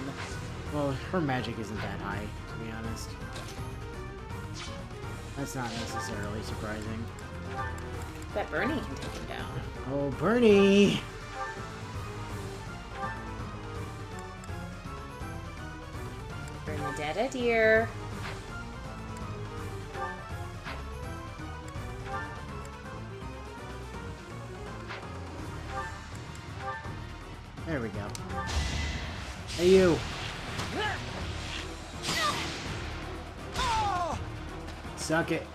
Well, her magic isn't that high, to be honest. That's not necessarily surprising. Bet Bernie can take him down. Oh, Bernie! Bernadetta, dear. There we go. Hey, you! Suck it.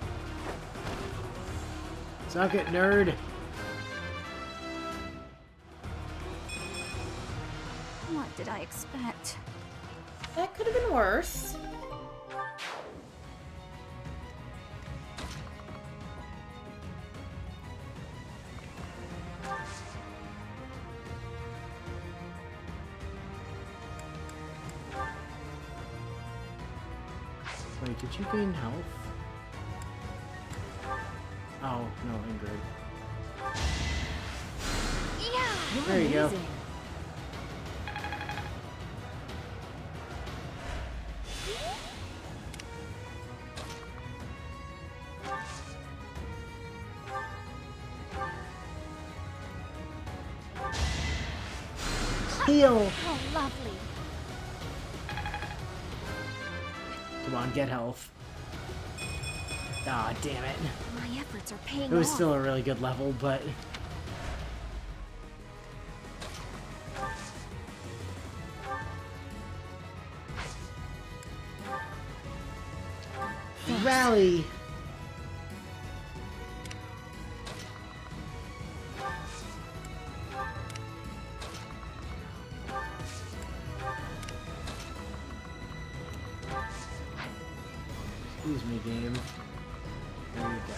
Suck it, nerd! What did I expect? That could have been worse. Wait, did you gain health? Oh, no, Ingrid. Yeah! There you go. Heal! Oh, lovely. Come on, get health. Ah, damn it. My efforts are paying It was off. still a really good level, but... Rally! Excuse me, game. There you go.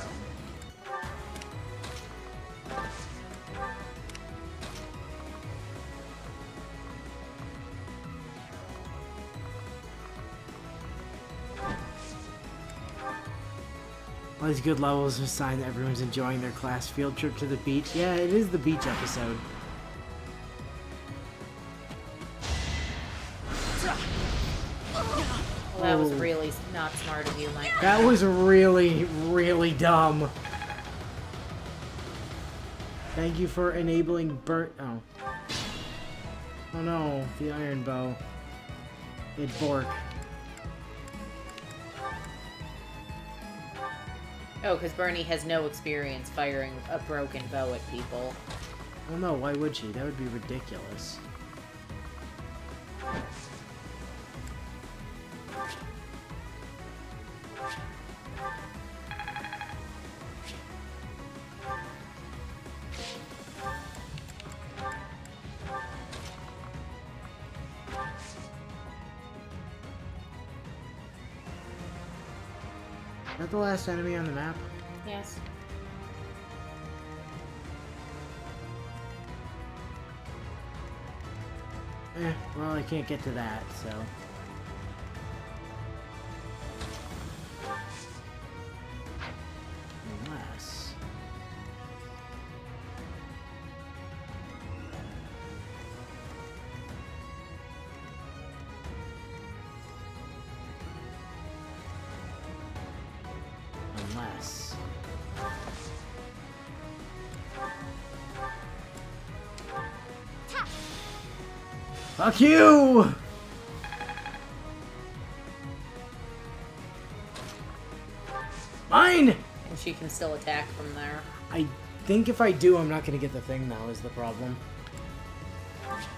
All these good levels are a sign that everyone's enjoying their class field trip to the beach. Yeah, it is the beach episode. Well, that was really not smart of you, Mike. That was really, really dumb. Thank you for enabling burnt. Oh. Oh no, the iron bow. It bork. Oh, because Bernie has no experience firing a broken bow at people. Oh no, why would she? That would be ridiculous. Is that the last enemy on the map? Yes. Well, I can't get to that, so... Unless... Unless... Fuck you! Mine! And she can still attack from there. I think if I do, I'm not gonna get the thing, though, is the problem. Alright.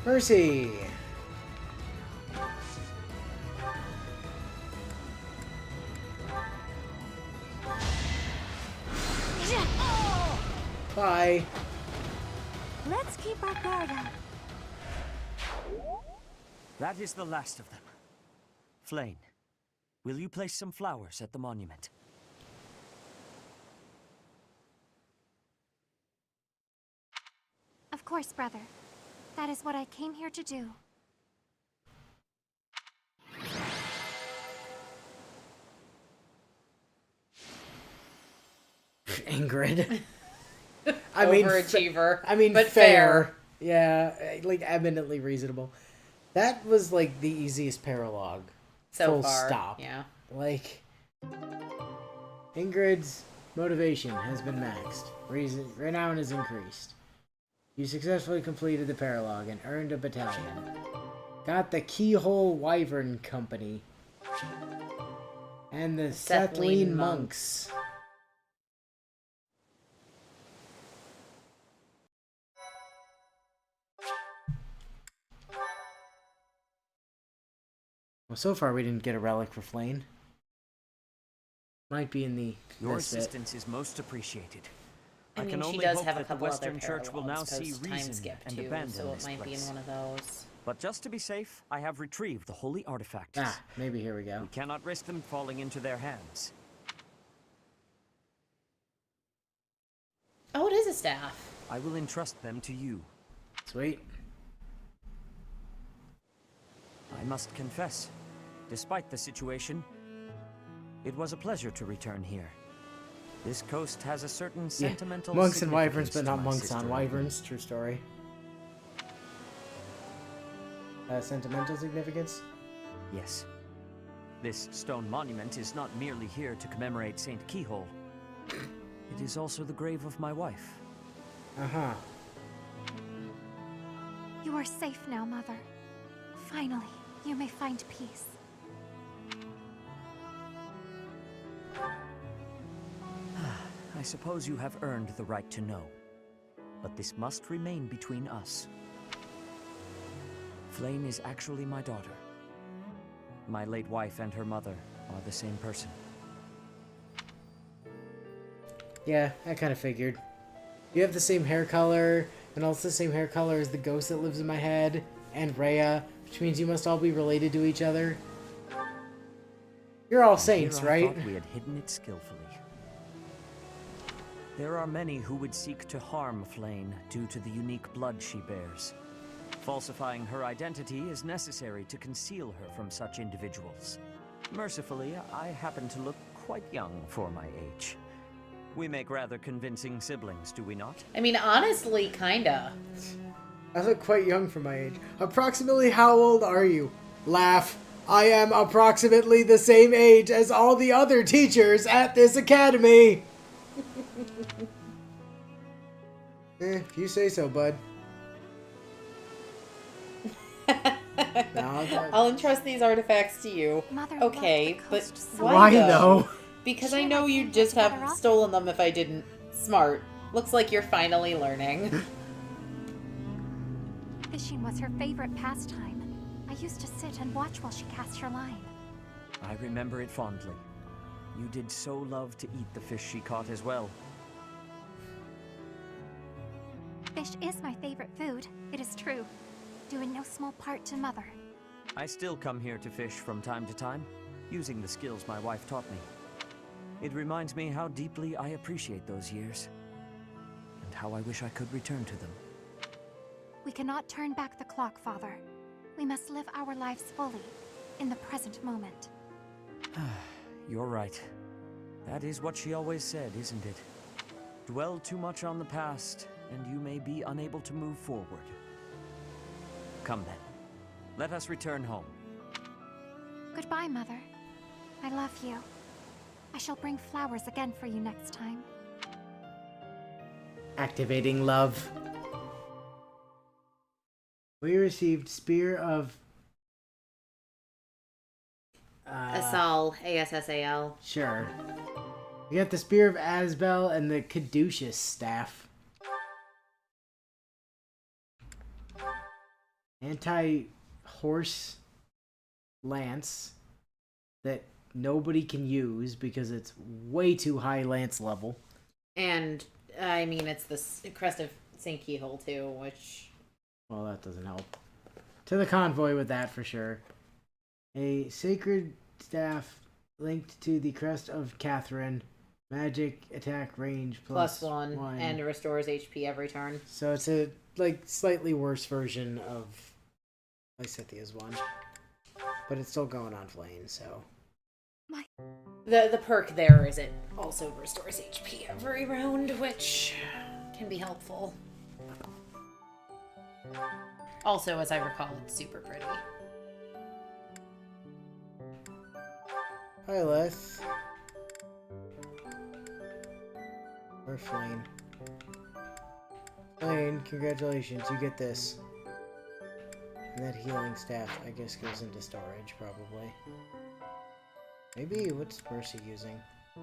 Mercy! Bye. Let's keep our guard up. That is the last of them. Flane, will you place some flowers at the monument? Of course, brother. That is what I came here to do. Ingrid. I mean, Overachiever. I mean, but fair. Yeah, like eminently reasonable. That was like the easiest paralogue. So Full far, stop. yeah. Like, Ingrid's motivation has been maxed. Renown is increased. You successfully completed the paralogue and earned a battalion. Got the Keyhole Wyvern Company. And the Sethlene Monks. Well, so far we didn't get a relic for Flane. Might be in the... Your this bit. assistance is most appreciated. I mean, can she only does hope have a that the couple other Western Church will now see time reason skip and too, abandon so it this might be in place. one of those. But just to be safe, I have retrieved the holy artifacts. Ah, maybe here we go. We cannot risk them falling into their hands. Oh, it is a staff. I will entrust them to you. Sweet. I must confess, despite the situation, it was a pleasure to return here. This coast has a certain sentimental monks and wyverns, significance but to not my monks on sister. wyverns. True story. Sentimental significance? Yes. This stone monument is not merely here to commemorate Saint Keyhole. It is also the grave of my wife. Uh-huh. You are safe now, Mother. Finally, you may find peace. I suppose you have earned the right to know. But this must remain between us. Flame is actually my daughter. My late wife and her mother are the same person. Yeah, I kind of figured. You have the same hair color, and also the same hair color as the ghost that lives in my head, and Rhea, which means you must all be related to each other. You're all saints, Here I right? thought we had hidden it skillfully. There are many who would seek to harm Flame due to the unique blood she bears. Falsifying her identity is necessary to conceal her from such individuals. Mercifully, I happen to look quite young for my age. We make rather convincing siblings, do we not? I mean, honestly, kinda. I look quite young for my age. Approximately how old are you? Laugh. I am approximately the same age as all the other teachers at this academy. If you say so, bud. No, I'll entrust these artifacts to you. Mother Okay, loved the but coast so why much. though? Because I know She you'd and I just came have together often. stolen them if I didn't. Smart. Looks like you're finally learning. Fishing was her favorite pastime. I used to sit and watch while she cast her line. I remember it fondly. You did so love to eat the fish she caught as well. Fish is my favorite food, it is true. Due in no small part to Mother. I still come here to fish from time to time, using the skills my wife taught me. It reminds me how deeply I appreciate those years, and how I wish I could return to them. We cannot turn back the clock, Father. We must live our lives fully, in the present moment. You're right. That is what she always said, isn't it? Dwell too much on the past, and you may be unable to move forward. Come then. Let us return home. Goodbye, Mother. I love you. I shall bring flowers again for you next time. activating love. We received Spear of... Asal, A-S-S-A-L. Sure. We got the Spear of Asbel and the Caduceus Staff. Anti-horse lance that nobody can use because it's way too high lance level. And, I mean, it's the crest of St. Keyhole, too, which... Well, that doesn't help. To the convoy with that, for sure. A sacred staff linked to the crest of Catherine. Magic attack range plus one, and restores HP every turn. So it's a slightly worse version of Lysithia's one. But it's still going on flame, so... The perk there is it also restores HP every round, which can be helpful. Also, as I recall, it's super pretty. Hi, Les. Or Flame. Flame, congratulations, you get this. And that healing staff, I guess, goes into storage, probably. Maybe, what's Mercy using?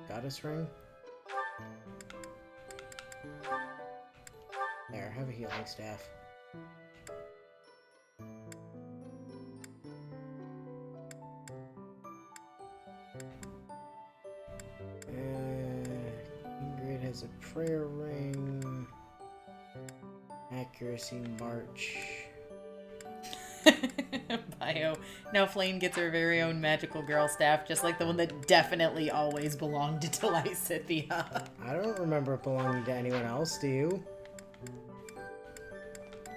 Goddess Ring? There, have a healing staff. Ingrid has a prayer ring. Accuracy March. Bio. Now Flame gets her very own magical girl staff, just like the one that definitely always belonged to Lysithia. I don't remember it belonging to anyone else, do you?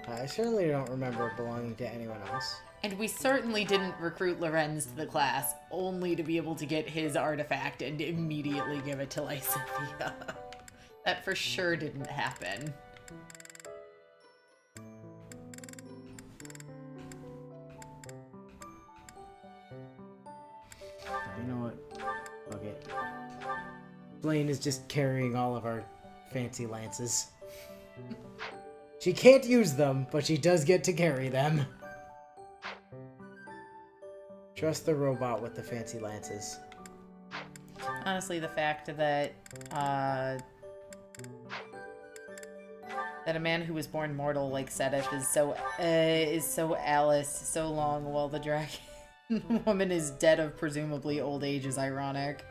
I certainly don't remember it belonging to anyone else. And we certainly didn't recruit Lorenz to the class only to be able to get his artifact and immediately give it to Lysithia. That for sure didn't happen. You know what? Okay. Blaine is just carrying all of our fancy lances. She can't use them, but she does get to carry them. Trust the robot with the fancy lances. Honestly, the fact that that a man who was born mortal like Sedith is so Alice so long while the dragon woman is dead of presumably old age is ironic.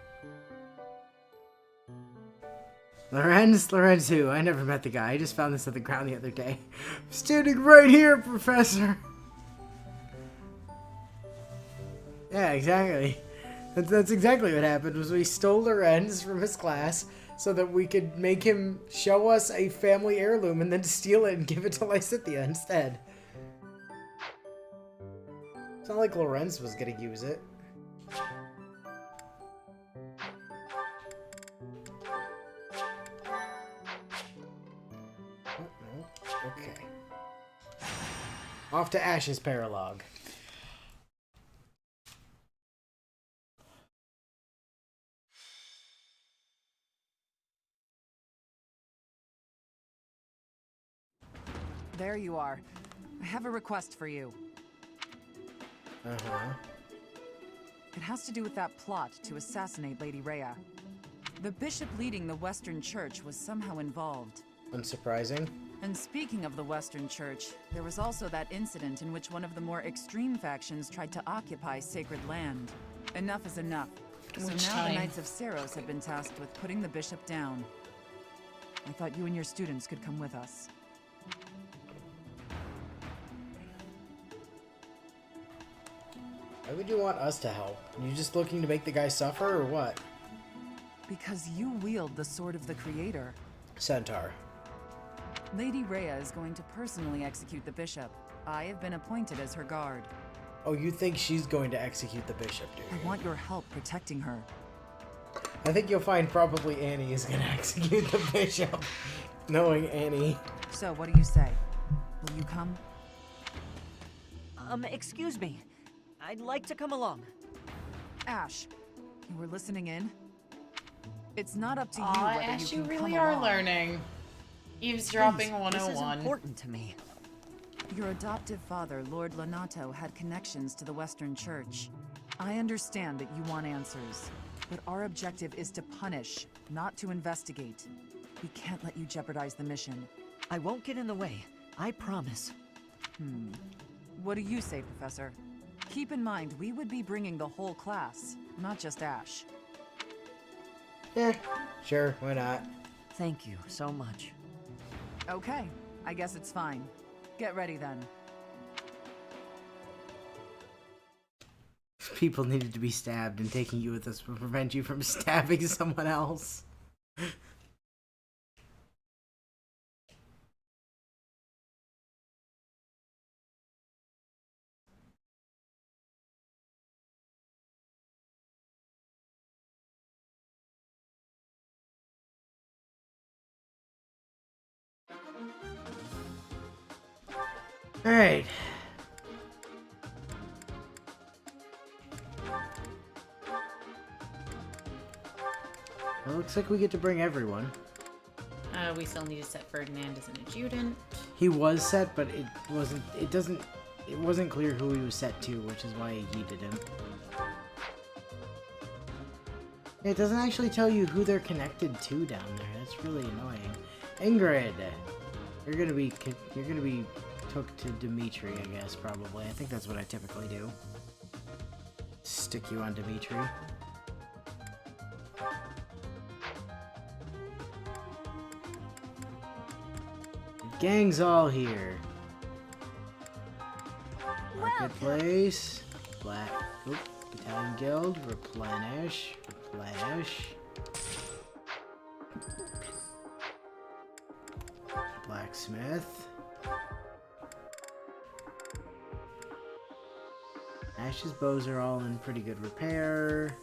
Lorenz who? I never met the guy. I just found this at the ground the other day. I'm standing right here, Professor. Yeah, exactly. That's exactly what happened. Was we stole Lorenz from his class so that we could make him show us a family heirloom and then steal it and give it to Lysithea instead. It's not like Lorenz was gonna use it. Okay. Off to Ash's paralogue. There you are. I have a request for you. Uh-huh. It has to do with that plot to assassinate Lady Rhea. The bishop leading the Western Church was somehow involved. Unsurprising. And speaking of the Western Church, there was also that incident in which one of the more extreme factions tried to occupy sacred land. Enough is enough. So now the Knights of Seros have been tasked with putting the bishop down. I thought you and your students could come with us. Why would you want us to help? Are you just looking to make the guy suffer, or what? Because you wield the Sword of the Creator. Centaur. Lady Rhea is going to personally execute the bishop. I have been appointed as her guard. Oh, you think she's going to execute the bishop, dude? I want your help protecting her. I think you'll find probably Annie is going to execute the bishop, knowing Annie. So, what do you say? Will you come? Excuse me. I'd like to come along. Ash, you were listening in? It's not up to you Aw, whether Ash, you you can really come are along. learning. Eavesdropping Please, 101. This is important to me. Your adoptive father, Lord Lonato, had connections to the Western Church. I understand that you want answers, but our objective is to punish, not to investigate. We can't let you jeopardize the mission. I won't get in the way. I promise. What do you say, Professor? Keep in mind, we would be bringing the whole class, not just Ash. Yeah, sure, why not? Thank you so much. Okay, I guess it's fine. Get ready then. People needed to be stabbed, and taking you with us will prevent you from stabbing someone else. Alright. Well, looks like we get to bring everyone. We still need to set Ferdinand as an adjutant. He was set, but it wasn't clear who he was set to, which is why he yeeted him. It doesn't actually tell you who they're connected to down there. That's really annoying. Ingrid, you're gonna be took to Dimitri, I guess, probably. I think that's what I typically do. Stick you on Dimitri. The gang's all here. Marketplace. Black. Oop. Italian Guild. Replenish. Blacksmith. Ash's bows are all in pretty good repair.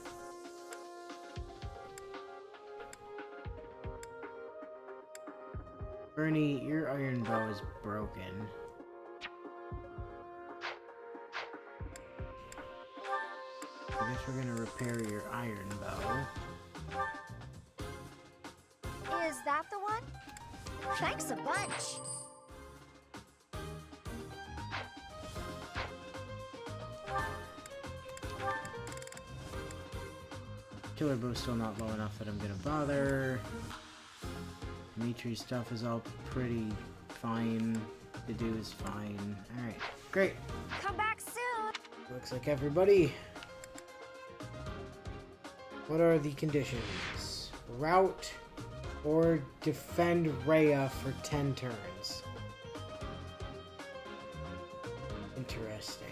Bernie, your iron bow is broken. I guess we're gonna repair your iron bow. that the one? Thanks a bunch. Killer bow's still not low enough that I'm gonna bother. Dimitri's stuff is all pretty fine. The do is fine. Alright, great. Come back soon. Looks like everybody. What are the conditions? Route or defend Rhea for 10 turns. Interesting.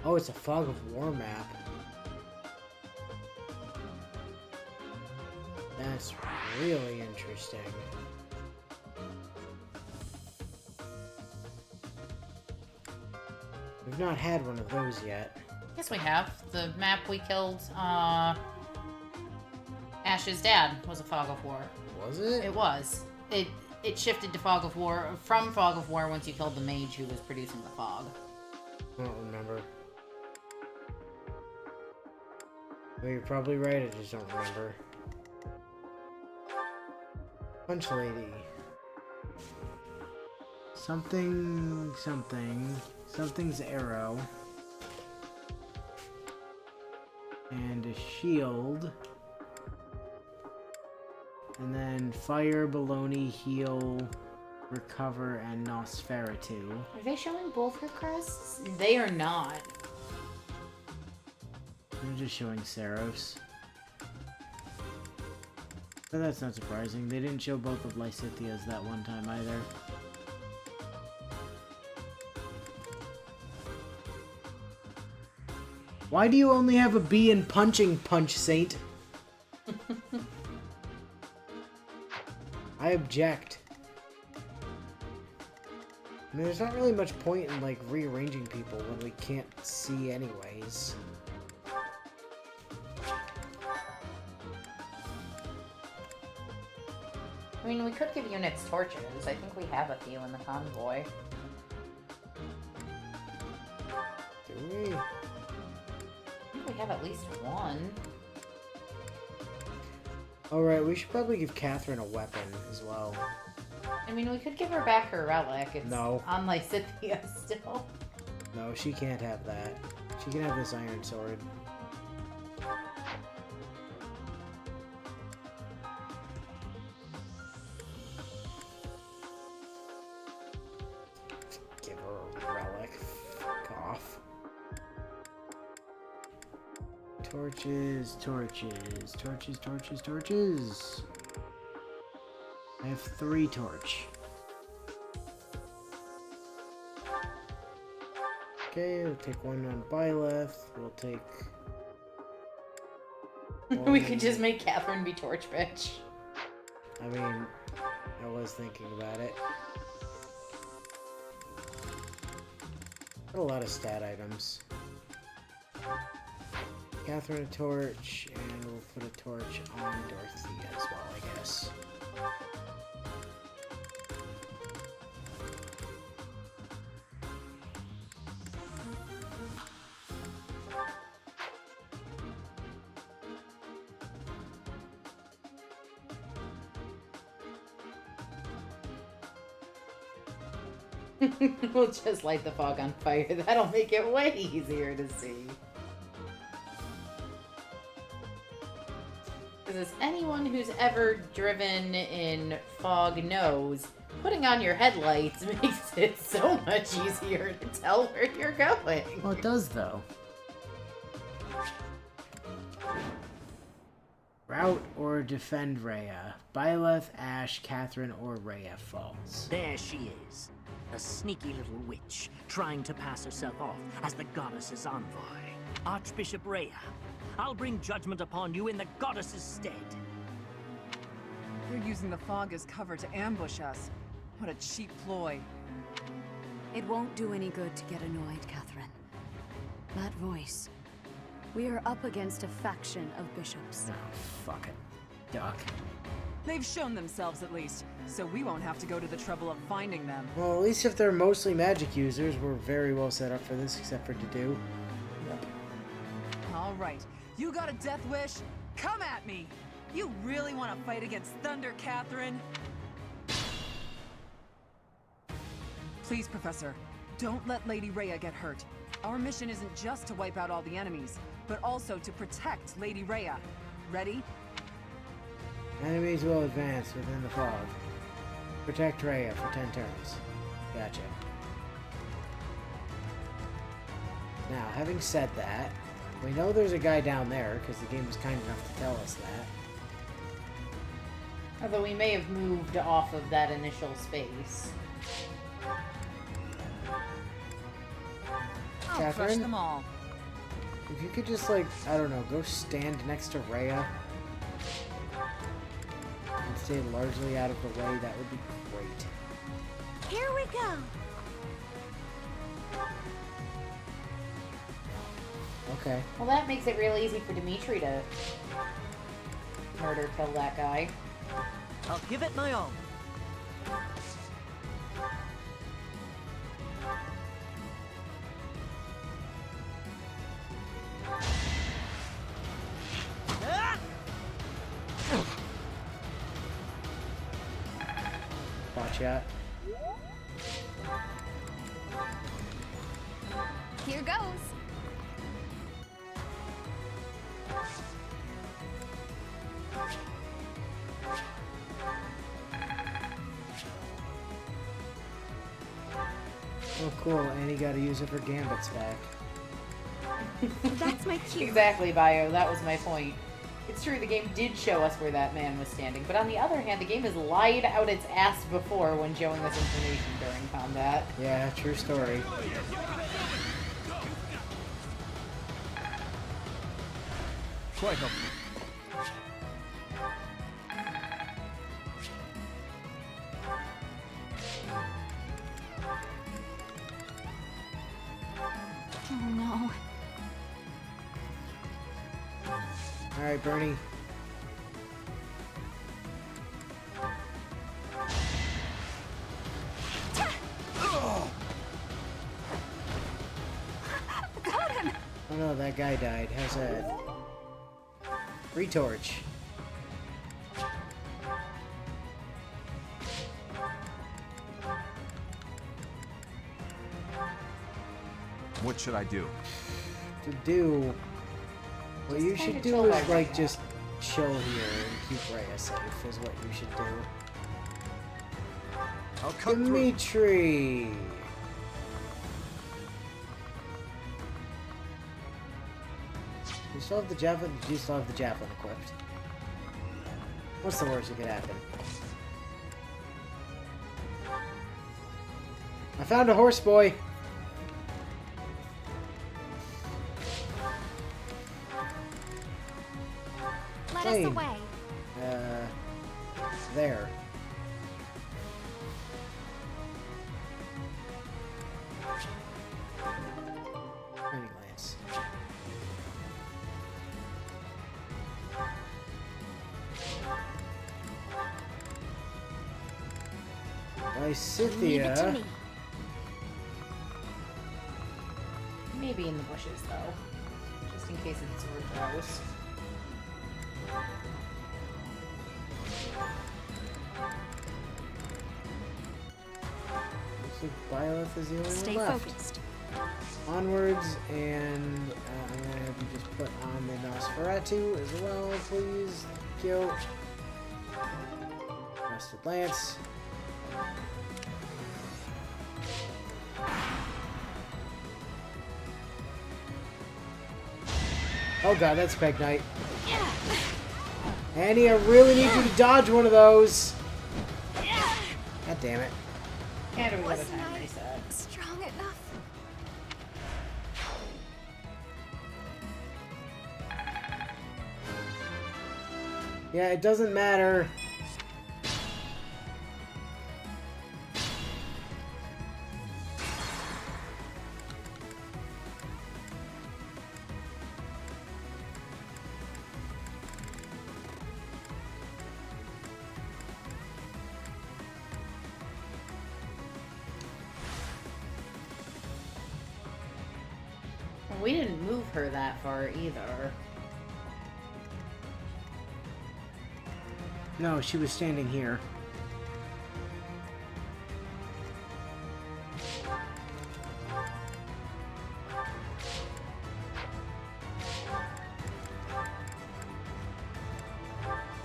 Oh, it's a Fog of War map. That's really interesting. We've not had one of those yet. Yes, we have. The map we killed, Ash's dad was a Fog of War. Was it? It was. It shifted to Fog of War, from Fog of War once you killed the mage who was producing the fog. I don't remember. Well, you're probably right, I just don't remember. Punch Lady. Something, something. Something's arrow. And a shield. And then fire, baloney, heal, recover, and Nosferatu. Are they showing both her crests? They are not. They're just showing Saros. But that's not surprising. They didn't show both of Lysithia's that one time either. Why do you only have a B in punching, Punch Saint? I object. I mean, there's not really much point in, like, rearranging people when we can't see anyways. I mean, we could give units torches. I think we have a few in the convoy. Do we? I think we have at least one. Alright, we should probably give Catherine a weapon as well. I mean, we could give her back her relic. It's No. on Lysithia still. No, she can't have that. She can have this iron sword. Give her a relic. Fuck off. Torches, torches, torches, torches, torches. I have 3 torch. Okay, we'll take one on Byleth. We'll take. We could just make Catherine be torch bitch. I mean, I was thinking about it. Got a lot of stat items. Catherine a torch, and we'll put a torch on Dorothea as well, I guess. We'll just light the fog on fire. That'll make it way easier to see. Because as anyone who's ever driven in fog knows, putting on your headlights makes it so much easier to tell where you're going. Well, it does, though. Route or defend Rhea. Byleth, Ash, Catherine, or Rhea falls. There she is. A sneaky little witch, trying to pass herself off as the goddess's envoy. Archbishop Rhea, I'll bring judgment upon you in the goddess's stead. You're using the fog as cover to ambush us. What a cheap ploy. It won't do any good to get annoyed, Catherine. That voice. We are up against a faction of bishops. Oh, fuck it. Duck. They've shown themselves at least, so we won't have to go to the trouble of finding them. Well, at least if they're mostly magic users, we're very well set up for this, except for Dedue. All right, you got a death wish? Come at me! You really want to fight against Thunder, Catherine? Please, Professor, don't let Lady Rhea get hurt. Our mission isn't just to wipe out all the enemies, but also to protect Lady Rhea. Ready? Enemies will advance within the fog. Protect Rhea for 10 turns. Gotcha. Now, having said that, we know there's a guy down there, because the game was kind enough to tell us that. Although we may have moved off of that initial space. I'll Catherine? crush them all. If you could just, like, I don't know, go stand next to Rhea and stay largely out of the way, that would be great. Here we go. Okay. Well, that makes it real easy for Dimitri to kill that guy. I'll give it my all. Watch out. Here goes. Oh, cool. Annie got to use it for Gambit's back. That's my cue. Exactly, Bio. That was my point. It's true, the game did show us where that man was standing, but on the other hand, the game has lied out its ass before when showing this information during combat. Yeah, true story. Quite helpful. Oh no. Alright, Bernie. Got him. Oh no, that guy died. How's that? Retorch. What should I do? To do... What you kinda should do chill is, right like, now. just chill here and keep Rhea safe, is what you should do. I'll cut through. Dimitri! You still have the javelin? You still have the javelin equipped. What's the worst that could happen? I found a horse boy! Let Plane. us away. There. Training lance. Leave it to Lysithia. me. Maybe in the bushes, though. Just in case it's sword throws. Looks like Byleth is the only Stay one left. focused. Onwards, and I'm gonna have you just put on the Nosferatu as well, please. Thank you. Rusted Lance. Oh god, that's Peg Knight. Annie, I really need you to dodge one of those. God damn it. And we got a Wasn't time I reset. strong enough? Yeah, it doesn't matter. We didn't move her that far either. No, she was standing here.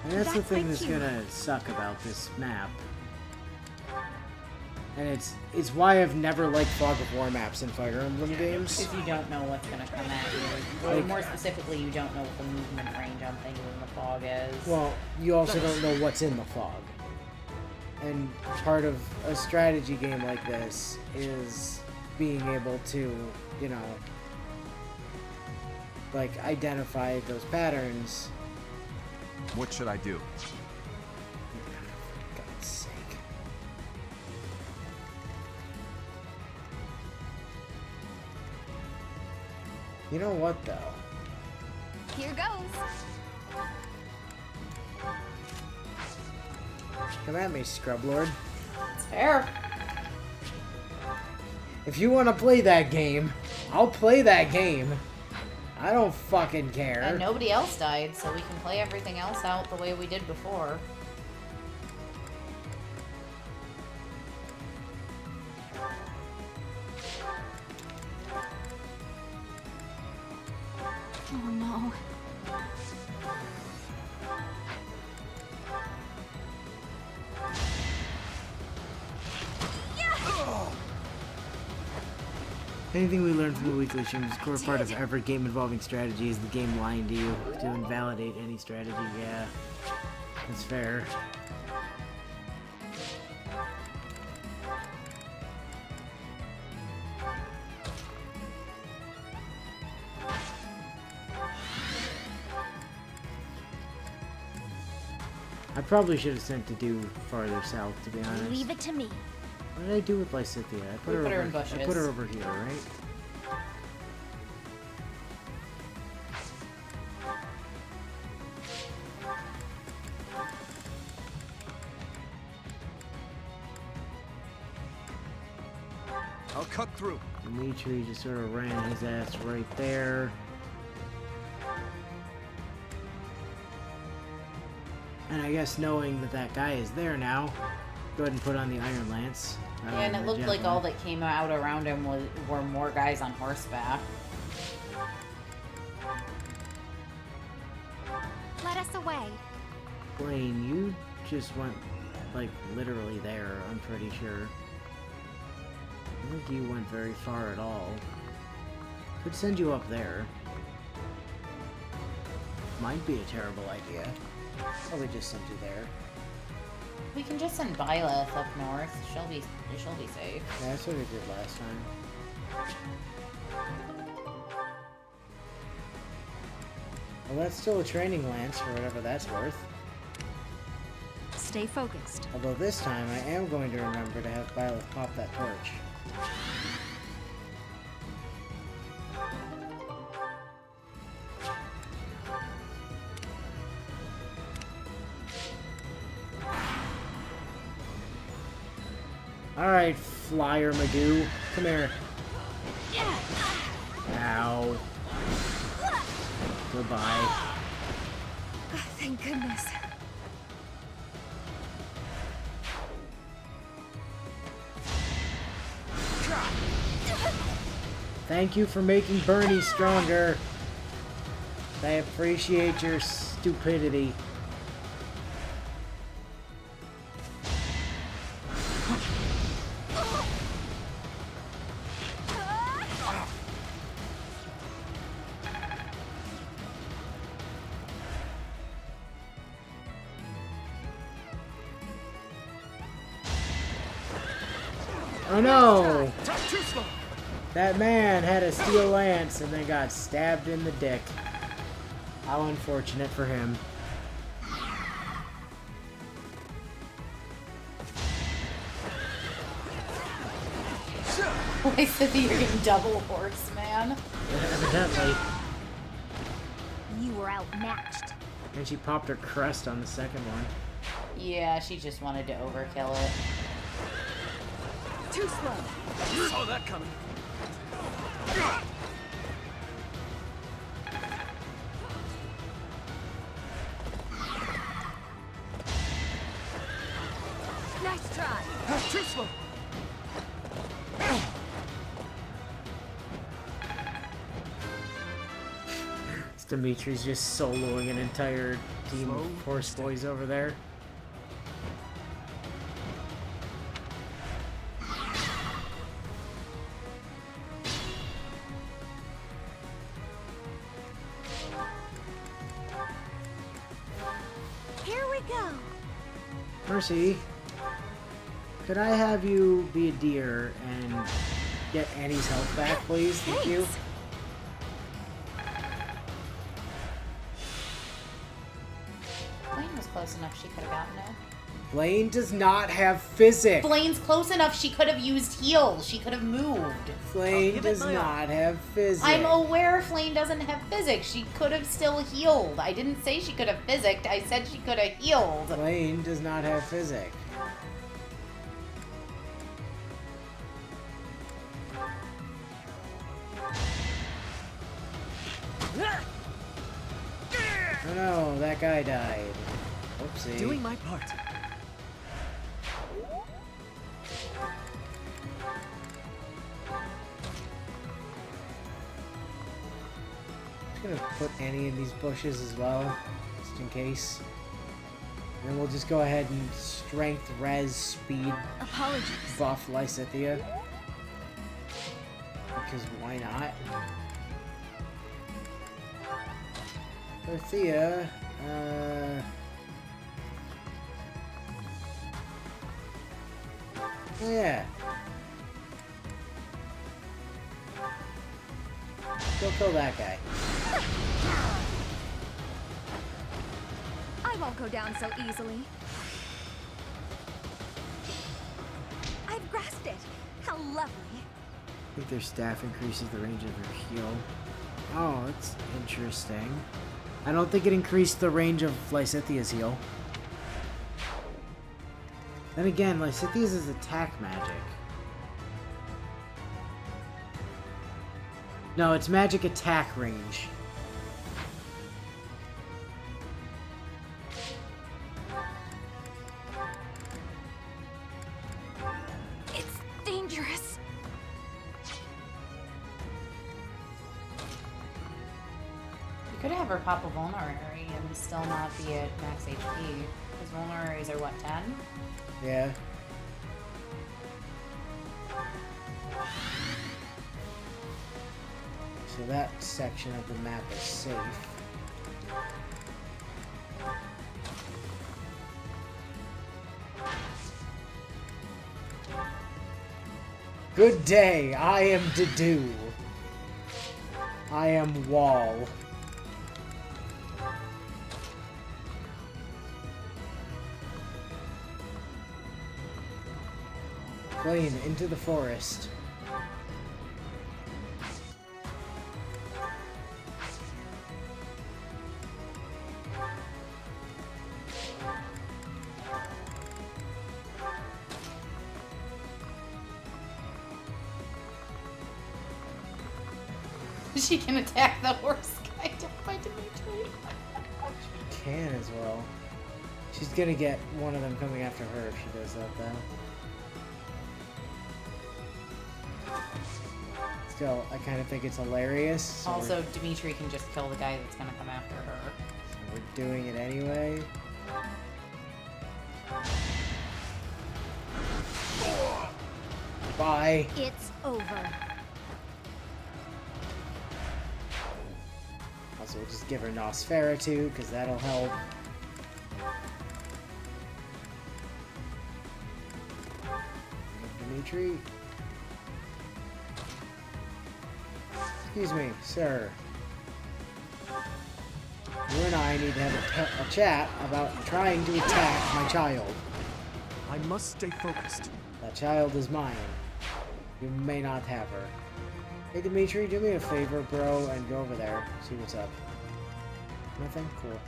And that's the thing that's gonna suck about this map. And it's why I've never liked Fog of War maps in Fire Emblem games. Because you don't know what's going to come at you. Or Like- more specifically, you don't know what the movement range on things in the fog is. Well, you also don't know what's in the fog. And part of a strategy game like this is being able to, you know, like, identify those patterns. What should I do? For God's sake. You know what, though? Here goes. Come at me, Scrub Lord. It's fair. If you want to play that game, I'll play that game. I don't fucking care. And nobody else died, so we can play everything else out the way we did before. Oh no. Anything we learn from the weekly stream is a core part of every game involving strategy is the game lying to you to invalidate any strategy. Yeah, that's fair. I probably should have sent to do farther south, to be honest. Leave it to me. What did I do with Lysithea? I put her in over. bushes. I put her over here, right? I'll cut through. Dimitri just sort of ran his ass right there. And I guess knowing that that guy is there now, go ahead and put on the Iron Lance. Yeah, and it looked like all that came out around him were more guys on horseback. Let us away. Blaine, you just went, like, literally there, I'm pretty sure. I don't think you went very far at all. Could send you up there. Might be a terrible idea. Probably just sent you there. We can just send Byleth up north. She'll be safe. Yeah, that's what I did last time. Well, that's still a training lance for whatever that's worth. Stay focused. Although this time I am going to remember to have Byleth pop that torch. Alright, Flyer Magoo. Come here. Ow. Goodbye. Oh, thank goodness. Thank you for making Bernie stronger. I appreciate your stupidity. Oh no! That man had a steel lance and then got stabbed in the dick. How unfortunate for him. I said that you're getting double horse, man. Evidently. You were outmatched. And she popped her crest on the second one. Yeah, she just wanted to overkill it. Too slow. Saw that coming. Dimitri's just soloing an entire team of horse boys over there. Here we go. Mercy, could I have you be a deer and get Annie's health back, please? Thank you. Blaine was close enough she could have gotten it. Blaine does not have physics. Blaine's close enough she could have used heal. She could have moved. Blaine does not have physics. I'm aware Flame doesn't have physics. She could have still healed. I didn't say she could have physicked. I said she could have healed. Blaine does not have physics. Oh no, that guy died. Oopsie. Doing my part. Just gonna put Annie in these bushes as well, just in case. And then we'll just go ahead and strength, res, speed, Apologies. buff Lysithea. Because why not? Dorothea, oh yeah. Go kill that guy. I won't go down so easily. I've grasped it. How lovely. I think their staff increases the range of their heal. Oh, that's interesting. I don't think it increased the range of Lysithea's heal. Then again, Lysithea's is attack magic. No, it's magic attack range. It's dangerous. You could have her pop a vulnerary and still not be at max HP. Because vulneraries are what, 10? Yeah. So that section of the map is safe. Good day, I am Dedue. I am Wall. Blaine, into the forest. She can attack the horse guy by Dimitri. She can as well. She's gonna get one of them coming after her if she does that, though. Still, I kind of think it's hilarious. So Also, Dimitri can just kill the guy that's gonna come after her. we're doing it anyway. Bye. It's over. Also, we'll just give her Nosferatu, because that'll help. Dimitri? Excuse me, sir. You and I need to have a chat about trying to attack my child. I must stay focused. That child is mine. You may not have her. Hey Dimitri, do me a favor, bro, and go over there. See what's up. Nothing? Cool.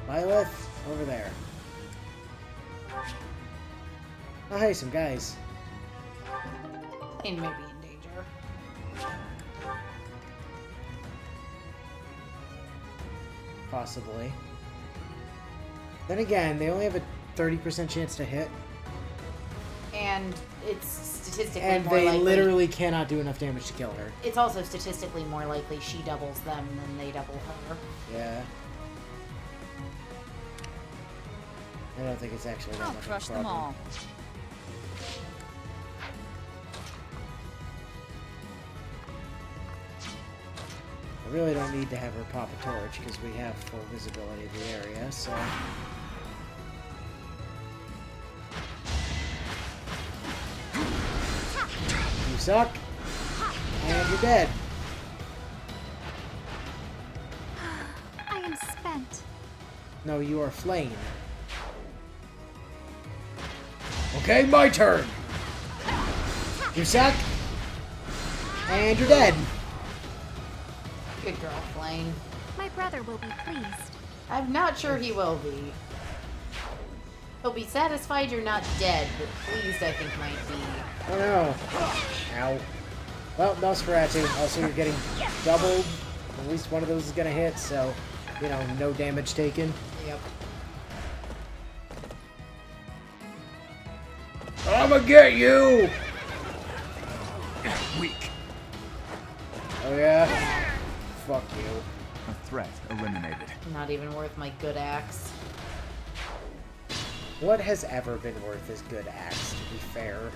Lilith, over there. Oh hey, some guys. He may be in danger. Possibly. Then again, they only have a 30% chance to hit. And it's statistically And more they likely. literally cannot do enough damage to kill her. It's also statistically more likely she doubles them than they double her. Yeah. I don't think it's actually that I'll much crush of a them problem. all. I really don't need to have her pop a torch because we have full visibility of the area, so... You suck. And you're dead. I am spent. No, you are Flame. Okay, my turn. You suck. And you're dead. Good girl, Flame. My brother will be pleased. I'm not sure he will be. He'll be satisfied you're not dead, but pleased I think might be. Oh no. Ow. Well, Nosferatu. Also, you're getting doubled. At least one of those is gonna hit, so, you know, no damage taken. Yep. I'ma get you! Weak. Oh yeah? Fuck you. A threat eliminated. Not even worth my good axe. What has ever been worth his good axe, to be fair?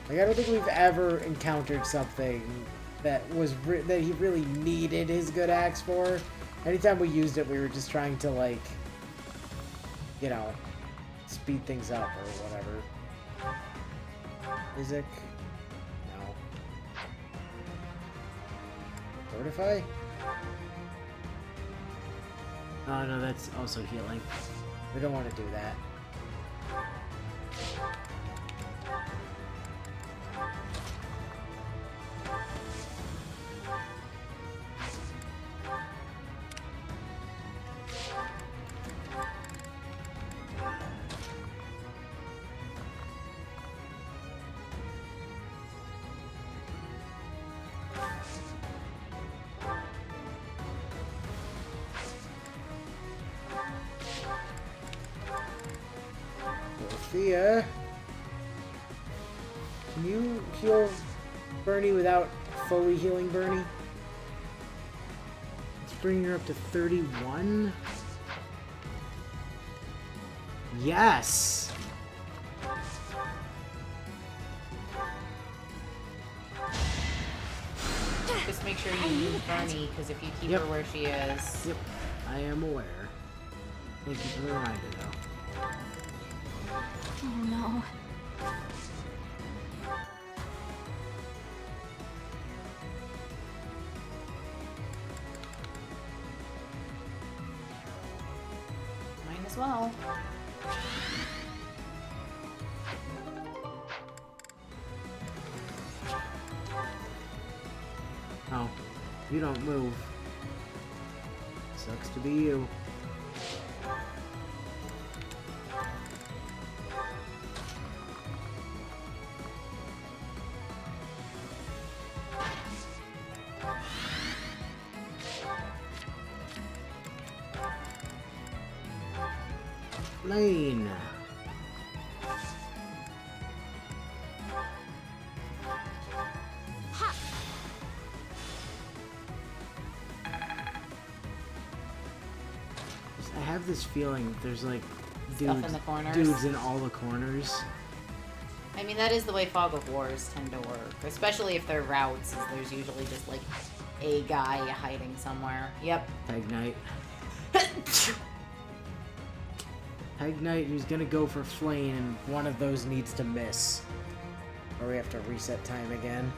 Like, I don't think we've ever encountered something that was that he really needed his good axe for. Anytime we used it, we were just trying to, like, you know, speed things up or whatever. Isaac? No. Fortify? Oh no, that's also healing. We don't want to do that. Dorothea, can you heal Bernie without fully healing Bernie? Let's bring her up to 31. Yes! Just make sure you use Bernie, because if you keep her where she is... Yep, I am aware. Thank you for the reminder, though. Oh no. Might as well. Oh, you don't move. Sucks to be you. Lane. I have this feeling there's like Stuff in the corners. dudes in all the corners. I mean, that is the way Fog of Wars tend to work. Especially if they're routes, is there's usually just, like, a guy hiding somewhere. Yep. Peg Knight. Peg Knight, who's gonna go for Flame, and one of those needs to miss. Or we have to reset time again.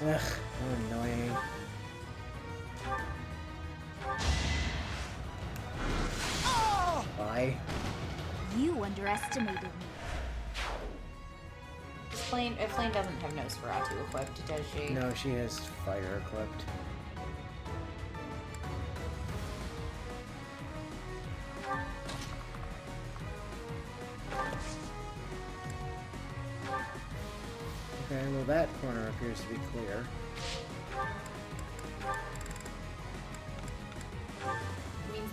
Ugh, how annoying. Bye. You underestimated me. Flame doesn't have Nosferatu equipped, does she? No, she has fire equipped. Okay, well that corner appears to be clear.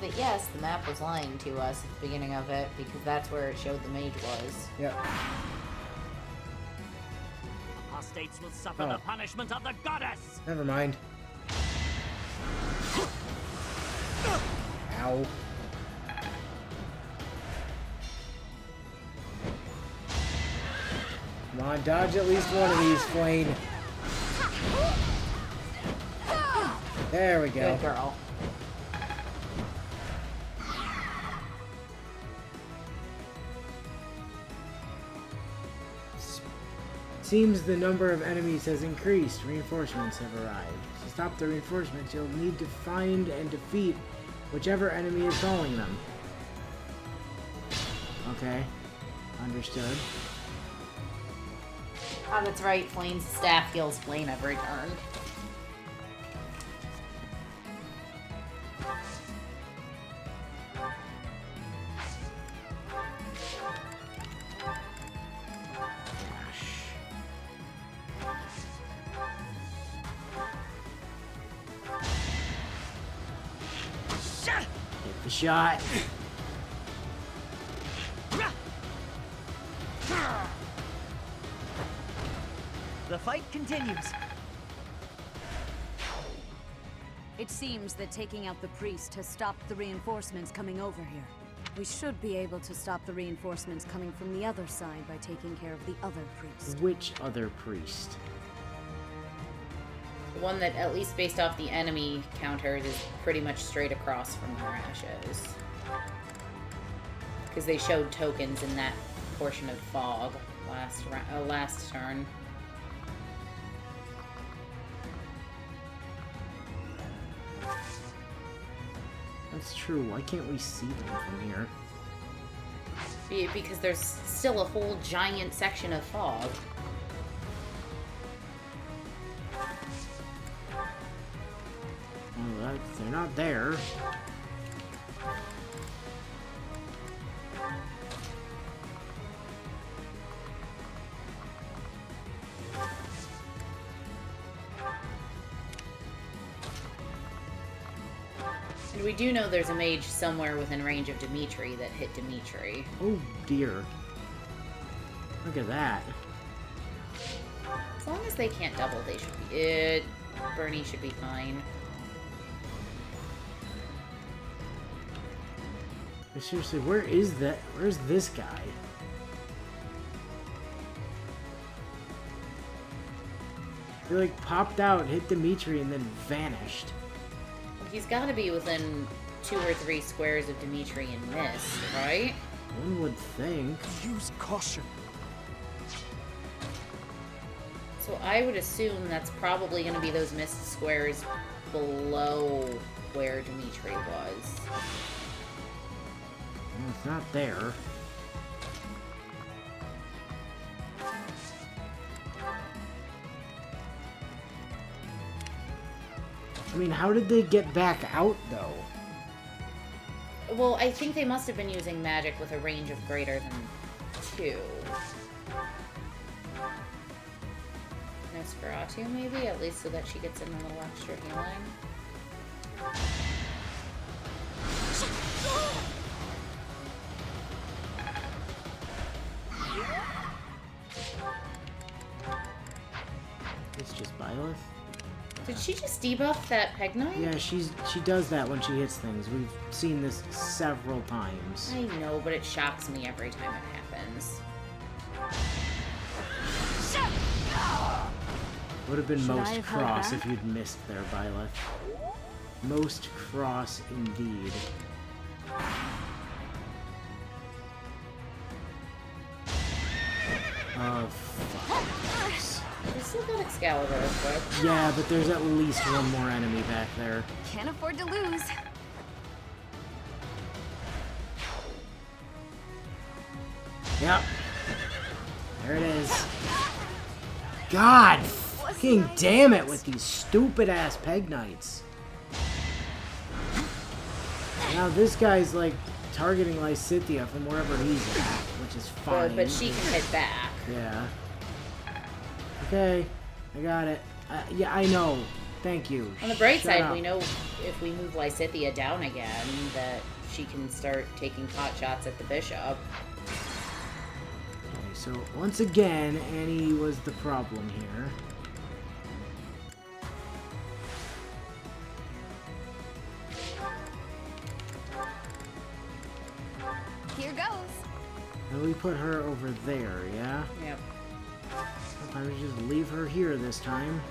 that yes, the map was lying to us at the beginning of it, because that's where it showed the mage was. Yep. Apostates will suffer the punishment of the goddess! Never mind. Ow. Come on, dodge at least one of these, Flayne. There we go. Good girl. Seems the number of enemies has increased. Reinforcements have arrived. To stop the reinforcements, you'll need to find and defeat whichever enemy is calling them. Okay. Understood. Ah, that's right. Flame's staff heals Flame every turn. Hit the shot. The fight continues. It seems that taking out the priest has stopped the reinforcements coming over here. We should be able to stop the reinforcements coming from the other side by taking care of the other priest. Which other priest? The one that, at least based off the enemy counters, is pretty much straight across from her ashes. Because they showed tokens in that portion of fog last turn. That's true. Why can't we see them from here? Because there's still a whole giant section of fog. Well, they're not there. And we do know there's a mage somewhere within range of Dimitri that hit Dimitri. Oh dear. Look at that. As long as they can't double, they should be... Bernie should be fine. But seriously, where is that? Where's this guy? He like popped out, hit Dimitri, and then vanished. He's got to be within 2 or 3 squares of Dimitri and Mist, right? One would think. Use caution. So I would assume that's probably going to be those Mist squares below where Dimitri was. Well, it's not there. I mean, how did they get back out, though? Well, I think they must have been using magic with a range of greater than 2. Nosferatu, maybe? At least so that she gets in a little extra healing. It's just Byleth? Did she just debuff that Peg Knight? Yeah, she does that when she hits things. We've seen this several times. I know, but it shocks me every time it happens. Would have been Should I most have held cross back? if you'd missed there, Byleth. Most cross indeed. Oh, fuck. We still got Excalibur equipped. Yeah, but there's at least one more enemy back there. Can't afford to lose. Yep. There it is. God fucking damn it with these stupid ass Peg Knights. Now this guy's like targeting Lysithea from wherever he's at, which is fine. But she can hit back. Yeah. Okay, I got it. Yeah, I know. Thank you. On the bright Shut side, up. we know if we move Lysithea down again, that she can start taking pot shots at the bishop. Okay, so once again, Annie was the problem here. Here goes. And we put her over there, yeah? Yep. Sometimes we just leave her here this time.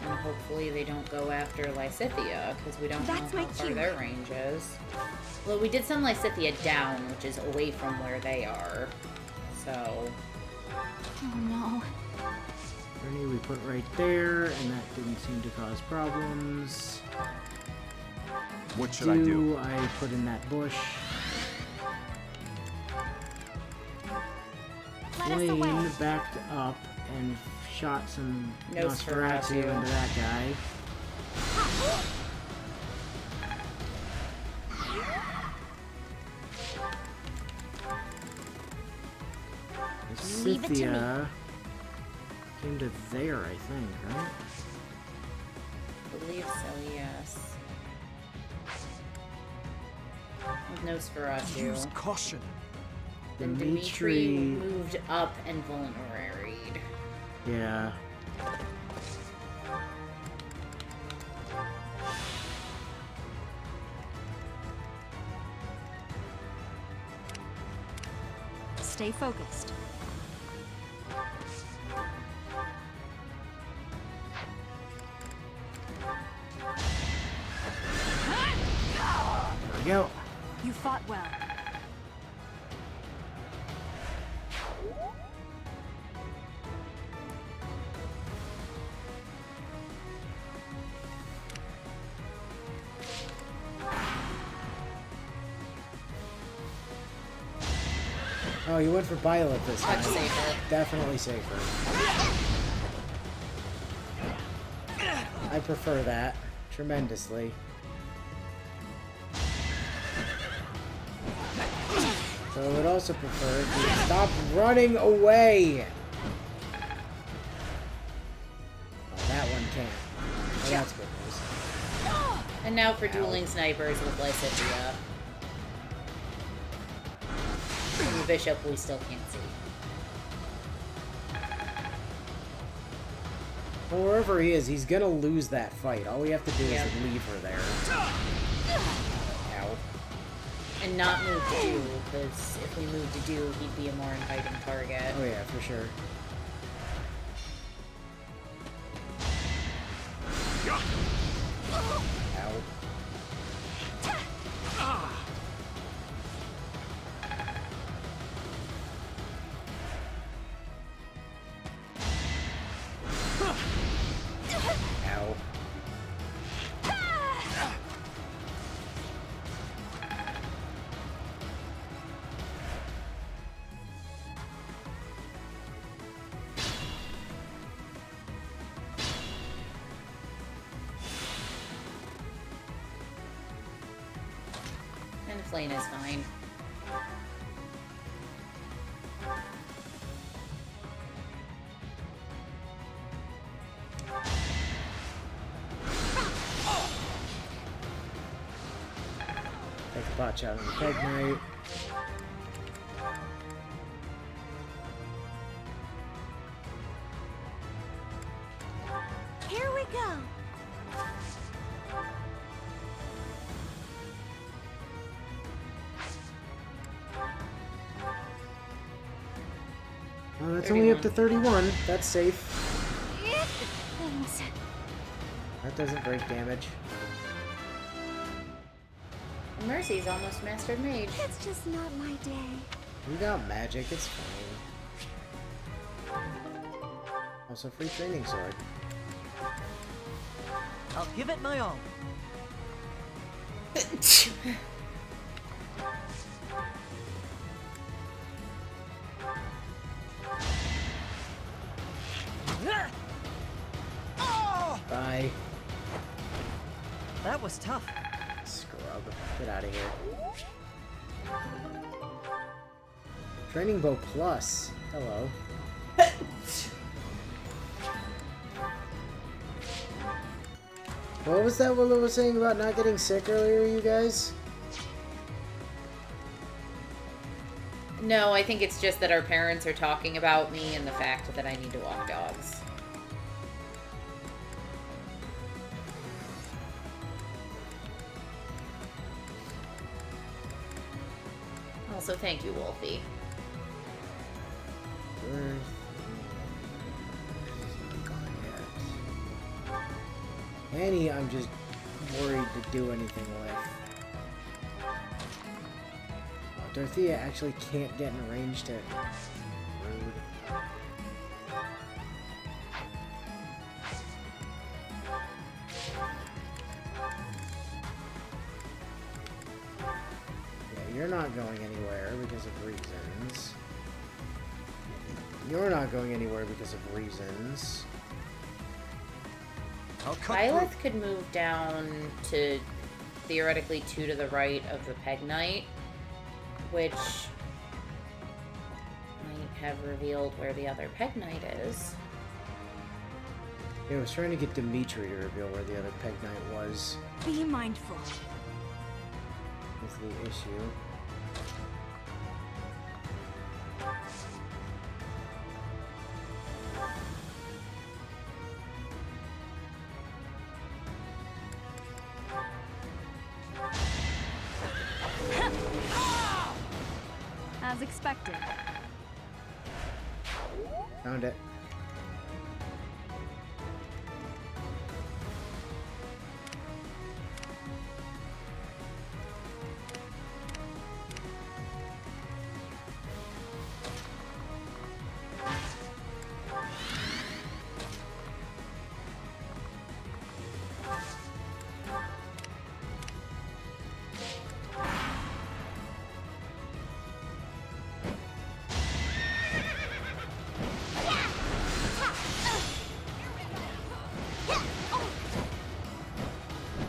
And hopefully they don't go after Lysithea, because we don't That's know my how far cue. their range is. Well, we did send Lysithea down, which is away from where they are. So... Oh no. Ernie we put right there, and that didn't seem to cause problems. What should I do? I put in that bush. Let us Blaine away. backed up and shot some Nosferatu. Nosferatu into that guy. Leave it to me. Scythia came to there, I think, right? I believe so, yes. With Nosferatu. Use caution. Then Dimitri moved up and vulneraried. Yeah. Stay focused. There we go. You fought well. Oh, you went for Violet this time. Much safer. Definitely safer. I prefer that tremendously. So I would also prefer if you stop running away. Oh, that one can't. Oh, that's good news. And now for dueling snipers with Lysithea. And the bishop we still can't see. Well, wherever he is, he's gonna lose that fight. All we have to do Yep. is leave her there. Ow. And not move to do, because if we move to do, he'd be a more inviting target. Oh yeah, for sure. Ow. Ow. And Flame is fine. Take a pot shot on the Peg Knight. Here we go. Oh, that's only up to 31. That's safe. Thanks. That doesn't break damage. And Mercy's almost mastered mage. It's just not my day. We got magic, it's fine. Also, free training sword. I'll give it my all. Bye. That was tough. Scrub. Get out of here. Training bow plus. Hello. What was that Willow was saying about not getting sick earlier, you guys? No, I think it's just that our parents are talking about me and the fact that I need to walk dogs. Also, thank you, Wolfie. Annie, I'm just worried to do anything with. Oh, Dorothea actually can't get in range to... Rude. Yeah, you're not going anywhere because of reasons. You're not going anywhere because of reasons. Violet could move down to theoretically 2 to the right of the Peg Knight, which might have revealed where the other Peg Knight is. Yeah, I was trying to get Dimitri to reveal where the other Peg Knight was. Be mindful. That's the issue. As expected. Found it.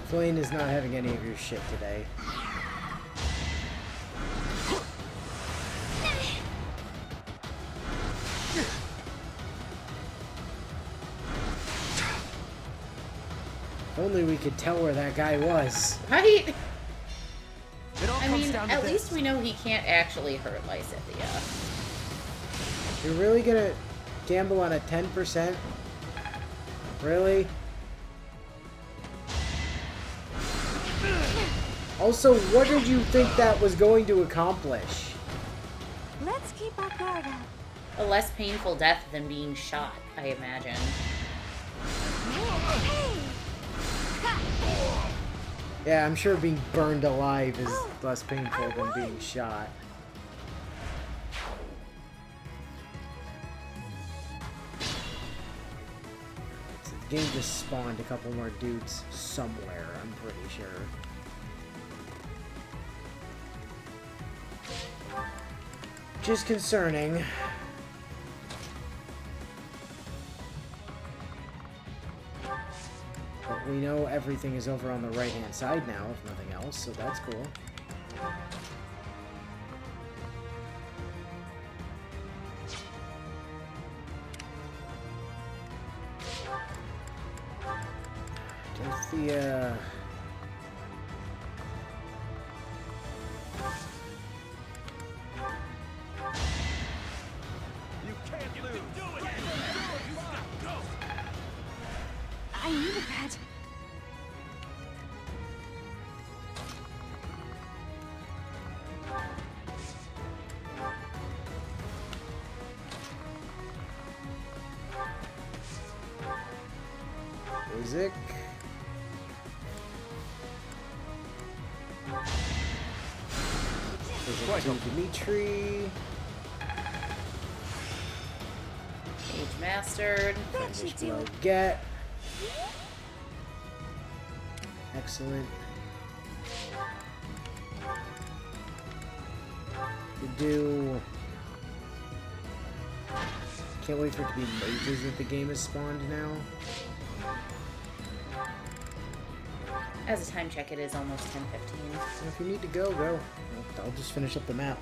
Flame is not having any of your shit today. If only we could tell where that guy was. Right? I comes mean, down to at this. least we know he can't actually hurt Lysithea. You're really gonna gamble on a 10%? Really? Also, what did you think that was going to accomplish? Let's keep our guard up. A less painful death than being shot, I imagine. Yeah, I'm sure being burned alive is less painful than being shot. So the game just spawned a couple more dudes somewhere, I'm pretty sure. Just concerning. But we know everything is over on the right-hand side now, if nothing else, so that's cool. Dorothea... I needed that. Isaac. There's a Dimitri. Age mastered. Finish blow get. Excellent. To do. Can't wait for it to be mages if the game is spawned now. As a time check, it is almost 10:15. So if you need to go, go. I'll just finish up the map.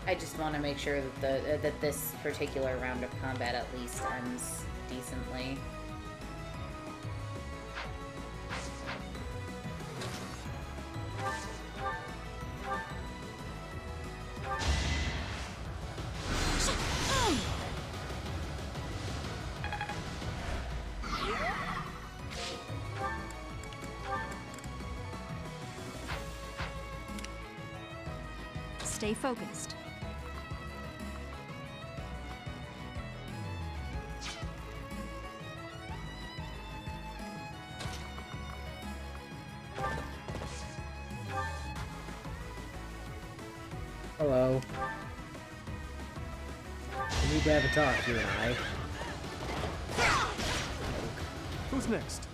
I just want to make sure that that this particular round of combat at least ends decently. stay focused. Hello. We need to have a talk, you and I. Who's next?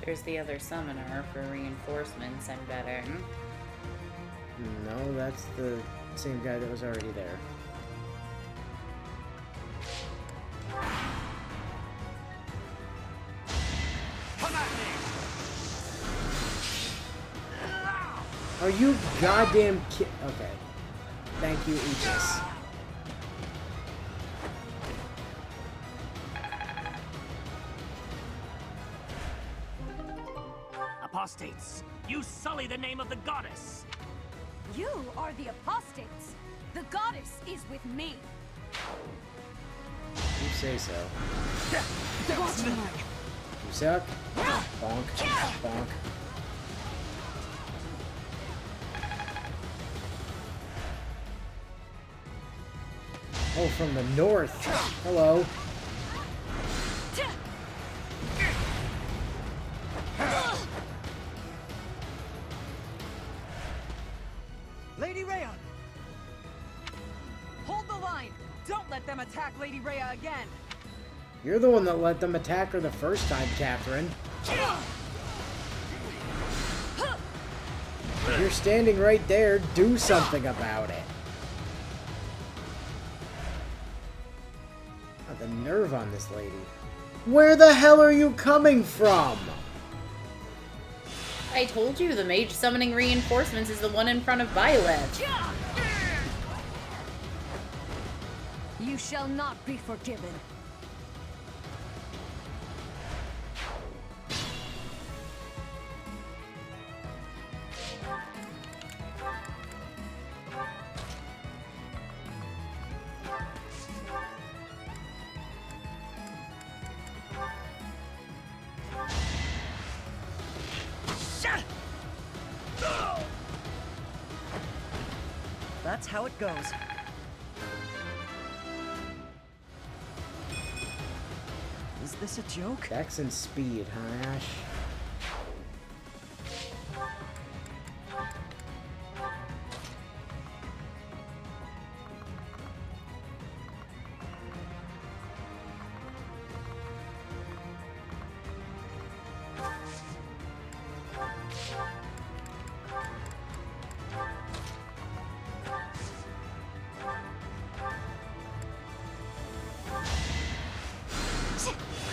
There's the other summoner for reinforcements, I'm betting. No, that's the same guy that was already there. Are you goddamn okay. Thank you, Aegis. Apostates, you sully the name of the goddess! You are the apostates. The goddess is with me. You say so. Watch me. You suck. Bonk. Bonk. Oh, from the north. Hello. Lady Rhea! Hold the line! Don't let them attack Lady Rhea again! You're the one that let them attack her the first time, Catherine. You're standing right there. Do something about it. Oh, the nerve on this lady. Where the hell are you coming from? I told you the mage summoning reinforcements is the one in front of Byleth. You shall not be forgiven. That's how it goes. Is this a joke? Dex and speed, huh, Ash?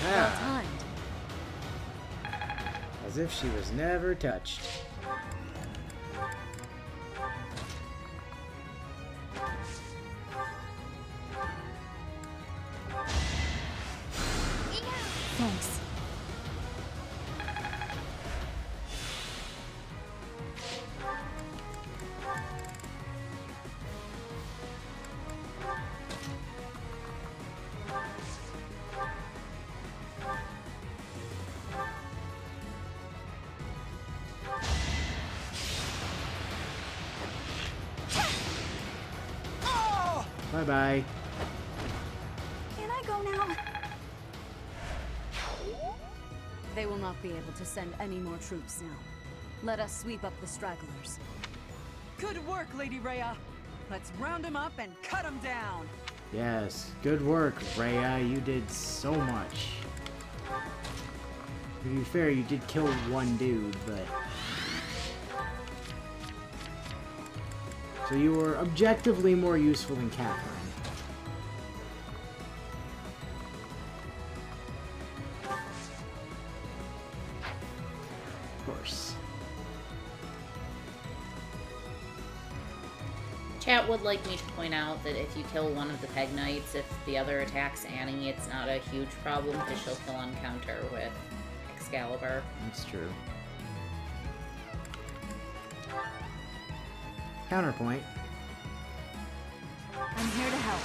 Well timed. As if she was never touched. Thanks. Bye-bye. Can I go now? They will not be able to send any more troops now. Let us sweep up the stragglers. Good work, Lady Rhea! Let's round them up and cut them down! Yes, good work, Rhea. You did so much. To be fair, you did kill one dude, but... So you were objectively more useful than Catherine. Of course. Chat would like me to point out that if you kill one of the Peg Knights, if the other attacks Annie, it's not a huge problem because she'll kill on counter with Excalibur. That's true. Counterpoint. I'm here to help.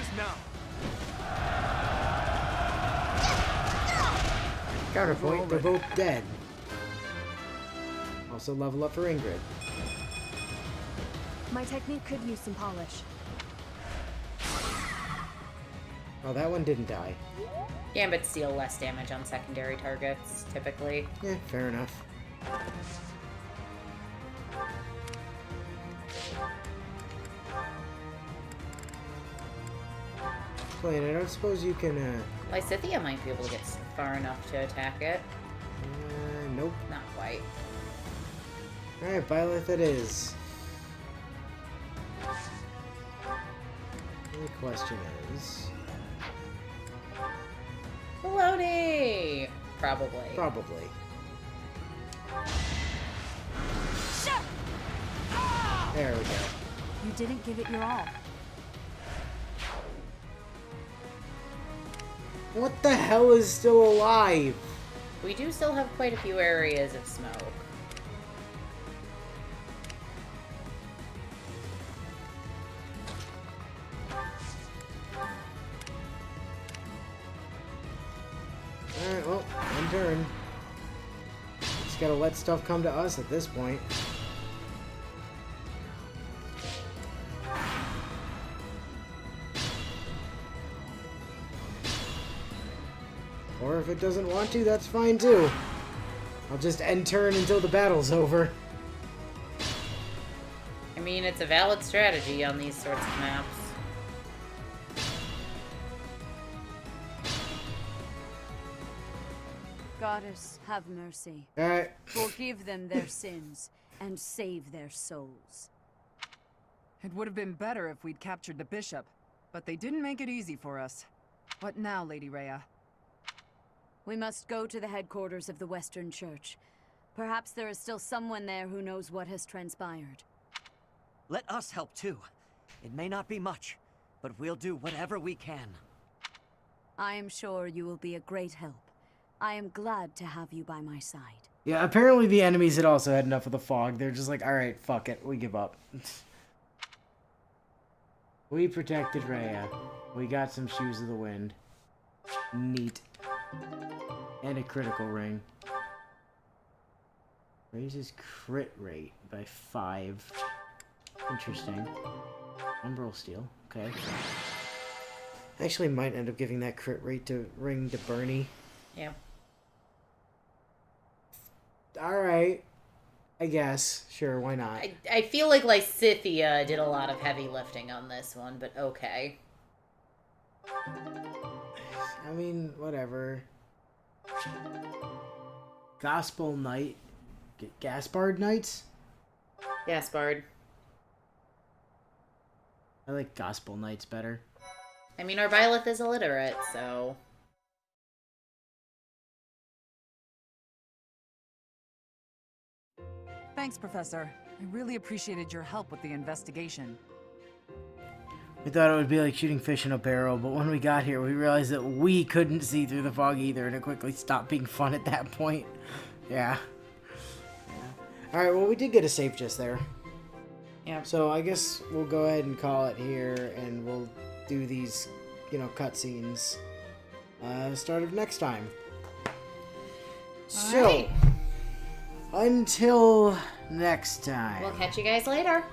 this now. Counterpoint, they're both dead. Also level up for Ingrid. My technique could use some polish. Oh, that one didn't die. Gambits deal less damage on secondary targets, typically. Yeah, fair enough. Wait, I don't suppose you can, Lysithea might be able to get far enough to attack it. Nope. Not quite. Alright, Byleth it is. The question is... Melody! Probably. Probably. There we go. You didn't give it your all. What the hell is still alive? We do still have quite a few areas of smoke. Alright, well, one turn. Just gotta let stuff come to us at this point. Or if it doesn't want to, that's fine too. I'll just end turn until the battle's over. I mean, it's a valid strategy on these sorts of maps. Goddess, have mercy. Alright. Forgive them their sins and save their souls. It would have been better if we'd captured the bishop, but they didn't make it easy for us. What now, Lady Rhea? We must go to the headquarters of the Western Church. Perhaps there is still someone there who knows what has transpired. Let us help too. It may not be much, but we'll do whatever we can. I am sure you will be a great help. I am glad to have you by my side. Yeah, apparently the enemies had also had enough of the fog. They're just like, alright, fuck it, we give up. We protected Rhea. We got some Shoes of the Wind. Neat. And a critical ring. Raises crit rate by 5. Interesting. Umbral Steel. Okay. Actually might end up giving that crit rate to ring to Bernie. Yeah. Alright. I guess. Sure, why not? I feel like Lysithea did a lot of heavy lifting on this one, but okay. I mean, whatever. Gospel Knight. Gaspard Knights? Gaspard. I like Gospel Knights better. I mean, our Byleth is illiterate, so... Thanks, Professor. I really appreciated your help with the investigation. We thought it would be like shooting fish in a barrel, but when we got here, we realized that we couldn't see through the fog either, and it quickly stopped being fun at that point. Yeah. Alright, well, we did get a save just there. Yeah. So I guess we'll go ahead and call it here, and we'll do these, you know, cutscenes start of next time. So, Alright. until next time. We'll catch you guys later.